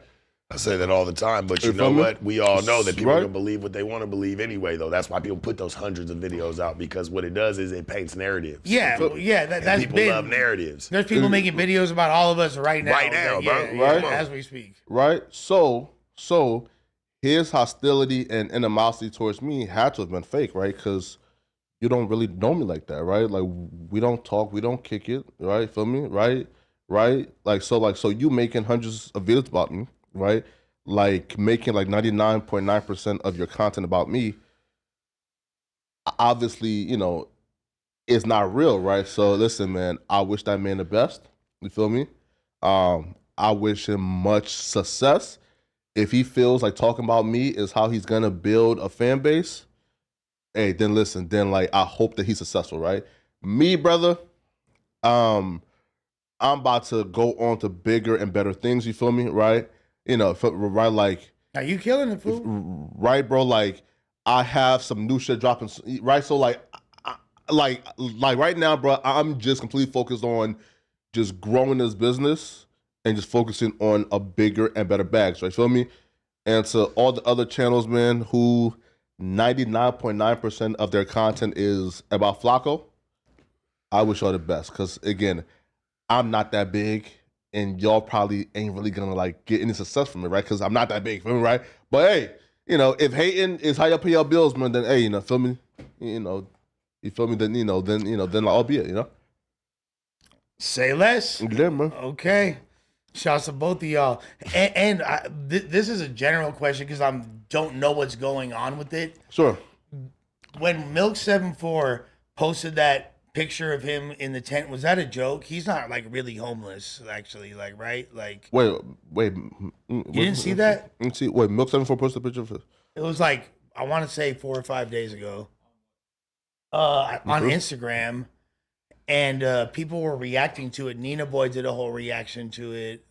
I say that all the time, but you know what? We all know that people can believe what they want to believe anyway, though. That's why people put those hundreds of videos out, because what it does is it paints narratives. Yeah, that's people love narratives. There's people making videos about all of us right now. Right now, bro. Right as we speak. Right? So his hostility and animosity towards me had to have been fake, right? Because you don't really know me like that, right? Like, we don't talk, we don't kick it, right? Feel me? Right? So you making hundreds of videos about me, right? Like, making like 99.9% of your content about me, obviously, it's not real, right? So listen, man, I wish that man the best. You feel me? I wish him much success. If he feels like talking about me is how he's gonna build a fan base, hey, then listen, then like I hope that he's successful, right? Me, brother, I'm about to go on to bigger and better things, you feel me, right? You know, right, like... Are you killing it, fool? Right, bro, like, I have some new shit dropping, right? So, like, like right now, bro, I'm just completely focused on just growing this business and just focusing on a bigger and better bag, right? You feel me? And to all the other channels, man, who 99.9% of their content is about Flakko, I wish y'all the best. Because, again, I'm not that big, and y'all probably ain't really gonna like get any success from it, right? Because I'm not that big, feel me, right? But hey, you know, if hating is how y'all pay your bills, man, then hey, you know, feel me? You feel me? Then then I'll be it, you know. Say less. Yeah, man. Okay. Shouts to both of y'all. And this is a general question because I don't know what's going on with it. Sure. When Milk74 posted that picture of him in the tent, was that a joke? He's not like really homeless, actually, like, right? Like, wait. You didn't see that? Wait, Milk74 posted a picture of it. It was like, I want to say 4 or 5 days ago, on Instagram, and people were reacting to it. Nina Boy did a whole reaction to it.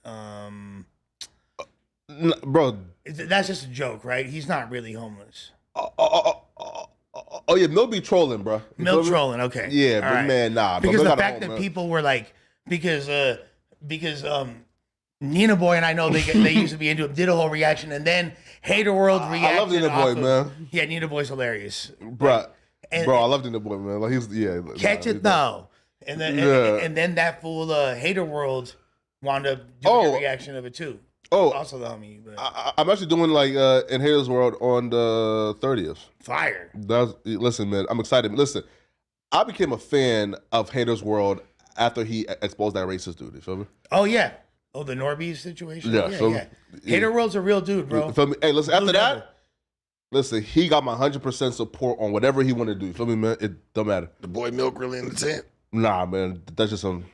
Bro, that's just a joke, right? He's not really homeless. Oh yeah, Milk be trolling, bro. Milk trolling, okay. Yeah, all but right. man, nah. Because bro, the fact that people were like, because Nina Boy and I know they used to be into it, did a whole reaction, and then Hater World reacted. I love Nina Boy, man. Yeah, Nina Boy's hilarious, bro. I love Nina Boy, man. Like catch it though, and then that fool Hater World wound up doing a reaction of it too. Oh, also the homie. But I'm actually doing like in Haters World on the 30th. Fire. Listen, man, I'm excited. Listen, I became a fan of Haters World after he exposed that racist dude. You feel me? Oh yeah. Oh, the Norby situation. Yeah. Yeah. Hater World's a real dude, bro. You feel me? Hey, listen. After that, listen, he got my 100% support on whatever he want to do. You feel me, man? It don't matter. The boy Milk really in the tent? Nah, man, that's just some.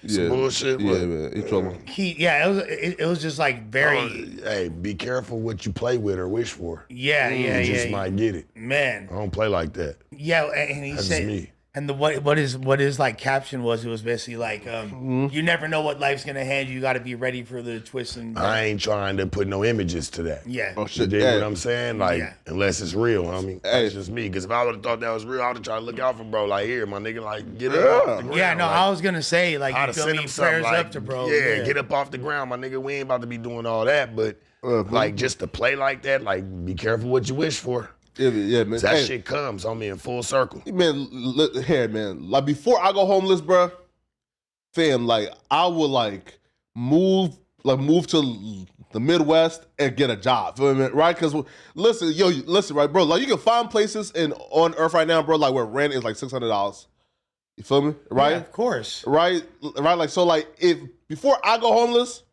Some bullshit. Yeah, man, he trouble. It was just like very. Hey, be careful what you play with or wish for. Yeah, you just might get it. Man, I don't play like that. Yeah, and he That's said, me. And what his like caption was, it was basically like, you never know what life's gonna hand you. You got to be ready for the twists and. I ain't trying to put no images to that. Yeah. Oh shit. You dig what I'm saying? Like, unless it's real. I mean, that's just me. Because if I would have thought that was real, I would have tried to look out for bro. Like, here, my nigga, like, get up off the ground. Yeah, no, like, I was gonna say, like, I'd you have feel sent me? him something Prayers like, up to bro. Yeah, get up off the ground, my nigga. We ain't about to be doing all that, but like, just to play like that, like, be careful what you wish for. Yeah, man. That shit comes on me in full circle. Man, here, man. Like before I go homeless, bro, fam, like I would like move to the Midwest and get a job, feel me, right? Because listen, right, bro. Like you can find places on Earth right now, bro, like where rent is like $600. You feel me, right? Yeah, of course. Right. Like so, like if before I go homeless,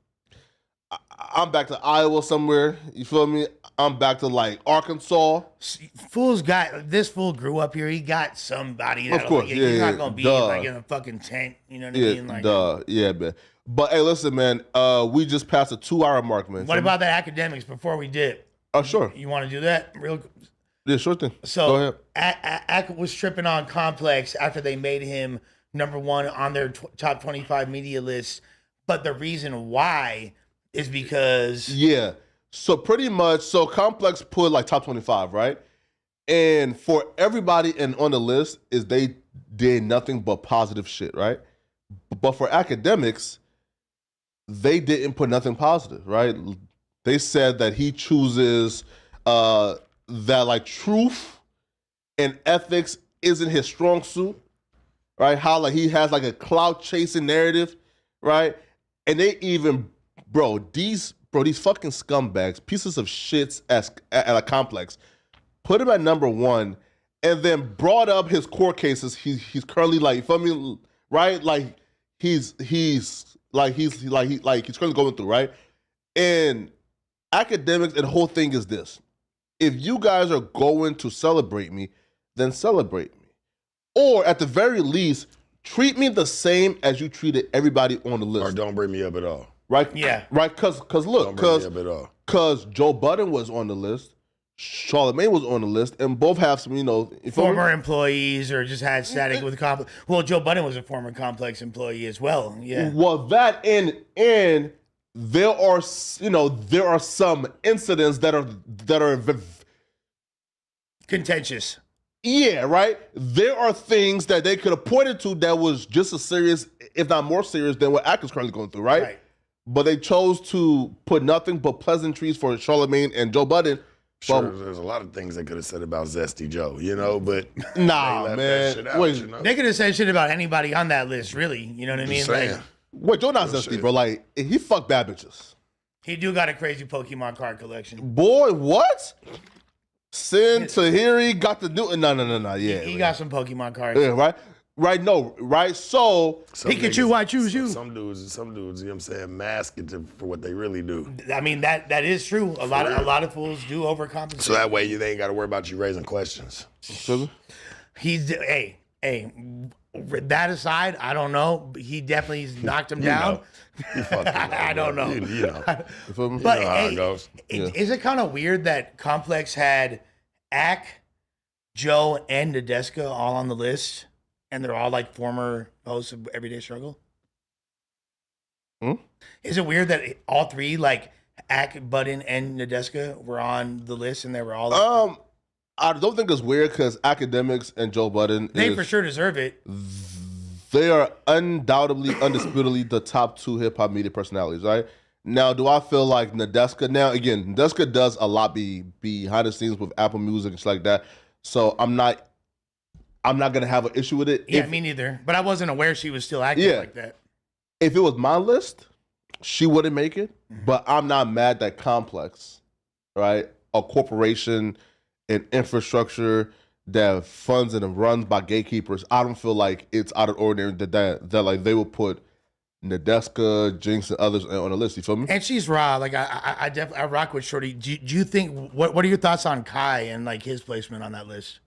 I'm back to Iowa somewhere. You feel me? I'm back to like Arkansas. This fool grew up here. He got somebody. Of course, he's not gonna be like in a fucking tent. You know what I mean? Like, yeah, man. But hey, listen, man. We just passed the 2-hour mark, man. What about the academics before we dip? Oh, sure. You want to do that real? Yeah, sure thing. So, go ahead. Ak was tripping on Complex after they made him #1 on their top 25 media list. But the reason why is because so pretty much, Complex put like top 25, right? And for everybody on the list is they did nothing but positive shit, right? But for Akademiks, they didn't put nothing positive, right? They said that he chooses that like truth and ethics isn't his strong suit, right? How like he has like a clout chasing narrative, right? And they even, these fucking scumbags, pieces of shits at a Complex, put him at number1, and then brought up his court cases. He's currently like, you feel me, right? Like he's currently going through, right? And Akademiks, and the whole thing is this: if you guys are going to celebrate me, then celebrate me. or at the very least, treat me the same as you treated everybody on the list. Or don't bring me up at all. Right? Yeah. Right? Because look, Don't bring me up at all. because Joe Budden was on the list, Charlamagne was on the list, and both have some, former employees or just had static with Complex. Well, Joe Budden was a former Complex employee as well. Yeah. Well, that and there are some incidents that are Contentious. yeah, right. There are things that they could have pointed to that was just as serious, if not more serious, than what Akademiks currently going through, right? But they chose to put nothing but pleasantries for Charlamagne and Joe Budden. Sure, there's a lot of things they could have said about Zesty Joe, but nah, they left man. that shit out, Wait, They could have said shit about anybody on that list, really. You know what I mean? Saying. wait, Joe not zesty, bro. Like he fucked bad bitches. He do got a crazy Pokemon card collection. Boy, what? Sin Tahiri got the new. No. Yeah, He got some Pokemon cards. yeah, right. Right, no, right. So Some Pikachu, niggas- I choose you. Some dudes, you know what I'm saying, mask it for what they really do. I mean that is true. A lot of fools do overcompensate. So that way they ain't got to worry about you raising questions. He's hey. That aside, I don't know. He definitely knocked him down. You fucking I don't know. You know. But how it goes. Is it kind of weird that Complex had Ak, Joe, and Nadeska all on the list, and they're all like former hosts of Everyday Struggle? Is it weird that all three, like Ak, Budden, and Nadeska, were on the list and they were all? I don't think it's weird because Akademiks and Joe Budden, They for sure deserve it. they are undoubtedly, undisputedly the top two hip hop media personalities, right? Now, do I feel like Nadeska? Now, again, Nadeska does a lot behind the scenes with Apple Music and shit like that. So I'm not gonna have an issue with it. Yeah, me neither. But I wasn't aware she was still active like that. If it was my list, she wouldn't make it. But I'm not mad that Complex, right, a corporation and infrastructure that funds and runs by gatekeepers, I don't feel like it's out of ordinary that like they will put Nadeska, Jinx, and others on the list. You feel me? And she's raw. Like I definitely rock with Shorty. Do you think what are your thoughts on Kai and like his placement on that list?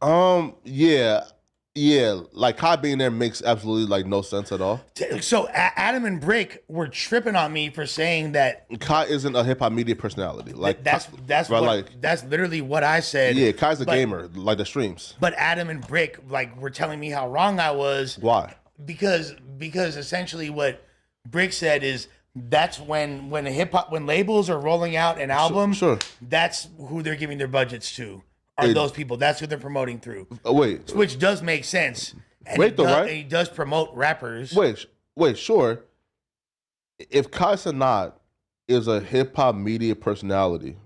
Yeah. Like Kai being there makes absolutely like no sense at all. So Adam and Brick were tripping on me for saying that Kai isn't a hip hop media personality. Like that's right, what, like, that's literally what I said. yeah, Kai's a gamer, like the streams. But Adam and Brick like were telling me how wrong I was. Why? Because essentially what Brick said is that's when labels are rolling out an album, Sure. that's who they're giving their budgets to. Are those people? That's who they're promoting through. Wait, Which does make sense. And Wait, though, right? And he does promote rappers. wait, sure. If Kai Cenat is a hip hop media personality,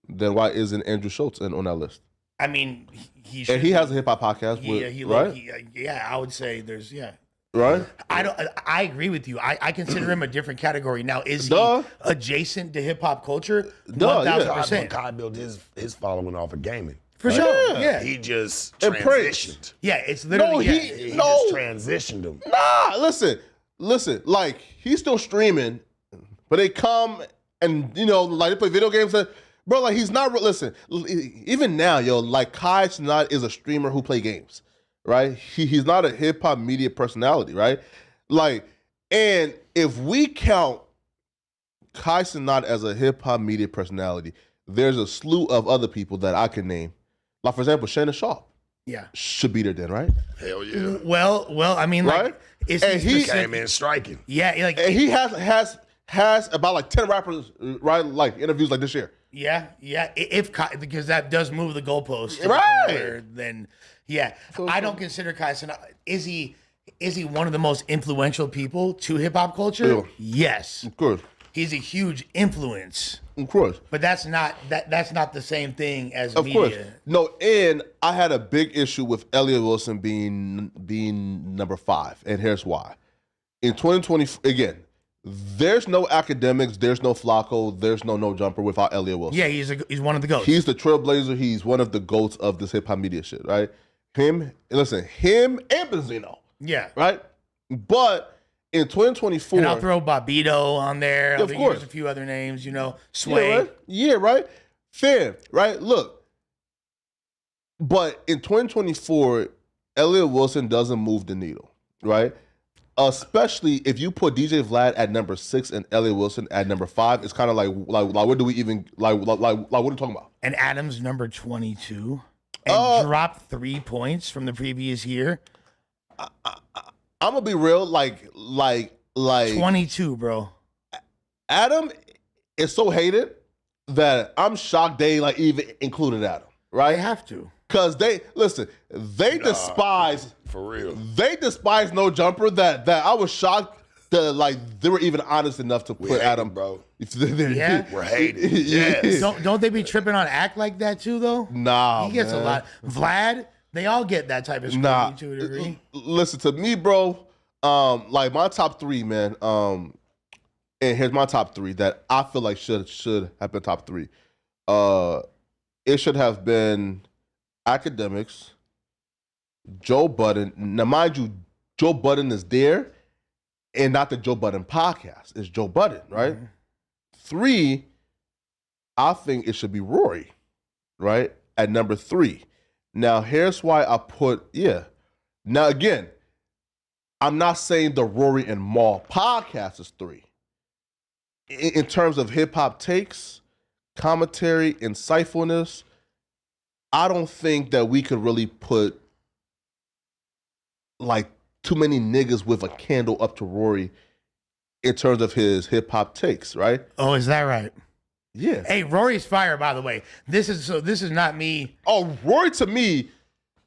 then why isn't Andrew Schultz on that list? I mean, he And he has a hip hop podcast, right? I would say there's Right? I agree with you. I consider him a different category. Now, is Duh. he adjacent to hip hop culture? Duh, yeah. 1000%. Kai built his following off of gaming. For sure. Yeah. Yeah. He just And transitioned. Yeah, it's literally He just transitioned him. Nah, listen. Like he's still streaming, but they come and like they play video games. Bro, like he's not. Listen, even now, like Kai Cenat is a streamer who play games, right? He's not a hip hop media personality, right? Like, and if we count Kai Cenat as a hip hop media personality, there's a slew of other people that I can name. Like, for example, Shannon Sharp. Yeah. Should be there then, right? Hell yeah. Well, I mean, like, Right? is And he Came in striking. yeah, like, And he has about like 10 rappers, right? Like interviews like this year. yeah. Because that does move the goalpost. to the Right. point where then, yeah. I don't consider Kai Cenat. Is he one of the most influential people to hip hop culture? Yeah. Yes. Of course. He's a huge influence. Of course. But that's not the same thing as Of media. course. No, and I had a big issue with Elliott Wilson being number 5, and here's why. In 2020, again, there's no Akademiks, there's no Flakko, there's no jumper without Elliott Wilson. Yeah, he's one of the goats. He's the trailblazer. He's one of the goats of this hip hop media shit, right? Him and Benzino, yeah. right? But in 2024, And I'll throw Bobito on there. Of course. There's a few other names, Sway. Yeah, right? Yeah, right? Fair, right? Look. But in 2024, Elliott Wilson doesn't move the needle, right? Especially if you put DJ Vlad at number 6 and Elliott Wilson at number 5, it's kind of like what do we even what are we talking about? And Adams number 22 and dropped 3 points from the previous year. I'm gonna be real, like 22, bro. Adam is so hated that I'm shocked they like even included Adam, right? They have to. Cause they despise for real. They despise No Jumper that I was shocked that like they were even honest enough to put Adam, bro. Yeah, we're hated. Yes. Don't they be tripping on Act like that too though? Nah, he gets man. a lot. Vlad, they all get that type of scrutiny to a degree. Listen to me, bro. Like my top 3, man. And here's my top 3 that I feel like should have been top 3. It should have been Akademiks, Joe Budden. Now, mind you, Joe Budden is there, and not the Joe Budden podcast. It's Joe Budden, right? Mm-hmm. 3, I think it should be Rory, right? At number 3. Now, here's why I put, Now, again, I'm not saying the Rory and Maul podcast is 3. In terms of hip-hop takes, commentary, insightfulness, I don't think that we could really put like too many niggas with a candle up to Rory in terms of his hip hop takes, right? Oh, is that right? Yeah. Hey, Rory's fire, by the way. This is not me. Oh, Rory to me,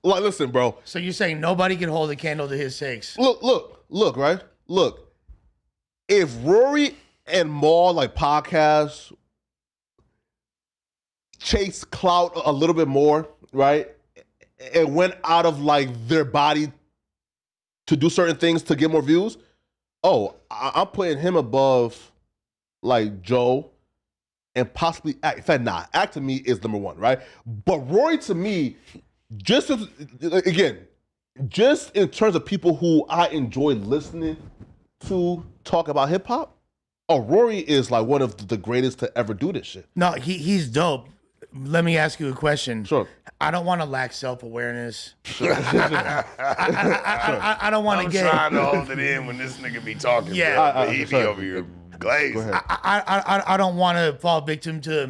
like, listen, bro. So you're saying nobody can hold a candle to his takes? Look, right? Look, if Rory and Maul like podcasts chase clout a little bit more, right? And went out of like their body to do certain things to get more views. Oh, I'm putting him above like Joe and possibly Act. In fact, Act to me is number 1, right? But Rory to me, just in terms of people who I enjoy listening to talk about hip hop, Rory is like one of the greatest to ever do this shit. No, he's dope. Let me ask you a question. Sure. I don't want to lack self-awareness. I don't want to get. I'm trying to hold it in when this nigga be talking. Yeah. Bro, he be over here glazed. I don't want to fall victim to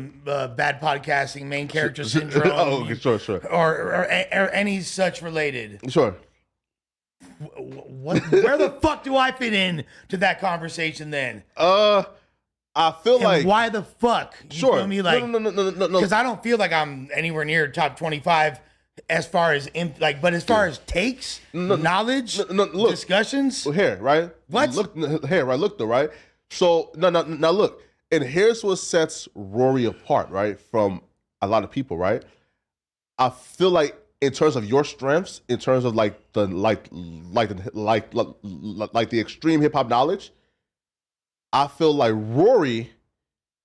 bad podcasting, main character syndrome. Oh, sure. Or any such related. Sure. Where the fuck do I fit in to that conversation then? I feel like why the fuck? You sure. feel me? Like, no. Because I don't feel like I'm anywhere near top 25 as far as but as far as takes, knowledge, look, discussions. Here, right? What? Look here, right? Look though, right? So now look, and here's what sets Rory apart, right, from a lot of people, right? I feel like in terms of your strengths, in terms of like the extreme hip hop knowledge, I feel like Rory,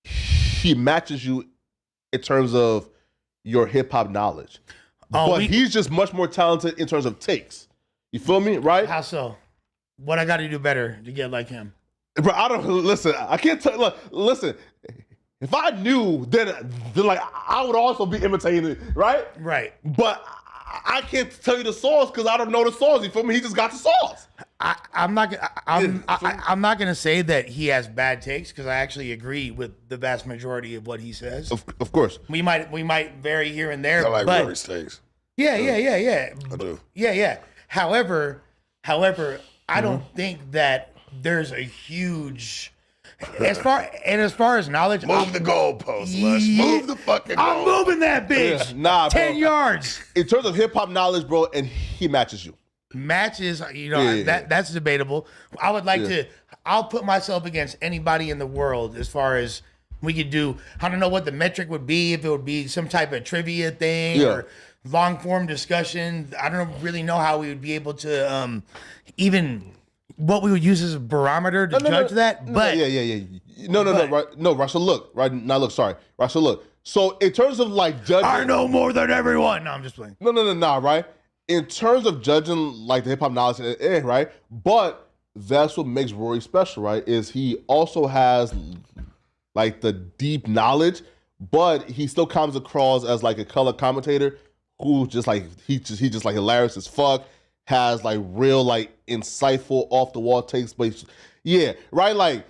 he matches you in terms of your hip hop knowledge. But he's just much more talented in terms of takes. You feel me, right? How so? What I got to do better to get like him? Bro, I can't tell you, listen, if I knew, then like I would also be imitating, right? Right. But I can't tell you the sauce because I don't know the sauce. You feel me? He just got the sauce. I'm not gonna say that he has bad takes because I actually agree with the vast majority of what he says. Of course, we might vary here and there. I like Rory's takes. Yeah. I do. Yeah. However, I don't think that there's a huge as far as knowledge. Move the goalpost, Lush. Move the fucking goalpost. I'm moving that bitch. Yeah, 10 yards. In terms of hip hop knowledge, bro, and he matches you. Matches, that's debatable. I would like to. I'll put myself against anybody in the world as far as we could do. I don't know what the metric would be, if it would be some type of trivia thing or long form discussion. I don't really know how we would be able to even what we would use as a barometer to judge that. But No, Russell, look, right now, look, sorry, Russell, look. So in terms of like judging, I know more than everyone. No, I'm just playing. No, right? In terms of judging like the hip hop knowledge, right? But that's what makes Rory special, right? Is he also has like the deep knowledge, but he still comes across as like a color commentator who just like he just like hilarious as fuck. has like real like insightful off the wall takes, but yeah, right, like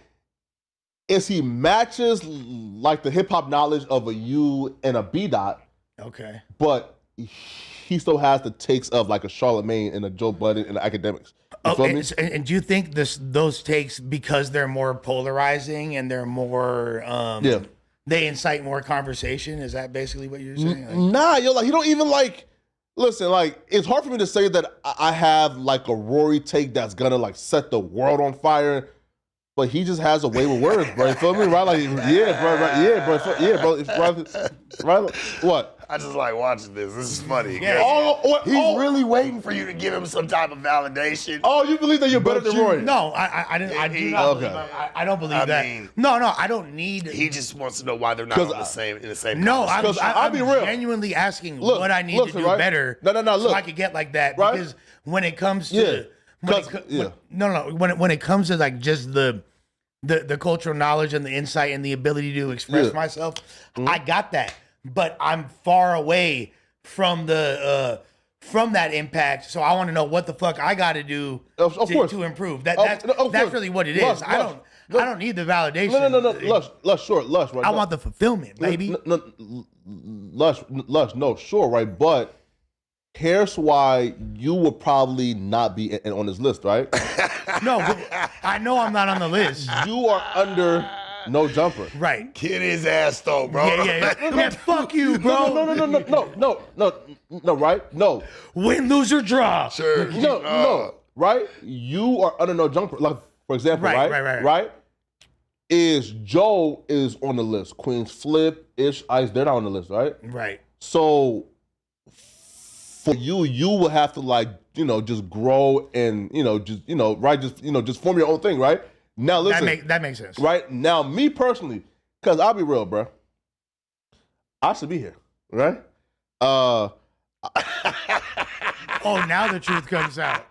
is he matches like the hip hop knowledge of a U and a B dot, Okay, but he still has the takes of like a Charlemagne and a Joe Budden and the Academics. You feel me? And do you think those takes, because they're more polarizing and they're more they incite more conversation? Is that basically what you're saying? Like, Nah, yo, like you don't even like. Listen, like it's hard for me to say that I have like a Rory take that's gonna like set the world on fire, but he just has a way with words, bro. You feel me, right? Like yeah, bro, right, yeah, bro, right? What? I just like watching this. This is funny. Yeah. He's really waiting for you to give him some type of validation. Oh, you believe that you're better than Rory? No, I do not believe. I don't believe that. No, I don't need. He just wants to know why they're not on the same No, conversation. I'm be real. genuinely asking what I need to do right? better. No, so look. I could get like that. Right? Because when it comes to when it comes to like just the cultural knowledge and the insight and the ability to express myself, I got that. But I'm far away from that impact, so I want to know what the fuck I got to do to improve. That's really what it is. I don't need the validation. No. Lush, right? I want the fulfillment, baby. Lush, no, sure, right? But here's why you would probably not be on this list, right? No, I know I'm not on the list. You are under No Jumper. Right. Get his ass though, bro. Yeah, fuck you, bro. No, right? No. Win, lose, or draw. Sure. No, right? You are under No Jumper. Like, for example, right? Is Joe is on the list. Queens Flip, Ish Ice, they're not on the list, right? Right. So for you will have to like, just grow and, just form your own thing, right? Now listen. That makes sense. Right? Now me personally, because I'll be real, bro. I should be here, right? Oh, now the truth comes out.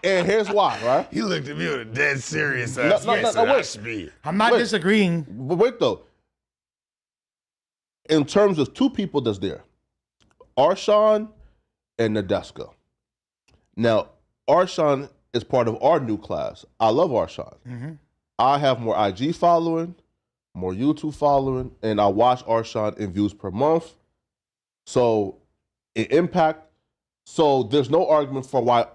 And here's why, right? He looked at me with a dead serious ass. Wait. I'm not disagreeing. But wait though. In terms of two people that's there, Arshawn and Nadeska. Now, Arshawn is part of our new class. I love Arshawn. Mm-hmm. I have more IG following, more YouTube following, and I watch Arshawn in views per month. So, it impact. So, there's no argument for why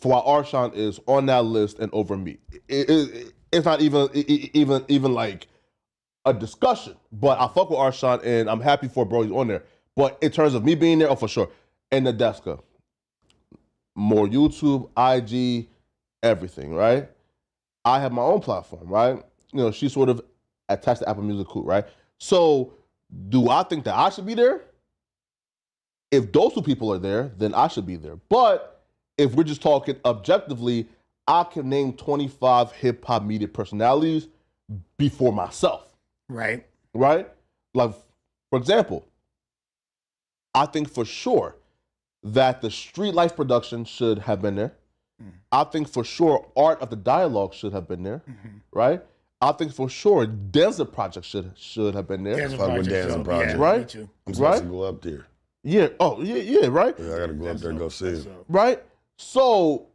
Arshawn is on that list and over me. It's not even like a discussion. But I fuck with Arshawn and I'm happy for bro he's on there. But in terms of me being there, for sure. And Nadeska. More YouTube, IG, everything, right? I have my own platform, right? She's sort of attached to Apple Music, cool, right? So, do I think that I should be there? If those two people are there, then I should be there. But if we're just talking objectively, I can name 25 hip hop media personalities before myself. Right. Right? Like, for example, I think for sure that the Street Life production should have been there. Mm-hmm. I think for sure Art of the Dialogue should have been there, right? I think for sure Denza Project should have been there. Denza Project. Right? Me too. I'm supposed to go up there. Yeah. Oh, yeah, right? Yeah, I gotta go up there and go see it. Right? So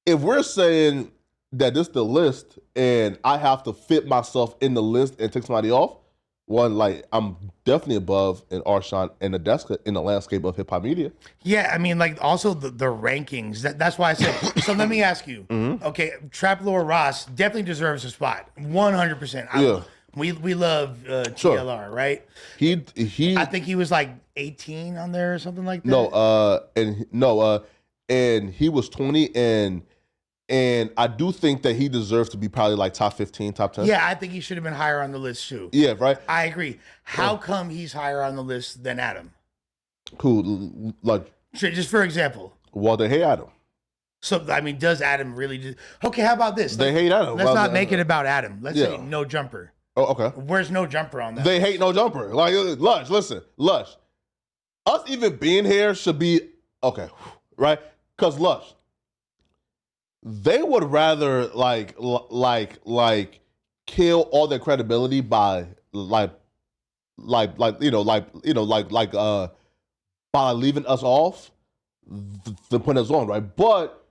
if we're saying that this is the list and I have to fit myself in the list and take somebody off, one, like, I'm definitely above in Arshawn and Nadeska in the landscape of hip hop media. Yeah, I mean, like, also the rankings. That's why I said. So let me ask you. Mm-hmm. Okay, Trap Lord Ross definitely deserves a spot. 100%. Yeah. We love TLR, right? He. I think he was like 18 on there or something like that. And he was 20 and I do think that he deserves to be probably like top 15, top 10. Yeah, I think he should have been higher on the list too. Yeah, right? I agree. How come he's higher on the list than Adam? Cool. Like, just for example. Well, they hate Adam. So, I mean, does Adam really Okay, how about this? They hate Adam. Let's not make it about Adam. Let's say No Jumper. Oh, okay. Where's No Jumper on that? They hate No Jumper. Like, Lush, listen. Lush. Us even being here should be, okay, right? Because Lush, they would rather like kill all their credibility by by leaving us off than putting us on, right? But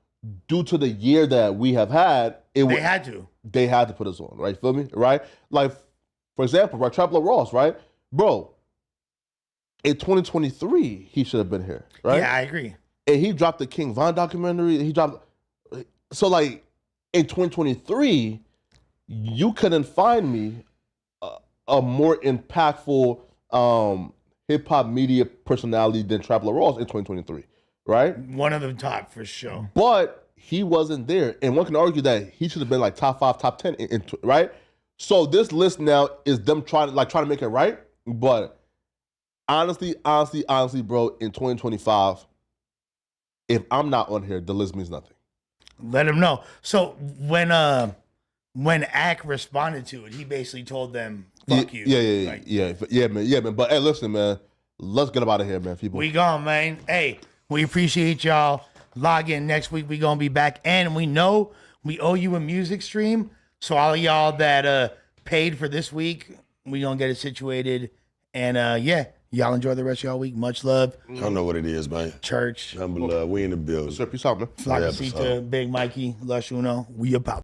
due to the year that we have had, They had to. They had to put us on, right? Feel me? Right? Like, for example, right, Traveler Ross, right? Bro, in 2023, he should have been here, right? Yeah, I agree. And he dropped the King Von documentary. He dropped. So, like, in 2023, you couldn't find me a more impactful hip hop media personality than Traveler Ross in 2023, right? One of the top for sure. But he wasn't there, and one can argue that he should have been like top 5, top 10, right? So this list now is them trying to make it right. But honestly, bro, in 2025, if I'm not on here, the list means nothing. Let him know. So when Ak responded to it, he basically told them, "Fuck you." Yeah, man. But hey, listen, man, let's get up out of here, man. People, we gone, man. Hey, we appreciate y'all. Log in next week. We gonna be back, and we know we owe you a music stream. So all of y'all that paid for this week, we gonna get it situated. And yeah, y'all enjoy the rest of y'all week. Much love. I don't know what it is, man. Church. Number love. We in the building. Sir, peace out, man. Flakko, Big Mikey, Lush Uno. We about.